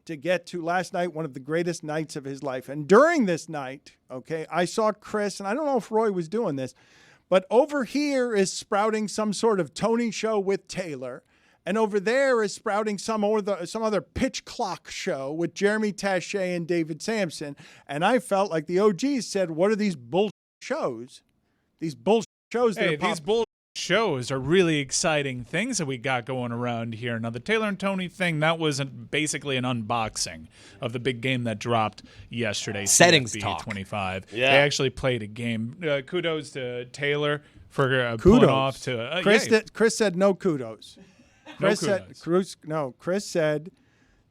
to get to last night, one of the greatest nights of his life. And during this night, okay, I saw Chris, and I don't know if Roy was doing this, but over here is sprouting some sort of Tony show with Taylor. And over there is sprouting some other pitch clock show with Jeremy Taché and David Sampson. And I felt like the OGs said, what are these bullshit shows? These bullshit shows that Hey, are these bull shows are really exciting things that we got going around here. Now, the Taylor and Tony thing, that was basically an unboxing of the big game that dropped yesterday. Settings CFB talk. 25. Yeah. They actually played a game. Kudos to Taylor for pulling kudos. off to Chris said no kudos. No Chris said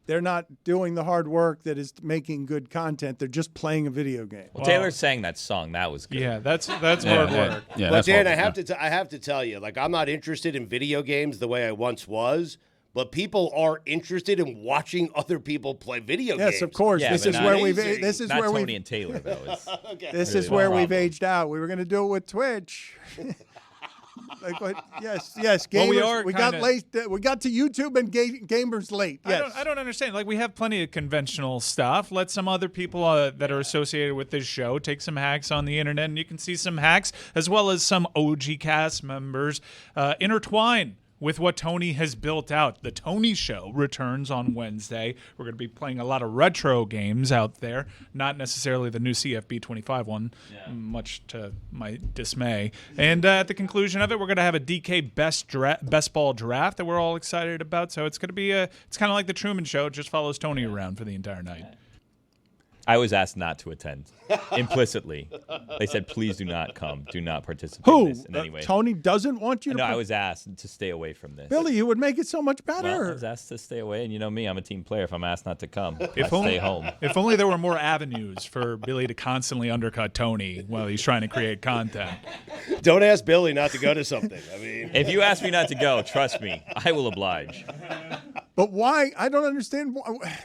they're not doing the hard work that is making good content. They're just playing a video game. Well, Taylor sang that song. That was good. Yeah, that's hard work. Yeah, But that's Dan, horrible. I have to tell you, like, I'm not interested in video games the way I once was. But people are interested in watching other people play video games. Yes, of course. Yeah, this but is not where amazing. we've. This is Not where Tony we. and Taylor, though. It's This really is where the we've problem. aged out. We were going to do it with Twitch. Like what? Yes. Gamers. Well, we got kinda- late. We got to YouTube and gamers late. Yes. I don't understand. Like, we have plenty of conventional stuff. Let some other people that are associated with this show take some hacks on the internet, and you can see some hacks as well as some OG cast members intertwine with what Tony has built out. The Tony Show returns on Wednesday. We're going to be playing a lot of retro games out there, not necessarily the new CFB 25 one, much to my dismay. And at the conclusion of it, we're going to have a DK best ball draft that we're all excited about. So it's going to be it's kind of like the Truman Show. It just follows Tony around for the entire night. I was asked not to attend implicitly. They said, please do not come. Do not participate Who? in this in any way. Tony doesn't want you to. No, I was asked to stay away from this. Billy, you would make it so much better. Well, I was asked to stay away, and you know me, I'm a team player. If I'm asked not to come, I If only, stay home. If only there were more avenues for Billy to constantly undercut Tony while he's trying to create content. Don't ask Billy not to go to something. I mean, If you ask me not to go, trust me, I will oblige. But why? I don't understand.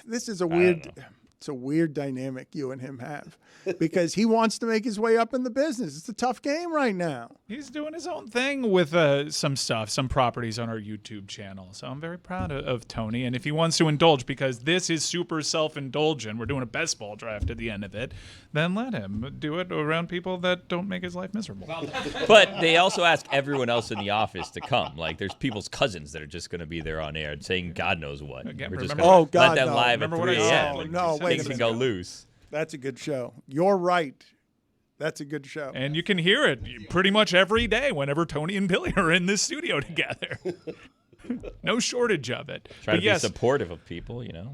This is a weird. It's a weird dynamic you and him have because he wants to make his way up in the business. It's a tough game right now. He's doing his own thing with some properties on our YouTube channel. So I'm very proud of Tony. And if he wants to indulge, because this is super self-indulgent, we're doing a best ball draft at the end of it, then let him do it around people that don't make his life miserable. But they also ask everyone else in the office to come. Like, there's people's cousins that are just going to be there on air saying God knows what. Again, We're just remember- gonna Oh, God, let them no. live Remember at what I 3 said? a.m. Oh, and no, wait a things can minute. go loose. That's a good show. You're right. That's a good show. And you can hear it pretty much every day whenever Tony and Billy are in this studio together. No shortage of it. Try But to yes, be supportive of people, you know.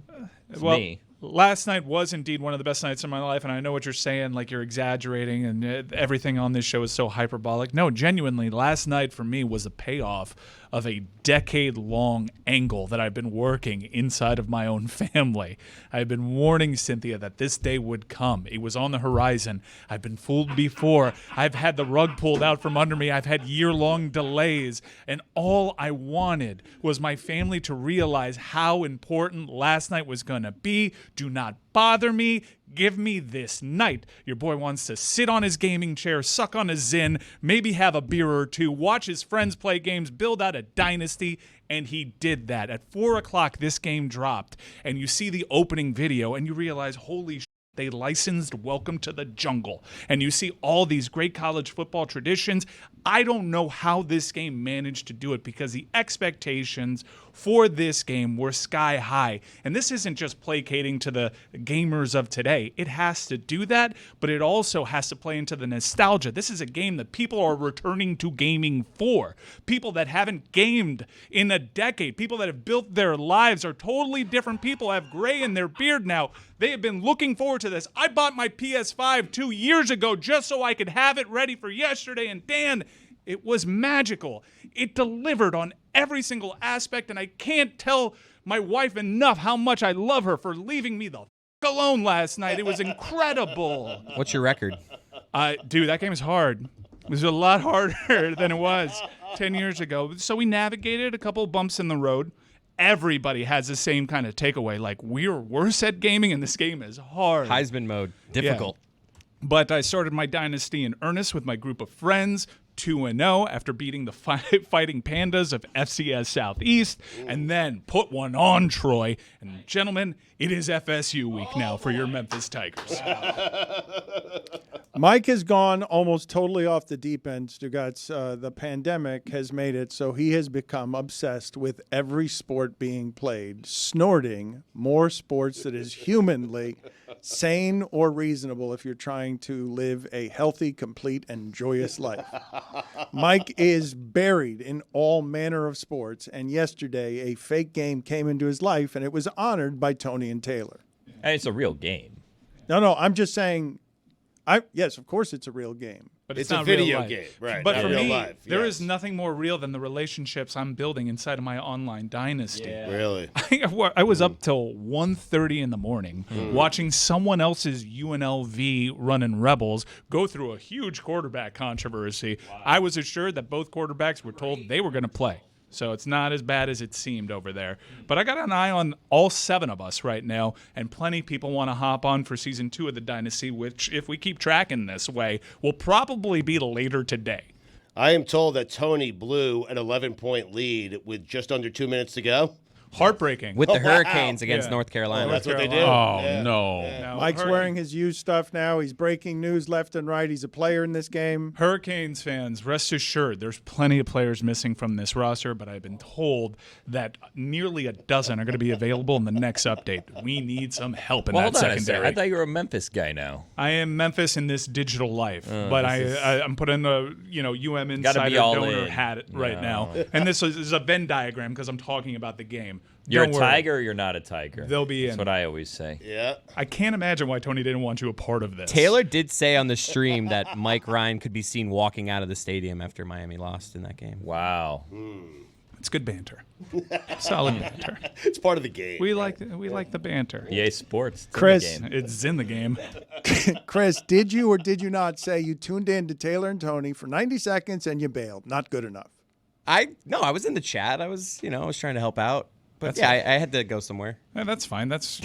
It's well, me. Last night was indeed one of the best nights of my life, and I know what you're saying, like you're exaggerating and everything on this show is so hyperbolic. No, genuinely, last night for me was a payoff of a decade-long angle that I've been working inside of my own family. I've been warning Cynthia that this day would come. It was on the horizon. I've been fooled before. I've had the rug pulled out from under me. I've had year-long delays, and all I wanted was my family to realize how important last night was going to be. Do not bother me. Give me this night. Your boy wants to sit on his gaming chair, suck on a Zyn, maybe have a beer or two, watch his friends play games, build out a dynasty, and he did that. At 4 o'clock, this game dropped, and you see the opening video, and you realize, holy shit, they licensed Welcome to the Jungle. And you see all these great college football traditions. I don't know how this game managed to do it because the expectations for this game were sky high. And this isn't just placating to the gamers of today. It has to do that, but it also has to play into the nostalgia. This is a game that people are returning to gaming for. People that haven't gamed in a decade. People that have built their lives are totally different people, have gray in their beard now. They have been looking forward to this. I bought my PS5 2 years ago just so I could have it ready for yesterday, and Dan, it was magical. It delivered on every single aspect, and I can't tell my wife enough how much I love her for leaving me the f*** alone last night. It was incredible. What's your record? Dude, that game is hard. It was a lot harder than it was 10 years ago. So we navigated a couple bumps in the road. Everybody has the same kind of takeaway. Like, we're worse at gaming, and this game is hard. Heisman mode. Difficult. Yeah. But I started my dynasty in earnest with my group of friends, 2-0 after beating the Fighting Pandas of FCS Southeast, and then put one on Troy. And gentlemen, it is FSU week now for your Memphis Tigers. Mike has gone almost totally off the deep end, Stugotz. The pandemic has made it so he has become obsessed with every sport being played, snorting more sports that is humanly sane or reasonable if you're trying to live a healthy, complete, and joyous life. Mike is buried in all manner of sports, and yesterday a fake game came into his life, and it was honored by Tony and Taylor. And it's a real game. No, I'm just saying, yes, of course it's a real game. But it's not a video real life. game, right? But not for real me, life. there Yes. is nothing more real than the relationships I'm building inside of my online dynasty. Yeah. Really? I was up till 1:30 in the morning watching someone else's UNLV running Rebels go through a huge quarterback controversy. Wow. I was assured that both quarterbacks were told they were going to play. So it's not as bad as it seemed over there. But I got an eye on all 7 of us right now, and plenty of people want to hop on for Season 2 of the Dynasty, which, if we keep tracking this way, will probably be later today. I am told that Tony blew an 11-point lead with just under 2 minutes to go. Heartbreaking. With the Hurricanes against Yeah. North Carolina. That's what they do. Oh, Yeah. no. Now, Mike's wearing his used stuff now. He's breaking news left and right. He's a player in this game. Hurricanes fans, rest assured, there's plenty of players missing from this roster, but I've been told that nearly a dozen are going to be available in the next update. We need some help in Well, that hold on a second. secondary. I thought you were a Memphis guy now. I am Memphis in this digital life, but I'm putting a UM Insider all donor in. hat right No. now, and this is a Venn diagram because I'm talking about the game. You're Don't a worry. tiger or you're not a tiger. They'll be in. That's what I always say. Yeah. I can't imagine why Tony didn't want you a part of this. Taylor did say on the stream that Mike Ryan could be seen walking out of the stadium after Miami lost in that game. Wow. It's good banter, solid banter. It's part of the game. We like the banter. EA Sports. It's in the Chris. game. It's in the game. Chris, did you or did you not say you tuned in to Taylor and Tony for 90 seconds and you bailed? Not good enough. I was in the chat. I was trying to help out. But I had to go somewhere. Yeah, that's fine. That's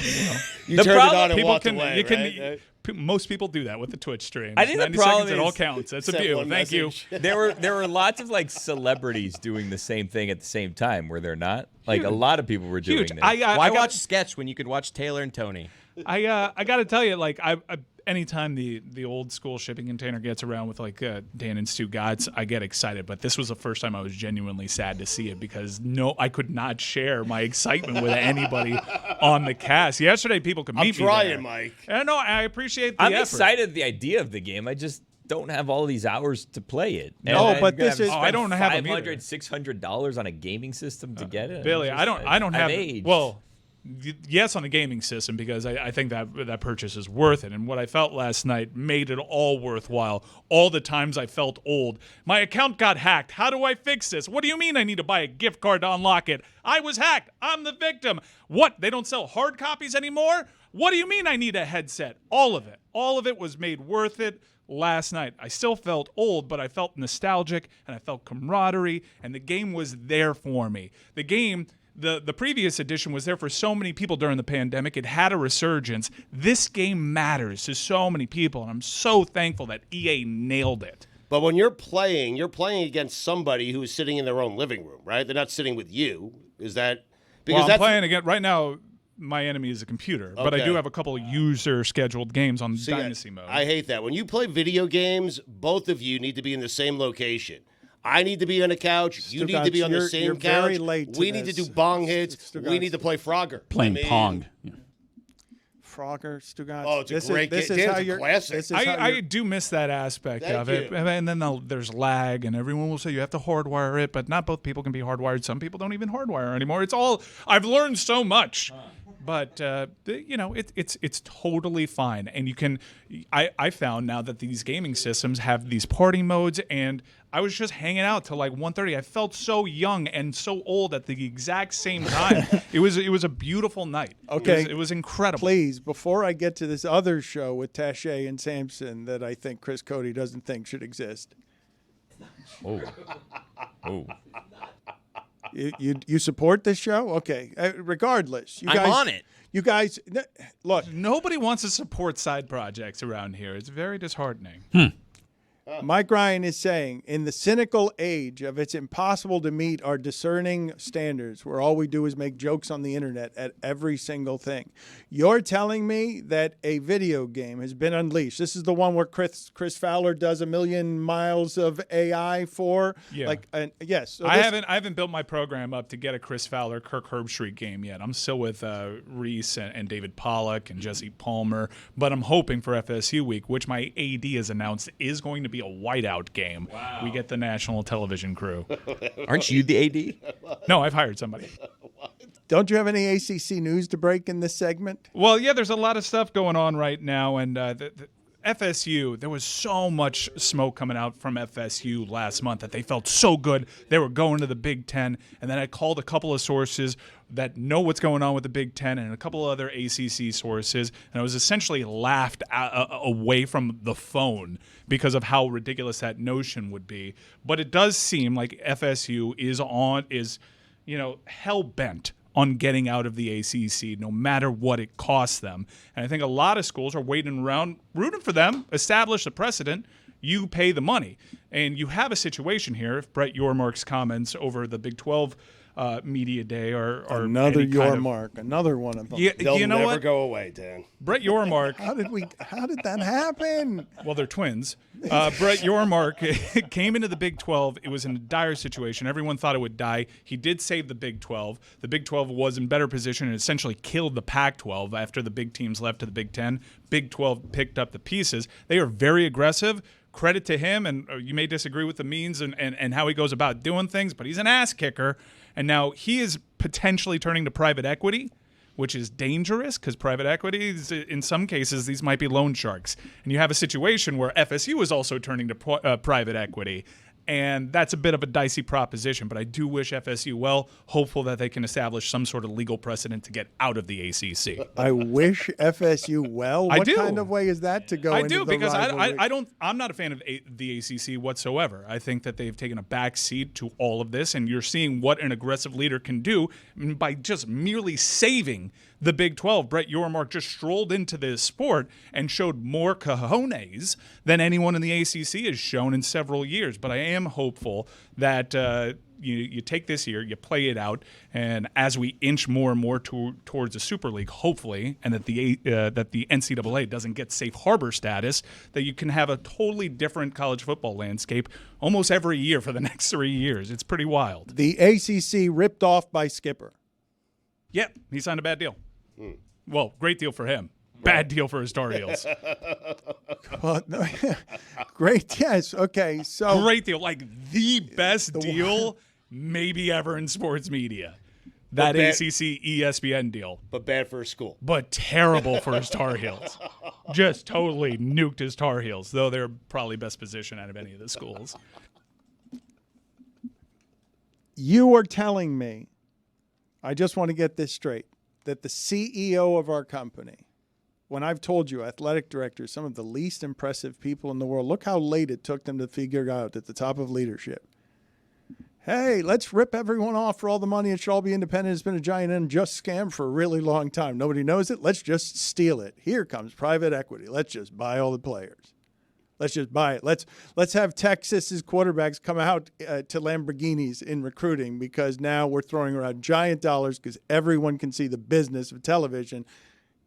You the turned problem. it on and People walked can. away, You can. right? Most people do that with the Twitch stream. I think the 90 problem seconds, it all is- counts. That's a Sent view. one Thank you. message. There were lots of like celebrities doing the same thing at the same time, were there not? Like a lot of people were doing Huge. this. Why watch sketch when you could watch Taylor and Tony? I got to tell you, like, I anytime the old school shipping container gets around with like Dan and Stugotz, I get excited. But this was the first time I was genuinely sad to see it because I could not share my excitement with anybody on the cast. Yesterday, people could meet I'm me trying, there. Mike. And no, I appreciate the I'm effort. excited at the idea of the game. I just don't have all these hours to play it. No, And but I'm gonna this is- I don't have them either. $500, $600 on a gaming system to get it. Billy, I don't have. I've aged. Well, yes, on the gaming system, because I think that purchase is worth it. And what I felt last night made it all worthwhile. All the times I felt old. My account got hacked. How do I fix this? What do you mean I need to buy a gift card to unlock it? I was hacked. I'm the victim. What? They don't sell hard copies anymore? What do you mean I need a headset? All of it. All of it was made worth it last night. I still felt old, but I felt nostalgic, and I felt camaraderie, and the game was there for me. The game... The previous edition was there for so many people during the pandemic. It had a resurgence. This game matters to so many people, and I'm so thankful that EA nailed it. But when you're playing against somebody who is sitting in their own living room, right? They're not sitting with you. Is that because I'm playing again right now? My enemy is a computer, but I do have a couple of user-scheduled games on Dynasty mode. I hate that. When you play video games, both of you need to be in the same location. I need to be on a couch. You need to be on the same couch. Very late we need to do bong hits. We need to play Frogger. Playing Pong. Yeah. Frogger, Stugotz. Oh, it's a great game. This is how you're classic. I do miss that aspect of it. And then there's lag, and everyone will say you have to hardwire it, but not both people can be hardwired. Some people don't even hardwire anymore. It's all I've learned so much. But it's totally fine, and you can. I found now that these gaming systems have these party modes, and I was just hanging out till like 1:30. I felt so young and so old at the exact same time. It was a beautiful night. Okay, it was incredible. Please, before I get to this other show with Taché and Sampson that I think Chris Cody doesn't think should exist. Oh. You support this show? Okay. Regardless, I'm on it. You guys, look. Nobody wants to support side projects around here. It's very disheartening. Mike Ryan is saying, in the cynical age of it's impossible to meet our discerning standards, where all we do is make jokes on the internet at every single thing. You're telling me that a video game has been unleashed. This is the one where Chris Fowler does 1,000,000 miles of AI for. Yeah. Yes. So I haven't built my program up to get a Chris Fowler, Kirk Herbstreit game yet. I'm still with Reese and David Pollack and Jesse Palmer, but I'm hoping for FSU week, which my AD has announced is going to be a whiteout game. Wow. We get the national television crew. Aren't you the AD? No, I've hired somebody. Don't you have any ACC news to break in this segment? Well, yeah, there's a lot of stuff going on right now, and the FSU, there was so much smoke coming out from FSU last month that they felt so good. They were going to the Big Ten, and then I called a couple of sources that know what's going on with the Big Ten and a couple of other ACC sources, and I was essentially laughed away from the phone because of how ridiculous that notion would be. But it does seem like FSU is hell-bent on getting out of the ACC, no matter what it costs them. And I think a lot of schools are waiting around, rooting for them, establish the precedent, you pay the money. And you have a situation here, if Brett Yormark's comments over the Big 12 media day are another Yormark, another one of them. They'll you know never what? go away, Dan. Brett Yormark. How did that happen? Well, they're twins. Brett Yormark came into the Big 12. It was in a dire situation. Everyone thought it would die. He did save the Big 12. The Big 12 was in better position and essentially killed the Pac-12 after the big teams left to the Big 10. Big 12 picked up the pieces. They are very aggressive. Credit to him, and you may disagree with the means and how he goes about doing things, but he's an ass kicker. And now he is potentially turning to private equity, which is dangerous because private equity, in some cases, these might be loan sharks. And you have a situation where FSU is also turning to private equity. And that's a bit of a dicey proposition, but I do wish FSU well, hopeful that they can establish some sort of legal precedent to get out of the ACC. I wish FSU well. I what do. Kind of way is that to go I into do, the because rivalry? I'm not a fan of the ACC whatsoever. I think that they've taken a back seat to all of this, and you're seeing what an aggressive leader can do by just merely saving the Big 12. Brett Yormark just strolled into this sport and showed more cojones than anyone in the ACC has shown in several years. But I am hopeful that you take this year, you play it out, and as we inch more and more towards the Super League, hopefully, and that the NCAA doesn't get safe harbor status, that you can have a totally different college football landscape almost every year for the next 3 years. It's pretty wild. The ACC ripped off by Skipper. Yep, he signed a bad deal. Well, great deal for him. Bad deal for his Tar Heels. Great, yes. Okay, so great deal, like the best deal maybe ever in sports media. that bad- ACC ESPN deal. But bad for his school. But terrible for his Tar Heels. Just totally nuked his Tar Heels, though they're probably best position out of any of the schools. You are telling me, I just want to get this straight, that the CEO of our company, when I've told you athletic directors, some of the least impressive people in the world, look how late it took them to figure out at the top of leadership. Hey, let's rip everyone off for all the money. It should all be independent. It's been a giant unjust scam for a really long time. Nobody knows it. Let's just steal it. Here comes private equity. Let's just buy all the players. Let's just buy it. Let's have Texas's quarterbacks come out to Lamborghinis in recruiting because now we're throwing around giant dollars because everyone can see the business of television.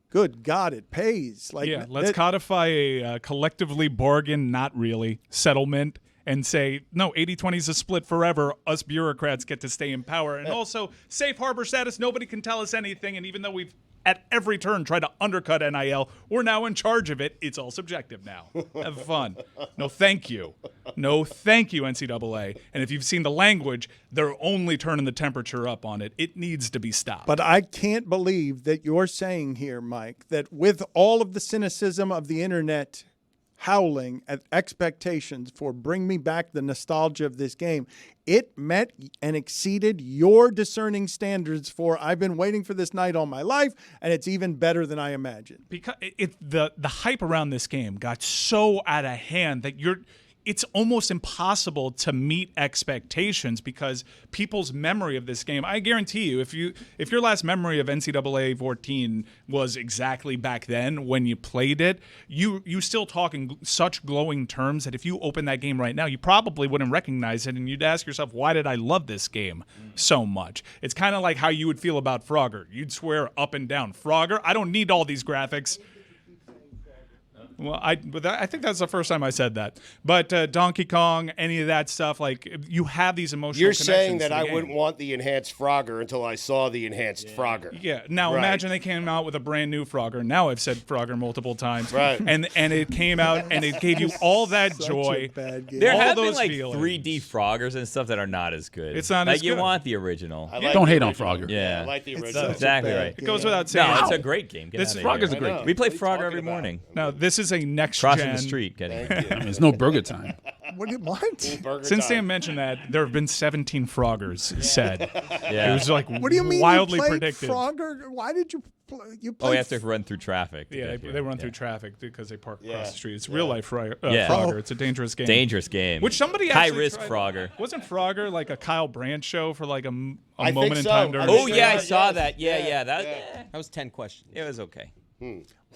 Good God, it pays. Let's codify a collectively bargain, not really, settlement and say, no, 80-20 is a split forever. Us bureaucrats get to stay in power. And also, safe harbor status, nobody can tell us anything. And even though we've at every turn tried to undercut NIL, we're now in charge of it. It's all subjective now. Have fun. No, thank you. No, thank you, NCAA. And if you've seen the language, they're only turning the temperature up on it. It needs to be stopped. But I can't believe that you're saying here, Mike, that with all of the cynicism of the internet howling at expectations for bring me back the nostalgia of this game, it met and exceeded your discerning standards for I've been waiting for this night all my life, and it's even better than I imagined. Because the hype around this game got so out of hand that it's almost impossible to meet expectations because people's memory of this game, I guarantee you, if your last memory of NCAA 14 was exactly back then when you played it, you still talk in such glowing terms that if you open that game right now, you probably wouldn't recognize it, and you'd ask yourself, why did I love this game so much? It's kind of like how you would feel about Frogger. You'd swear up and down, Frogger, I don't need all these graphics. Well, I think that's the first time I said that. But Donkey Kong, any of that stuff, like you have these emotional You're connections. saying that to the I game. wouldn't want the enhanced Frogger until I saw the enhanced Frogger. Yeah. Now Right. imagine they came out with a brand new Frogger. Now I've said Frogger multiple times. Right. And it came out and it gave you all that Such joy. a bad game. There all have those been like feelings. 3D Froggers and stuff that are not as good. It's not like as you good. want the original. I like Don't the hate on original. Frogger. Yeah. I like the It's original. such a Exactly bad right. It goes game. without saying. No, it's a great game. Get This out is of Frogger's here. a great I know. game. We play What are you Frogger talking every about? morning. Now this is a next Crossing gen. the street, getting There's no burger time. What? Burger Since time. Dan mentioned that, there have been 17 Froggers said. Yeah. It was like What do you mean wildly you played predicted. Frogger? Why did you play? You Oh, played we have to run through traffic. to Yeah, get they here. run Yeah. through traffic because they park Yeah. across the street. It's real life Yeah. Frogger. It's a dangerous game. Dangerous game. Which somebody high actually risk tried- Frogger. Wasn't Frogger like a Kyle Brandt show for like a I think moment in so. time during I the Oh think show? yeah, I Yes. saw that. Yeah, Yeah. That was 10 questions. It was okay.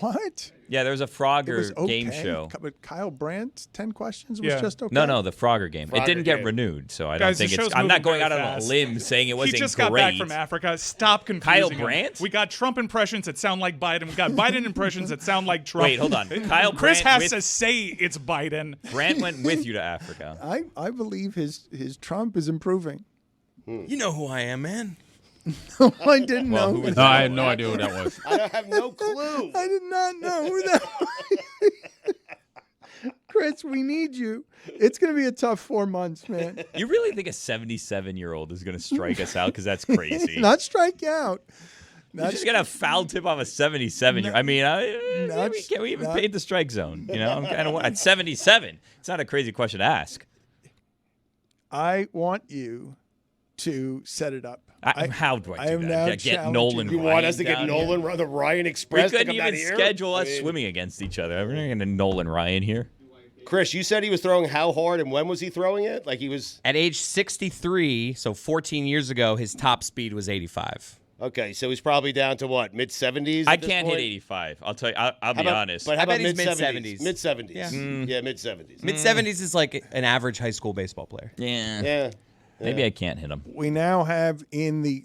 What? Yeah, there was a It was Frogger okay. game show. But Kyle Brandt, 10 questions was Yeah. just okay. No, the Frogger game. Frogger it didn't get game. renewed, so I Guys, don't the think it's. show's I'm not moving going out very on a fast. limb saying it wasn't He just great. got back from Africa. Stop confusing Kyle him. Brandt? We got Trump impressions that sound like Biden. We got Biden impressions that sound like Trump. Wait, hold on. Kyle Chris Brandt has with- to say it's Biden. Brant went with you to Africa. I believe his Trump is improving. You know who I am, man. I didn't Well, know. who was No, I had no idea who that was. I have no clue. I did not know who that was. Chris, we need you. It's going to be a tough 4 months, man. You really think a 77-year-old is going to strike us out? Because that's crazy. Not strike you out. You just got a foul tip off a 77-year. I mean, can we even paint the strike zone? You know, I'm kind of at 77. It's not a crazy question to ask. I want you to set it up. How do I do am that? now Get challenging Nolan You Ryan want us to get down Nolan, here? the Ryan We Express to couldn't come down even here? schedule us I mean, swimming against each other. We're not going to Nolan Ryan here. Chris, you said he was throwing how hard and when was he throwing it? Like he was. At age 63, so 14 years ago, his top speed was 85. Okay, so he's probably down to what, mid 70s? I can't hit 85. I'll tell you. I'll be honest. But how I about bet he's mid 70s? mid-70s. Mid 70s. Yeah. Yeah, mid 70s. Mid 70s is like an average high school baseball player. Yeah. Yeah. Maybe I can't hit him. We now have in the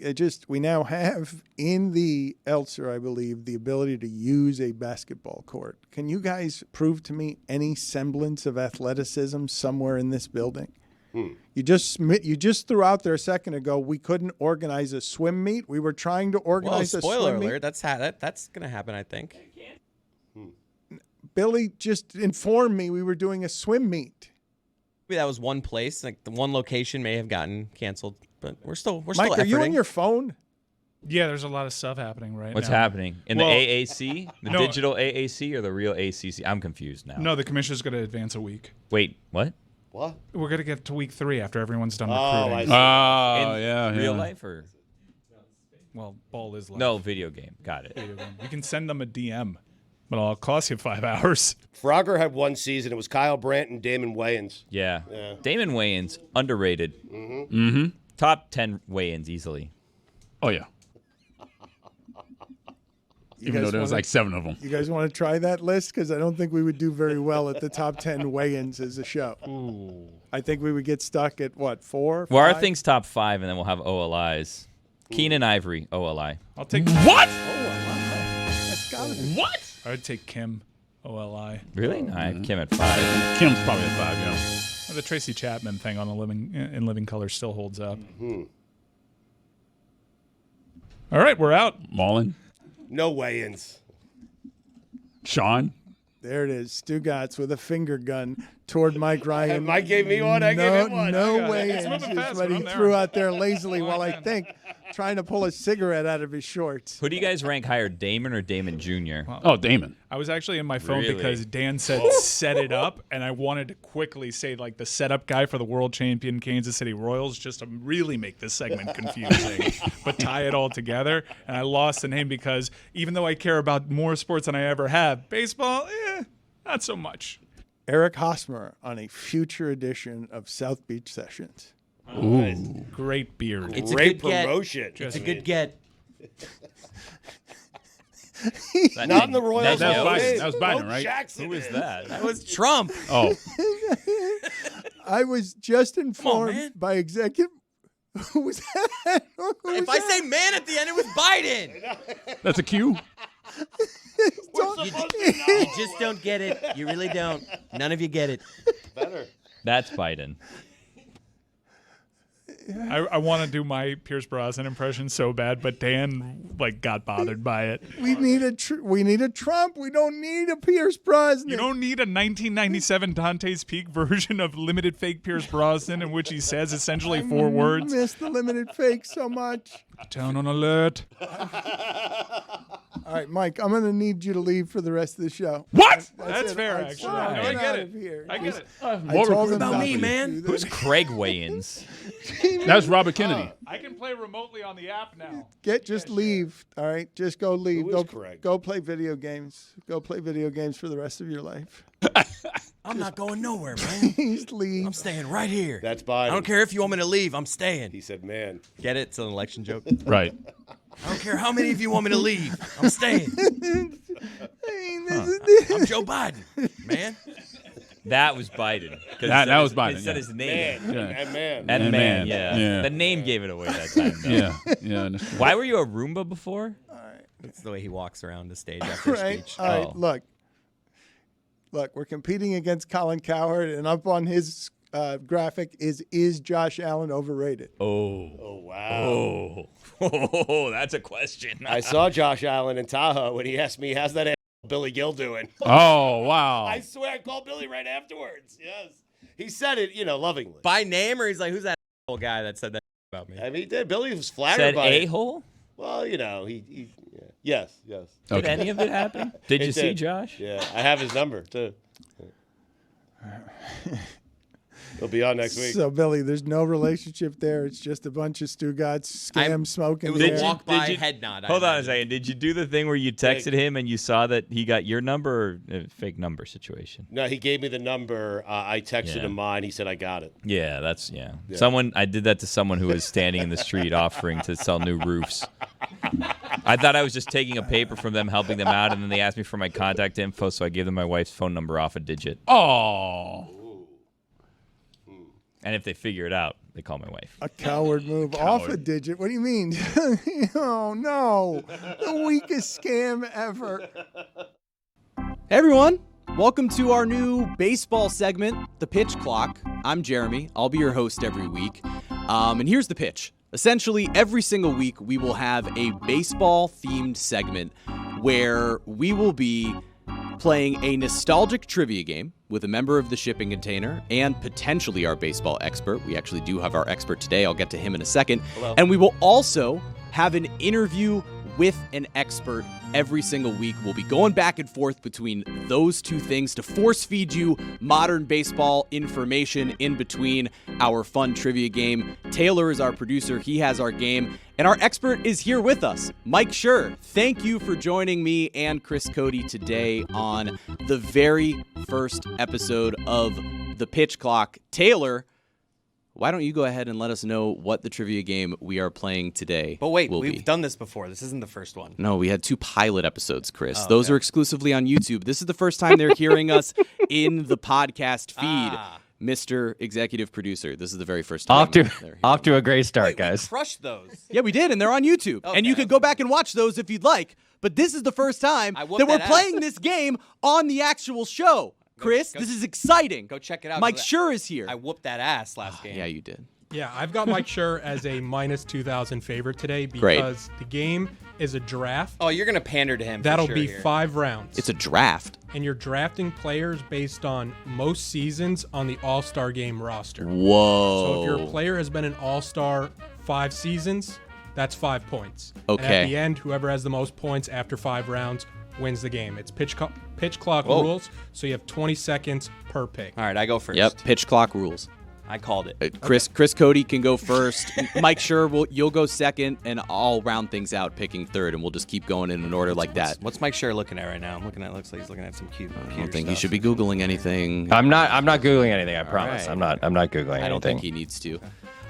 Elser, I believe, the ability to use a basketball court. Can you guys prove to me any semblance of athleticism somewhere in this building? You just threw out there a second ago we couldn't organize a swim meet. We were trying to Well, organize a spoiler swim meet. alert, that's going to happen, I think. Billy just informed me we were doing a swim meet. Maybe that was one place, like the one location may have gotten canceled, but we're still Mike, are you on efforting. your phone? Yeah, there's a lot of stuff happening right What's now. happening? In Well, the AAC? The no. digital AAC or the real ACC? I'm confused now. No, the commissioner's going to advance a week. Wait, what? What? We're going to get to week 3 after everyone's done Oh, recruiting. I see. yeah. Real life or? Well, ball is live. No, video game. Got it. You can send them a DM, but it'll cost you 5 hours. Frogger had one season. It was Kyle Brandt and Damon Wayans. Yeah. Yeah. Damon Wayans, underrated. Mm-hmm. Top 10 Wayans easily. Oh, yeah. Even though there was like 7 of them. You guys want to try that list? Because I don't think we would do very well at the top 10 weigh-ins as a show. Ooh. I think we would get stuck at, what, 4? Well, our 5? thing's top 5, and then we'll have OLIs. Keenan Ivory, OLI. I'll take What? That's gotta be. What? I would take Kim, OLI. Really? No, I have Kim at 5. Kim's probably at 5, yeah. Well, the Tracy Chapman thing on the Living Color still holds up. All right, we're out. Marlon. No Wayans. Sean. There it is. Stugotz with a finger gun toward Mike Ryan. Mike gave me one. I gave him one. No I got it. way. It's moving fast, What but he I'm there. threw out there lazily while I think trying to pull a cigarette out of his shorts. Who do you guys rank higher, Damon or Damon Jr.? Oh, Damon. I was actually in my phone Really? because Dan said set it up, and I wanted to quickly say like the setup guy for the world champion Kansas City Royals just to really make this segment confusing, but tie it all together. And I lost the name because even though I care about more sports than I ever have, baseball, not so much. Eric Hosmer on a future edition of South Beach Sessions. Ooh. Great beard. It's Great a good get. promotion. It's a good get. Not in the Royals. That was Hall of Biden. Fame. That was Biden, Bo right? Jackson Who is is. that? That was Trump. Oh. I was just man. informed by executive. Who was that? If I say man at the end, it was Biden. That's a cue? You just don't get it. You really don't. None of you get it. Better. That's Biden. I want to do my Pierce Brosnan impression so bad, but Dan got bothered by it. We need a Trump. We don't need a Pierce Brosnan. You don't need a 1997 Dante's Peak version of limited fake Pierce Brosnan in which he says essentially 4 words. I miss the limited fake so much. Town on alert. All right, Mike, I'm going to need you to leave for the rest of the show. What? That's it. fair, I'm actually. sorry. No, I Get get out it. of here. I get it. I told him about not me, to man. do Who's that. Craig Wayans? That's Robert Kennedy. I can play remotely on the app now. Just leave. All right, just go leave. Who is Craig? Go play video games. Go play video games for the rest of your life. I'm not going nowhere, man. Please leave. I'm staying right here. That's I Biden. don't care if you want me to leave. I'm staying. He said, man. Get it? It's an election joke. Right. I don't care how many of you want me to leave. I'm staying. I'm Joe Biden, man. That was Biden. That was Biden, It said yeah. his name. Man. Yeah. And man. And And man, man. yeah. Yeah. The name gave it away that time. Though. Yeah. That's true. Why were you a Roomba before? That's the way he walks around the stage after a Right. speech. All right. Oh. Look, we're competing against Colin Cowherd, and up on his graphic is Josh Allen overrated? Oh, wow. Oh, that's a question. I saw Josh Allen in Tahoe when he asked me, how's that Billy Gill doing? Oh, wow. I swear I called Billy right afterwards. Yes. He said it, lovingly. By name, or he's like, who's that old guy that said that about me? I mean, he did. Billy was flattered Said by it. a-hole? Well, he yes. Did any of it happen? Did It you see did. Josh? Yeah, I have his number, too. He'll be on next week. So, Billy, there's no relationship there. It's just a bunch of Stugotz scam smoking. It was a there. walk by Did you- head nod. I Hold on a imagine. second. Did you do the thing where you texted him and you saw that he got your number or a fake number situation? No, he gave me the number. I texted Yeah. him mine. He said, I got it. Yeah, that's I did that to someone who was standing in the street offering to sell new roofs. I thought I was just taking a paper from them, helping them out, and then they asked me for my contact info, so I gave them my wife's phone number off a digit. Oh. And if they figure it out, they call my wife. A coward move off a digit. What do you mean? Oh, no. The weakest scam ever. Hey everyone, welcome to our new baseball segment, The Pitch Clock. I'm Jeremy. I'll be your host every week. And here's the pitch. Essentially, every single week we will have a baseball-themed segment where we will be playing a nostalgic trivia game with a member of the shipping container and potentially our baseball expert. We actually do have our expert today. I'll get to him in a second. Hello. And we will also have an interview with an expert every single week. We'll be going back and forth between those two things to force feed you modern baseball information in between our fun trivia game. Taylor is our producer. He has our game. And our expert is here with us, Mike Schur. Thank you for joining me and Chris Cody today on the very first episode of The Pitch Clock. Taylor, why don't you go ahead and let us know what the trivia game we are playing today But wait, will we've be. done this before. This isn't the first one. No, we had 2 pilot episodes, Chris. Oh, Those okay. are exclusively on YouTube. This is the first time they're hearing us in the podcast feed. Mr. Executive Producer, this is the very first time. Off to a great start, guys. Crushed those. Yeah, we did, and they're on YouTube. And you can go back and watch those if you'd like. But this is the first time that we're playing this game on the actual show. Chris, this is exciting. Go check it out. Mike Schur is here. I whooped that ass last game. Yeah, you did. Yeah, I've got Mike Schur as a minus 2,000 favorite today Great. because the game is a draft. Oh, you're going to pander to him. That'll for be sure here. 5 rounds. It's a draft. And you're drafting players based on most seasons on the All-Star game roster. Whoa. So if your player has been an All-Star 5 seasons, that's 5 points. Okay. And at the end, whoever has the most points after 5 rounds wins the game. It's pitch clock Whoa. rules, so you have 20 seconds per pick. All right, I go first. Yep, pitch clock rules. I called it. Chris Cody can go first. Mike Schur, you'll go second, and I'll round things out picking third, and we'll just keep going in an order like that. What's Mike Schur looking at right now? Looks like he's looking at some cute. I don't think he should be Googling anything. I'm not googling anything. I promise. right. I'm not googling anything. I don't think he needs to.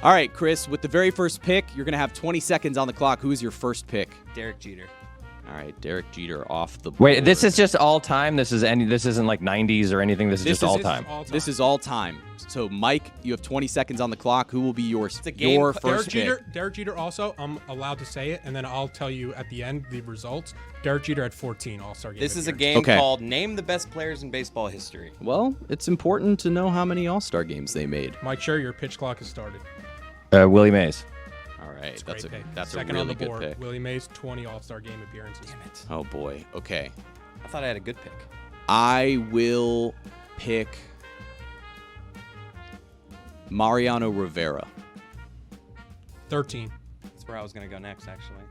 All right, Chris, with the very first pick, you're going to have 20 seconds on the clock. Who is your first pick? Derek Jeter. All right, Derek Jeter off the board. Wait, this is just all time. This isn't like 90s or anything. This is just all time. This is all time. So, Mike, you have 20 seconds on the clock. Who will be your first pick? Derek Jeter also, I'm allowed to say it, and then I'll tell you at the end the results. Derek Jeter had 14 All-Star games. This is a game called Name the Best Players in Baseball History. Well, it's important to know how many All-Star games they made. Mike Schur, your pitch clock has started. Willie Mays. All right, That's that's second a on really the good board. pick. Willie Mays, 20 All-Star game appearances. Damn it. Oh boy. Okay. I thought I had a good pick. I will pick Mariano Rivera. 13. That's where I was going to go next, actually.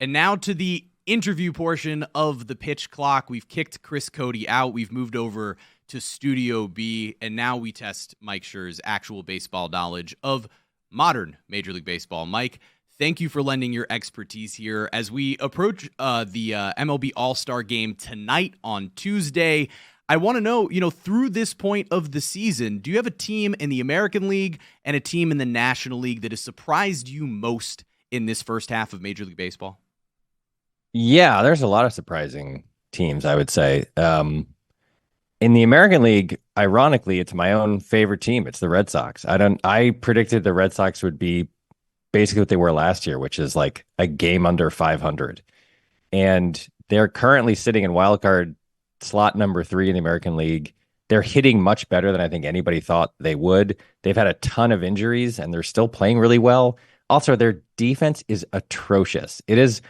And now to the interview portion of the pitch clock. We've kicked Chris Cody out. We've moved over to Studio B, and now we test Mike Schur's actual baseball knowledge of modern Major League Baseball. Mike, thank you for lending your expertise here as we approach the MLB All-Star Game tonight on Tuesday. I want to know, through this point of the season, do you have a team in the American League and a team in the National League that has surprised you most in this first half of Major League Baseball? Yeah, there's a lot of surprising teams, I would say. In the American League, ironically, it's my own favorite team. It's the Red Sox. I predicted the Red Sox would be basically what they were last year, which is like a game under 500. And they're currently sitting in wild card slot number 3 in the American League. They're hitting much better than I think anybody thought they would. They've had a ton of injuries, and they're still playing really well. Also, their defense is atrocious. It is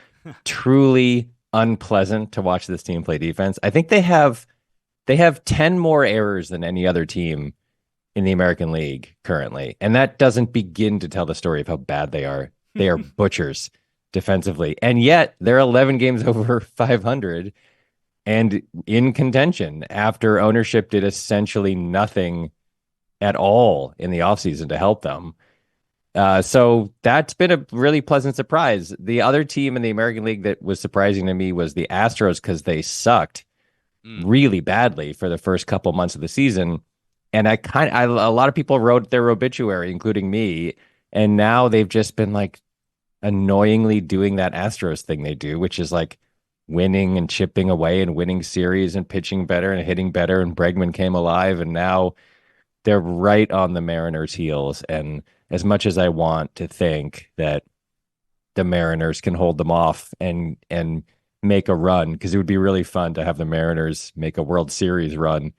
truly unpleasant to watch this team play defense. I think they have 10 more errors than any other team in the American League currently. And that doesn't begin to tell the story of how bad they are. They are butchers defensively. And yet they're 11 games over 500 and in contention after ownership did essentially nothing at all in the offseason to help them. So that's been a really pleasant surprise. The other team in the American League that was surprising to me was the Astros because they sucked really badly for the first couple months of the season. And a lot of people wrote their obituary, including me. And now they've just been like annoyingly doing that Astros thing they do, which is like winning and chipping away and winning series and pitching better and hitting better. And Bregman came alive. And now they're right on the Mariners' heels. And as much as I want to think that the Mariners can hold them off and make a run, because it would be really fun to have the Mariners make a World Series run,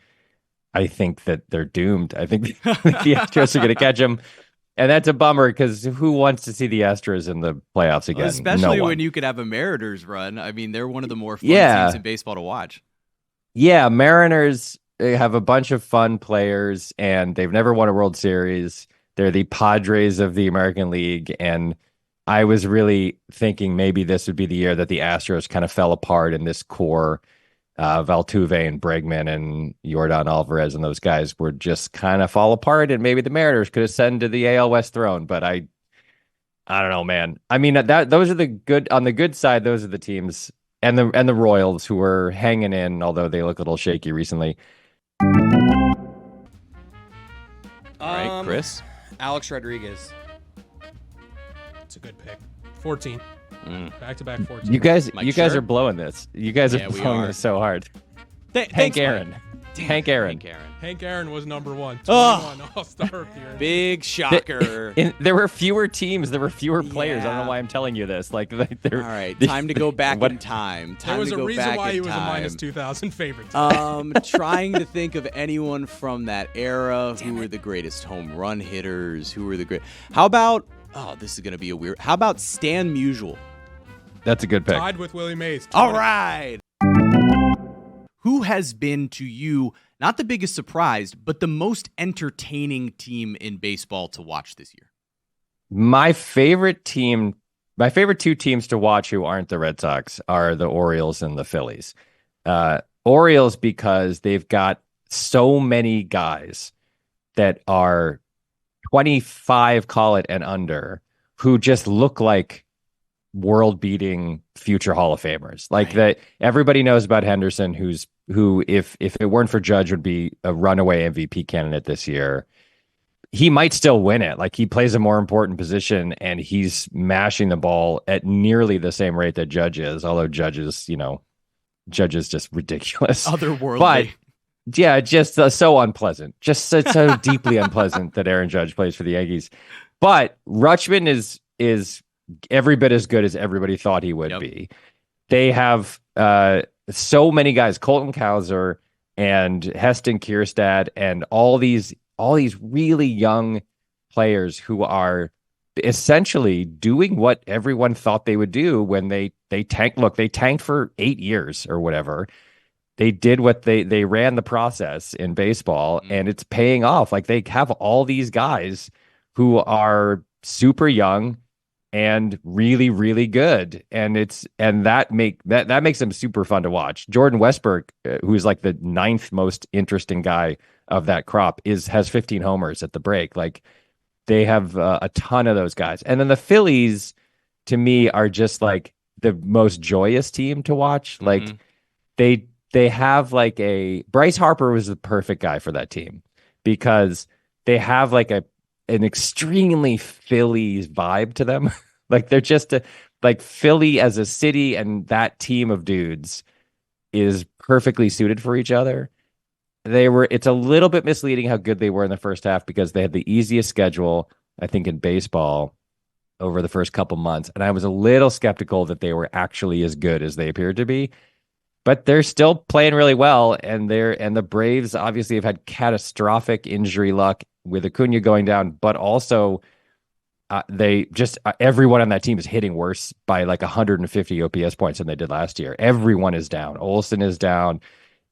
I think that they're doomed. I think the Astros are going to catch them. And that's a bummer because who wants to see the Astros in the playoffs again? Especially No one. when you could have a Mariners run. I mean, they're one of the more fun teams in baseball to watch. Yeah, Mariners have a bunch of fun players, and they've never won a World Series. They're the Padres of the American League, and I was really thinking maybe this would be the year that the Astros kind of fell apart in this core. Altuve and Bregman and Yordan Alvarez and those guys would just kind of fall apart, and maybe the Mariners could ascend to the AL West throne. But I don't know, man. I mean, those are the good on the good side. Those are the teams, and the Royals who are hanging in, although they look a little shaky recently. All right, Chris. Alex Rodriguez. It's a good pick. 14. Back-to-back 14. You guys Schur? are blowing this. You guys Yeah, are we blowing are. this so hard. Thanks, Hank Mike. Aaron. Hank Aaron. Hank Aaron was number 1. Oh. 21 All-Star appearance. Big shocker. There were fewer teams. There were fewer players. I don't Yeah. know why I'm telling you this. Like, All right, time to go back in time. There was to a go reason back why in he was a time. minus 2,000 favorite. Trying to think of anyone from that era. Who were the greatest home run hitters? Who were the great? How about? Oh, this is gonna be a weird. How about Stan Musial? That's a good pick. Tied with Willie Mays. All right. Who has been to you not the biggest surprise, but the most entertaining team in baseball to watch this year? My favorite two teams to watch who aren't the Red Sox are the Orioles and the Phillies. Orioles because they've got so many guys that are 25, call it, and under, who just look like world-beating future Hall of Famers. Like that, everybody knows about Henderson, who if it weren't for Judge would be a runaway MVP candidate this year. He might still win it. Like, he plays a more important position and he's mashing the ball at nearly the same rate that Judge is, although Judge is just ridiculous. Otherworldly. But yeah, just so unpleasant. Just so deeply unpleasant that Aaron Judge plays for the Yankees. But Rutschman is every bit as good as everybody thought he would be. They have so many guys, Colton Cowser and Heston Kierstad, and all these really young players who are essentially doing what everyone thought they would do when they tanked. Look, they tanked for 8 years or whatever. They did what they ran the process in baseball, and it's paying off. Like, they have all these guys who are super young and really, really good, and that makes them super fun to watch. Jordan Westbrook, who's like the 9th most interesting guy of that crop, has 15 homers at the break. Like, they have a ton of those guys, and then the Phillies, to me, are just like the most joyous team to watch. Like, they have like Bryce Harper was the perfect guy for that team because they have like an extremely Phillies vibe to them. Like, they're just like Philly as a city, and that team of dudes is perfectly suited for each other. It's a little bit misleading how good they were in the first half because they had the easiest schedule, I think, in baseball over the first couple months. And I was a little skeptical that they were actually as good as they appeared to be. But they're still playing really well, and the Braves obviously have had catastrophic injury luck with Acuna going down, but also everyone on that team is hitting worse by like 150 OPS points than they did last year. Everyone is down. Olsen is down,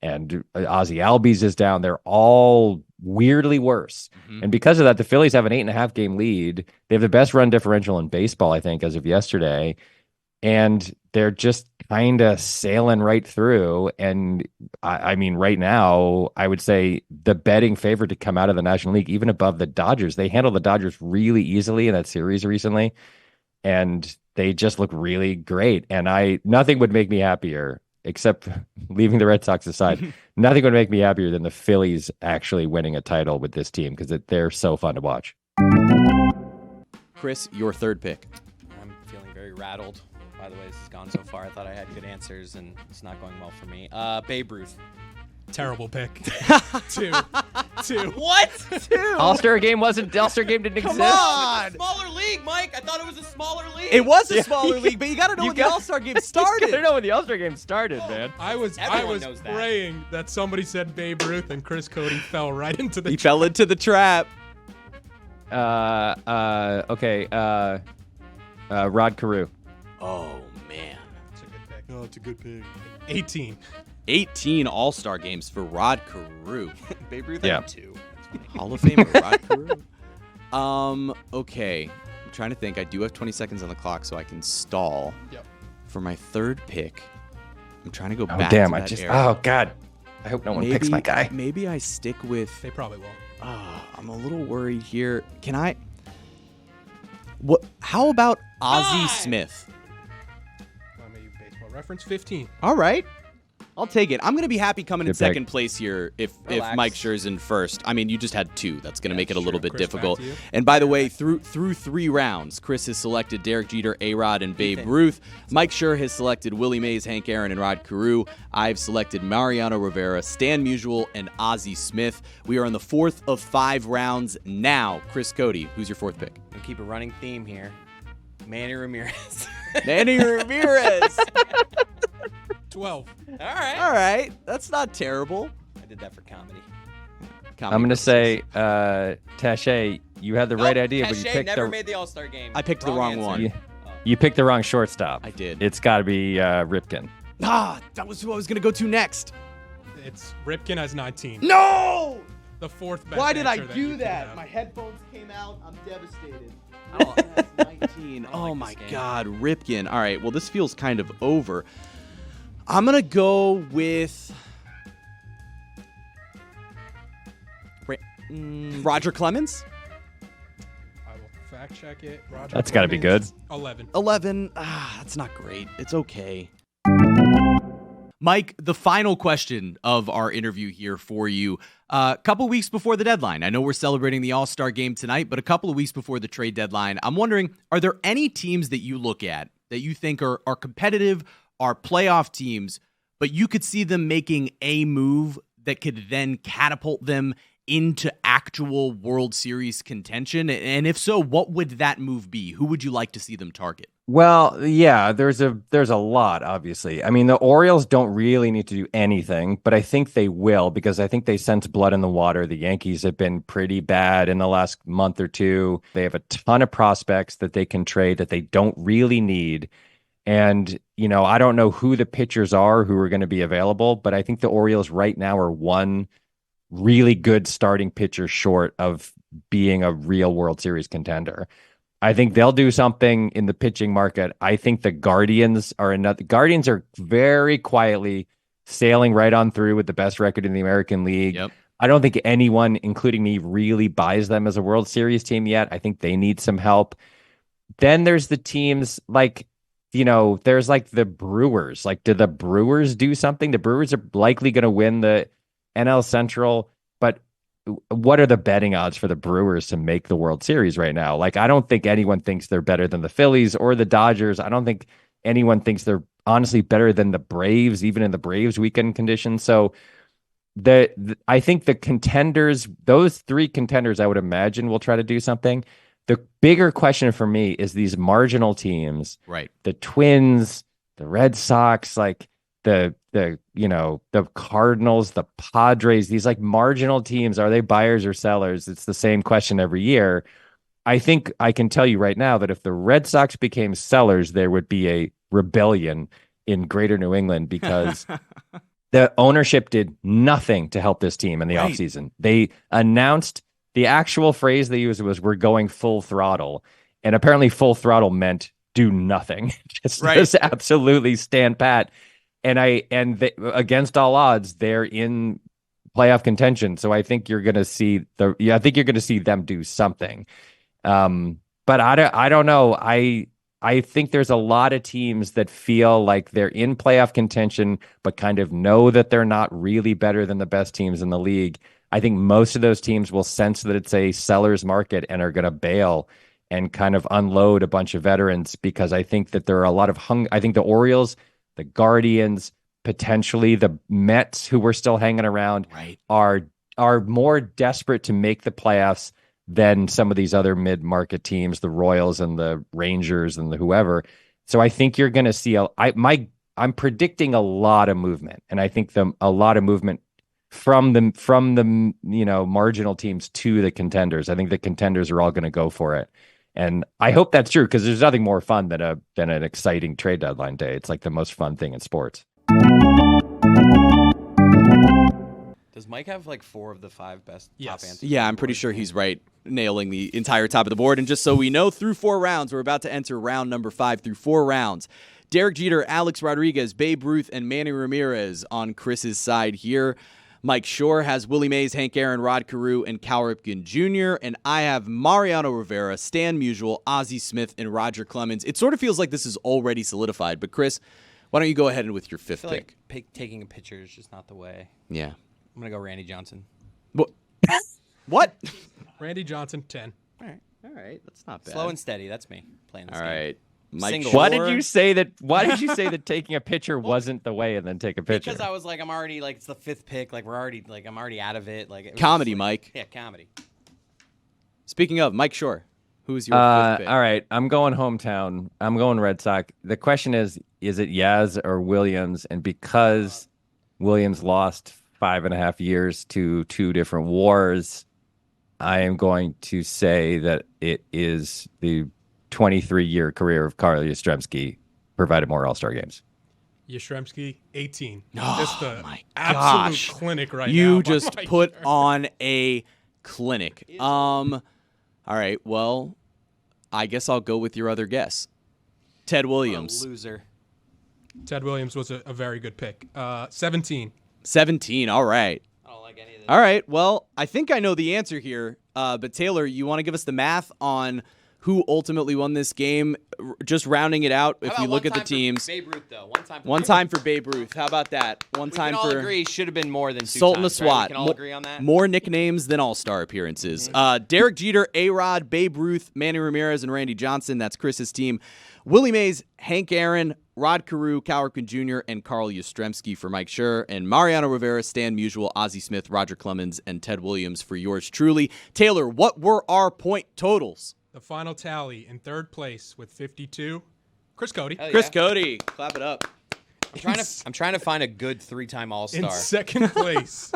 and Ozzie Albies is down. They're all weirdly worse. And because of that, the Phillies have an 8.5 game lead. They have the best run differential in baseball, I think, as of yesterday. And they're just kind of sailing right through. And I mean, right now, I would say the betting favorite to come out of the National League, even above the Dodgers. They handled the Dodgers really easily in that series recently, and they just look really great. And nothing would make me happier, except leaving the Red Sox aside, nothing would make me happier than the Phillies actually winning a title with this team, because they're so fun to watch. Chris, your third pick. I'm feeling very rattled by the way this has gone so far. I thought I had good answers, and it's not going well for me. Babe Ruth. Terrible pick. Two. What? 2? All-Star game didn't exist. Come on! Smaller league, Mike. I thought it was a smaller league. It was a smaller league, but you got to know when the All-Star game started. You got to know when the All-Star game started, man. I was praying that somebody said Babe Ruth, and Chris Cody fell right into the He fell into the trap. Okay. Rod Carew. Oh, man. It's a good pick. Oh, it's a good pick. 18. 18 All-Star games for Rod Carew. Babe Ruth Yeah. had 2. Hall of Famer Rod Carew. Okay. I'm trying to think. I do have 20 seconds on the clock, so I can stall. Yep. For my third pick, I'm trying to go Oh back damn! to I that just. era. Oh god. I hope no one picks my guy. Maybe I stick with. They probably will. I'm a little worried here. Can I? What? How about Ozzie Smith? I'm a baseball reference. 15. All right. I'll take it. I'm going to be happy coming in Good pick. second place here if Relax. Mike Schur's in first. I mean, you just had 2. That's going to make it a little bit Chris, difficult. back to you. And by the way, through 3 rounds, Chris has selected Derek Jeter, A-Rod, and Babe Ruth. Mike Schur has selected Willie Mays, Hank Aaron, and Rod Carew. I've selected Mariano Rivera, Stan Musial, and Ozzie Smith. We are on the 4th of 5 rounds now. Chris Cody, who's your 4th pick? We'll keep a running theme here. Manny Ramirez. Manny Ramirez. 12. All right. All right. That's not terrible. I did that for comedy. I'm gonna say, Taché, you had the right idea, but you picked never the. made the All-Star game. I picked the wrong answer. one. You picked the wrong shortstop. I did. It's got to be Ripken. That was who I was going to go to next. It's Ripken has 19. No! The 4th best Why did I answer that do you could that? have. My headphones came out. I'm devastated. Oh, that's 19. Oh my God, Ripken. All right, well, this feels kind of over. I'm going to go with Roger Clemens. I will fact check it. Roger That's got to be good. Clemens, 11. 11. That's not great. It's okay. Mike, the final question of our interview here for you. A couple weeks before the deadline. I know we're celebrating the All-Star game tonight, but a couple of weeks before the trade deadline, I'm wondering, are there any teams that you look at that you think are competitive, are playoff teams, but you could see them making a move that could then catapult them into actual World Series contention? And if so, what would that move be? Who would you like to see them target? Well, yeah, there's a lot, obviously. I mean, the Orioles don't really need to do anything, but I think they will because I think they sense blood in the water. The Yankees have been pretty bad in the last month or two. They have a ton of prospects that they can trade that they don't really need. And, you know, I don't know who the pitchers are who are going to be available, but I think the Orioles right now are one really good starting pitcher short of being a real World Series contender. I think they'll do something in the pitching market. I think the Guardians are another. The Guardians are very quietly sailing right on through with the best record in the American League. Yep. I don't think anyone, including me, really buys them as a World Series team yet. I think they need some help. Then there's the teams like, you know, there's like the Brewers. Like, do the Brewers do something? The Brewers are likely going to win the NL Central, but what are the betting odds for the Brewers to make the World Series right now? Like, I don't think anyone thinks they're better than the Phillies or the Dodgers. I don't think anyone thinks they're honestly better than the Braves, even in the Braves weekend conditions. So I think the contenders, those 3 contenders, I would imagine will try to do something. The bigger question for me is these marginal teams, right? The Twins, the Red Sox, like the Cardinals, the Padres, these like marginal teams, are they buyers or sellers? It's the same question every year. I think I can tell you right now that if the Red Sox became sellers, there would be a rebellion in greater New England because the ownership did nothing to help this team in the offseason. They announced, the actual phrase they used was, we're going full throttle. And apparently full throttle meant do nothing. just absolutely stand pat. And against all odds, they're in playoff contention. So I think you're going to see them do something. But I don't know. I think there's a lot of teams that feel like they're in playoff contention, but kind of know that they're not really better than the best teams in the league. I think most of those teams will sense that it's a seller's market and are going to bail and kind of unload a bunch of veterans, because I think that there are a lot of I think the Orioles, the Guardians, potentially the Mets, who were still hanging around, are more desperate to make the playoffs than some of these other mid-market teams, the Royals and the Rangers and the whoever. So I think you're going to see I'm predicting a lot of movement, and I think a lot of movement from the marginal teams to the contenders. I think the contenders are all going to go for it. And I hope that's true, because there's nothing more fun than an exciting trade deadline day. It's like the most fun thing in sports. Does Mike have like 4 of the 5 best top answers? Yeah, I'm pretty sure he's right, nailing the entire top of the board. And just so we know, through 4 rounds, we're about to enter round number 5 through 4 rounds. Derek Jeter, Alex Rodriguez, Babe Ruth, and Manny Ramirez on Chris's side here. Mike Schur has Willie Mays, Hank Aaron, Rod Carew, and Cal Ripken Jr. And I have Mariano Rivera, Stan Musial, Ozzie Smith, and Roger Clemens. It sort of feels like this is already solidified. But Chris, why don't you go ahead and with your 5th pick? Like taking a picture is just not the way. Yeah. I'm going to go Randy Johnson. What? Randy Johnson, 10. All right. That's not bad. Slow and steady. That's me playing this All game. right. Mike Why did you say that? Why did you say that taking a picture wasn't the way, and then take a picture? Because I was like, I'm already like it's the 5th pick. Like I'm already out of it. Like Comedy, Mike. Yeah, comedy. Speaking of, Mike Schur, who's your 5th pick? All right, I'm going hometown. I'm going Red Sox. The question is it Yaz or Williams? And because Williams lost 5.5 years to 2 different wars, I am going to say that it is the 23-year career of Carl Yastrzemski provided more All-Star games. Yastrzemski, 18. Oh, Just the my absolute gosh. clinic right now. You by just Mike put Schur. on a clinic. All right, well, I guess I'll go with your other guess. Ted Williams. Loser. Ted Williams was a very good pick. 17. 17, all right. I don't like any of this. All right, well, I think I know the answer here. But Taylor, you want to give us the math on who ultimately won this game? Just rounding it out, if you look at the teams. Babe Ruth, though. One time for Babe Ruth. How about that? One We time can all for agree should have been more than 2 Sultan the times, right? SWAT. We can all agree on that. More nicknames than All-Star appearances. Derek Jeter, A-Rod, Babe Ruth, Manny Ramirez, and Randy Johnson. That's Chris's team. Willie Mays, Hank Aaron, Rod Carew, Cal Ripken Jr., and Carl Yastrzemski for Mike Schur. And Mariano Rivera, Stan Musial, Ozzie Smith, Roger Clemens, and Ted Williams for yours truly. Taylor, what were our point totals? The final tally in 3rd place with 52. Chris Cody. Chris Cody. Clap it up. I'm trying to find a good 3-time All-Star. In 2nd place,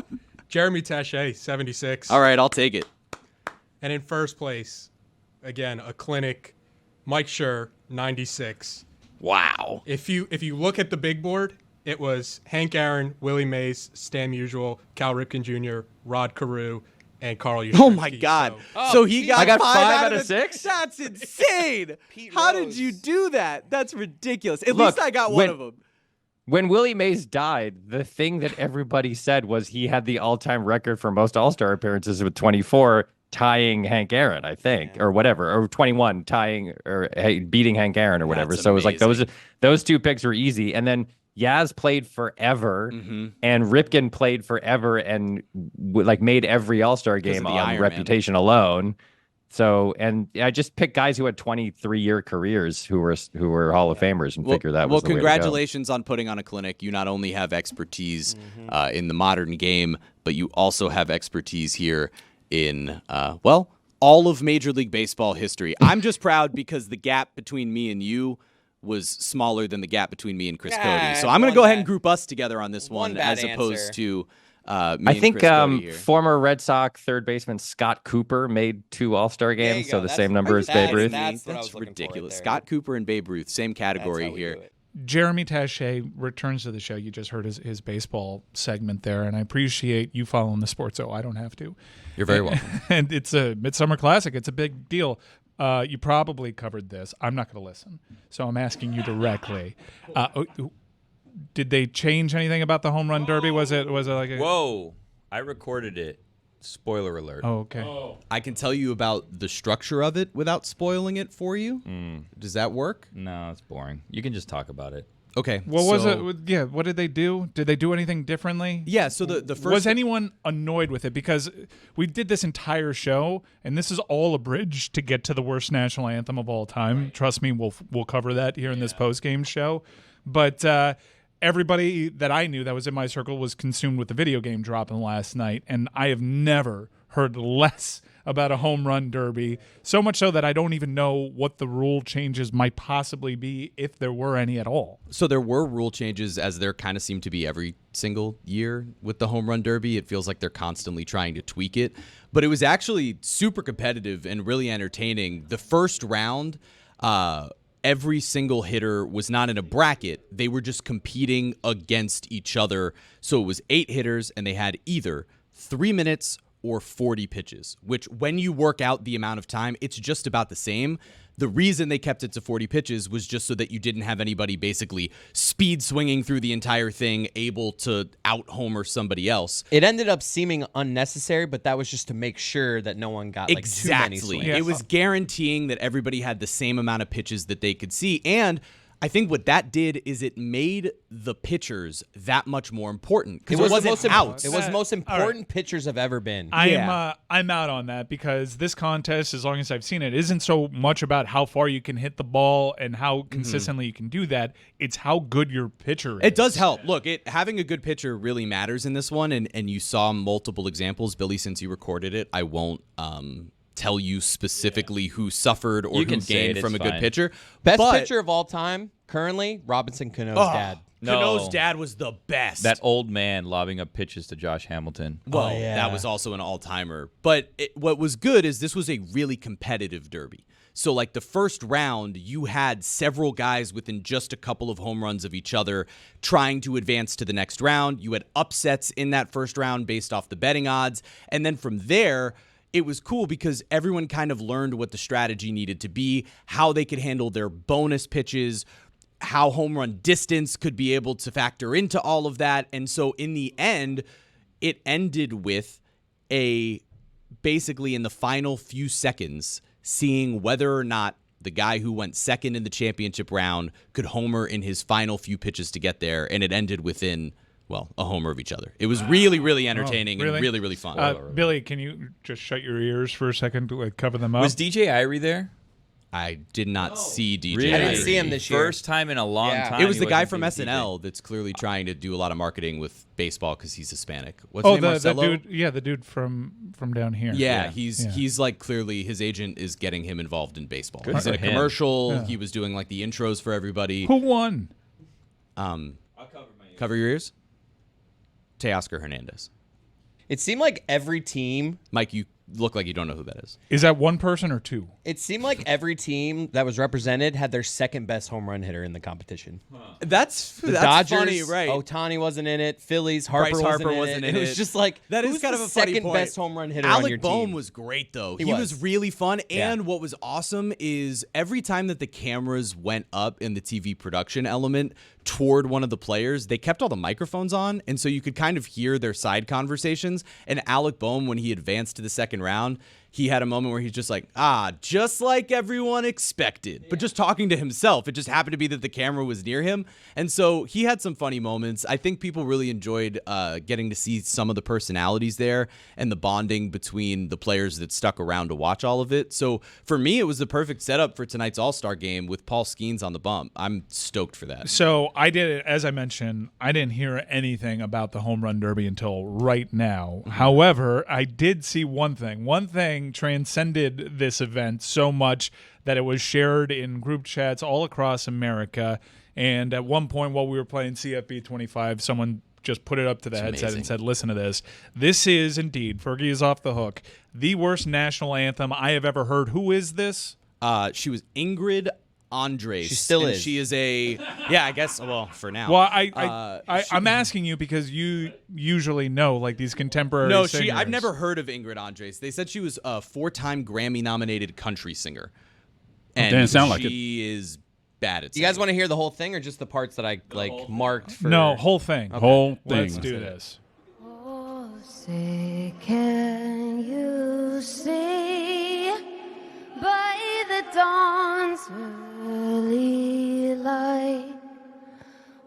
Jeremy Taché, 76. All right, I'll take it. And in 1st place, again, a clinic, Mike Schur, 96. Wow. If you look at the big board, it was Hank Aaron, Willie Mays, Stan Musial, Cal Ripken Jr., Rod Carew, and Carl Yastrzemski. Oh my God! So he got, I got 5 5 out of the- 6? That's insane! How did you do that? That's ridiculous. At Look, least I got one of them. When Willie Mays died, the thing that everybody said was he had the all-time record for most All-Star appearances with 24, tying Hank Aaron, I think, or whatever, or 21, tying or beating Hank Aaron or whatever. That's So it was like amazing. those 2 picks were easy, and then Yaz played forever, and Ripken played forever, and made every All-Star game of the on Iron reputation alone. So, and I just picked guys who had 23-year careers who were Hall of Famers, and figure that was the way to go. Congratulations on putting on a clinic. You not only have expertise in the modern game, but you also have expertise here in all of Major League Baseball history. I'm just proud because the gap between me and you was smaller than the gap between me and Chris Cody. So I'm going to go ahead and group us together on this one as opposed to me I and think Chris Cody here. former Red Sox third baseman Scott Cooper made 2 All-Star games, so the same number as Babe Ruth. That's ridiculous. Scott Cooper and Babe Ruth, same category here. Jeremy Taché returns to the show. You just heard his baseball segment there, and I appreciate you following the sport, so I don't have to. You're very welcome. And it's a Midsummer Classic. It's a big deal. You probably covered this. I'm not going to listen, so I'm asking you directly. Did they change anything about the home run derby? Was it like a... Whoa, I recorded it. Spoiler alert. Oh, okay. I can tell you about the structure of it without spoiling it for you. Does that work? No, it's boring. You can just talk about it. Okay. What was it? Yeah. What did they do? Did they do anything differently? Yeah. So the first was anyone annoyed with it? Because we did this entire show, and this is all abridged to get to the worst national anthem of all time. Right. Trust me, we'll cover that here in this post game show. But everybody that I knew that was in my circle was consumed with the video game dropping last night, and I have never heard less about a home run derby, so much so that I don't even know what the rule changes might possibly be, if there were any at all. So there were rule changes, as there kind of seem to be every single year with the home run derby. It feels like they're constantly trying to tweak it, but it was actually super competitive and really entertaining. The first round, every single hitter was not in a bracket. They were just competing against each other. So it was 8 hitters, and they had either 3 minutes or 40 pitches, which when you work out the amount of time, it's just about the same. The reason they kept it to 40 pitches was just so that you didn't have anybody basically speed swinging through the entire thing, able to out-homer somebody else. It ended up seeming unnecessary, but that was just to make sure that no one got too many swings. It was guaranteeing that everybody had the same amount of pitches that they could see. And I think what that did is it made the pitchers that much more important because it wasn't outs. It was the most important pitchers have ever been. I'm out on that because this contest, as long as I've seen it, isn't so much about how far you can hit the ball and how consistently you can do that. It's how good your pitcher is. It does help. Look, having a good pitcher really matters in this one, and you saw multiple examples. Billy, since you recorded it, I won't tell you specifically who suffered or who gained from a good pitcher. Best pitcher of all time, currently, Robinson Cano's dad. Cano's dad was the best. That old man lobbing up pitches to Josh Hamilton. Well, that was also an all-timer. But what was good is this was a really competitive derby. So, like, the first round, you had several guys within just a couple of home runs of each other trying to advance to the next round. You had upsets in that first round based off the betting odds. And then from there, it was cool because everyone kind of learned what the strategy needed to be, how they could handle their bonus pitches, how home run distance could be able to factor into all of that. And so in the end, it ended with basically in the final few seconds, seeing whether or not the guy who went second in the championship round could homer in his final few pitches to get there. And it ended within a homer of each other. It was really, really entertaining and really, really fun. Billy, can you just shut your ears for a second to cover them up? Was DJ Irie there? I did not see DJ. Really? I didn't see him this year. First time in a long time. It was the guy from wasn't SNL that's clearly trying to do a lot of marketing with baseball because he's Hispanic. What's his name? the Marcelo? dude, the dude from down here. Yeah, he's like clearly his agent is getting him involved in baseball. Good He's for in a him. commercial. Yeah. He was doing like the intros for everybody. Who won? I'll cover your ears. Teoscar Hernandez. It seemed like every team. Mike, you look like you don't know who that is. Is that one person or two? It seemed like every team that was represented had their second best home run hitter in the competition. That's Dodgers, funny, right? Ohtani wasn't in it. Phillies, Harper wasn't in it. It was just like that is who's kind the of a funny second point. best home run hitter on your Alec Boehm team? was great though. He was really fun. Yeah. And what was awesome is every time that the cameras went up in the TV production element toward one of the players, they kept all the microphones on, and so you could kind of hear their side conversations. And Alec Boehm, when he advanced to the second round, he had a moment where he's just like, just like everyone expected, but just talking to himself. It just happened to be that the camera was near him. And so he had some funny moments. I think people really enjoyed getting to see some of the personalities there and the bonding between the players that stuck around to watch all of it. So for me, it was the perfect setup for tonight's All-Star game with Paul Skeens on the bump. I'm stoked for that. So I did it, as I mentioned, I didn't hear anything about the home run derby until right now. However, I did see one thing. One thing transcended this event so much that it was shared in group chats all across America. And at one point while we were playing CFB 25, someone just put it up to the headset and said, listen to this. This is indeed, Fergie is off the hook, the worst national anthem I have ever heard. Who is this? She was Ingrid Andres. She still is. She is I guess, for now. Well, I'm asking you because you usually know like these contemporary singers. I've never heard of Ingrid Andres. They said she was a 4-time Grammy-nominated country singer. And didn't sound like she is bad at You guys want to hear the whole thing or just the parts that I marked for? No, whole thing. Okay. Whole thing. Let's do this. Oh, say can you see by the dawn's early light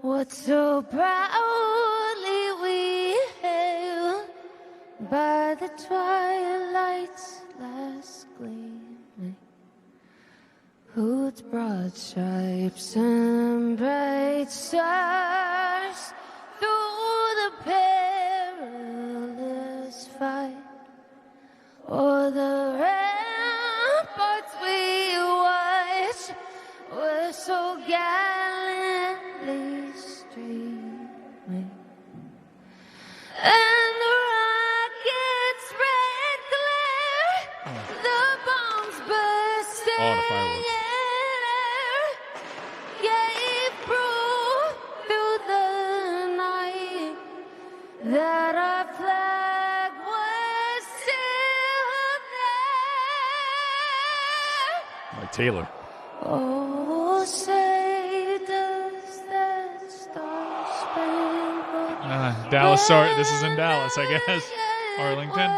what so proudly we hailed by the twilight's last gleaming, whose broad stripes and bright stars through the perilous fight o'er the ramparts we watched were so gallantly streaming, and the rockets' red glare, the bombs bursting All the fireworks. in air, Taylor. Oh, say does that star-spangled Dallas. Sorry, this is in Dallas, I guess. Arlington.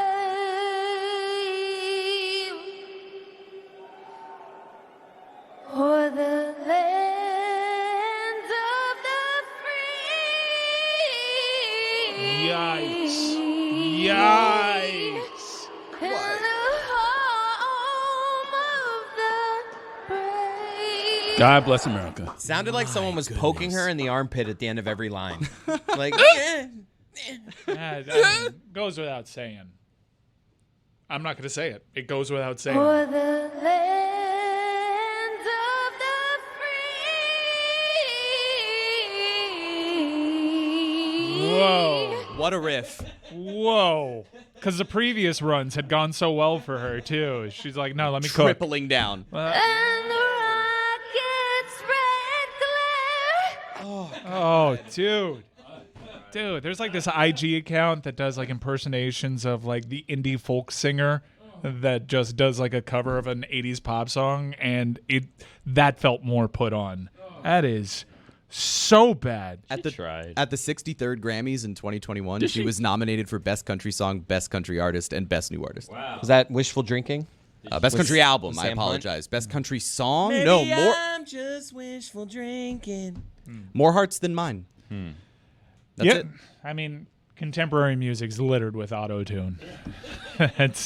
Or the land of the free. Yikes. Yikes. And the home of the brave. God bless America. Sounded like someone was poking her in the armpit at the end of every line. Like, Goes without saying. I'm not going to say it. It goes without saying. Or the land of the free. Whoa. What a riff. Whoa. Because the previous runs had gone so well for her, too. She's like, no, let me cook. Tripling down. And the rocket's red glare. Oh, dude. Dude, there's like this IG account that does like impersonations of like the indie folk singer that just does like a cover of an 80s pop song, and that felt more put on. That is so bad. At the 63rd Grammys in 2021, she was nominated for Best Country Song, Best Country Artist, and Best New Artist. wow. Was that wishful drinking? Best Country Album, Sam I Hunt? apologize. Best Country Song? Maybe No, more I'm just wishful drinking. More Hearts Than Mine. That's Yeah, it. I mean, contemporary music's littered with auto-tune.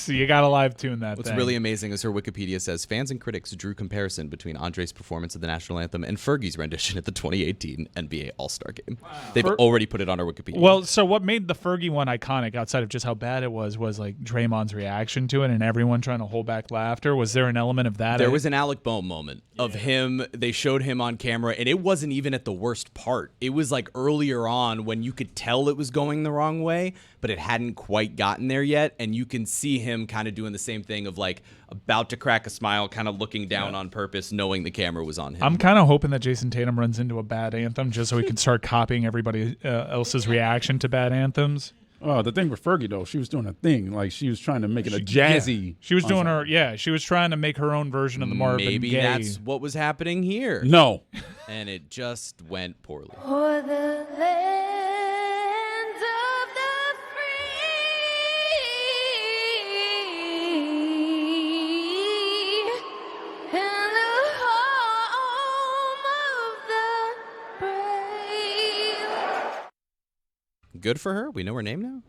You got to live tune that What's thing. really amazing is her Wikipedia says fans and critics drew comparison between Andre's performance of the national anthem and Fergie's rendition at the 2018 NBA All-Star Game. They've already put it on her Wikipedia. Well, so what made the Fergie one iconic, outside of just how bad it was like Draymond's reaction to it and everyone trying to hold back laughter. Was there an element of that? There was an Alec Boehm moment of him. They showed him on camera, and it wasn't even at the worst part. It was like earlier on when you could tell it was going the wrong way, but it hadn't quite gotten there yet. And you can see him kind of doing the same thing of like about to crack a smile, kind of looking down on purpose, knowing the camera was on him. I'm kind of hoping that Jason Tatum runs into a bad anthem just so he can start copying everybody else's reaction to bad anthems. Oh, the thing with Fergie, though, she was doing a thing. Like, she was trying to make it a jazzy. Yeah. She was doing she was trying to make her own version of the Marvin Maybe Gaye. that's what was happening here. No. And it just went poorly. Or the land of the free. And the home of the brave. Good for her. We know her name now.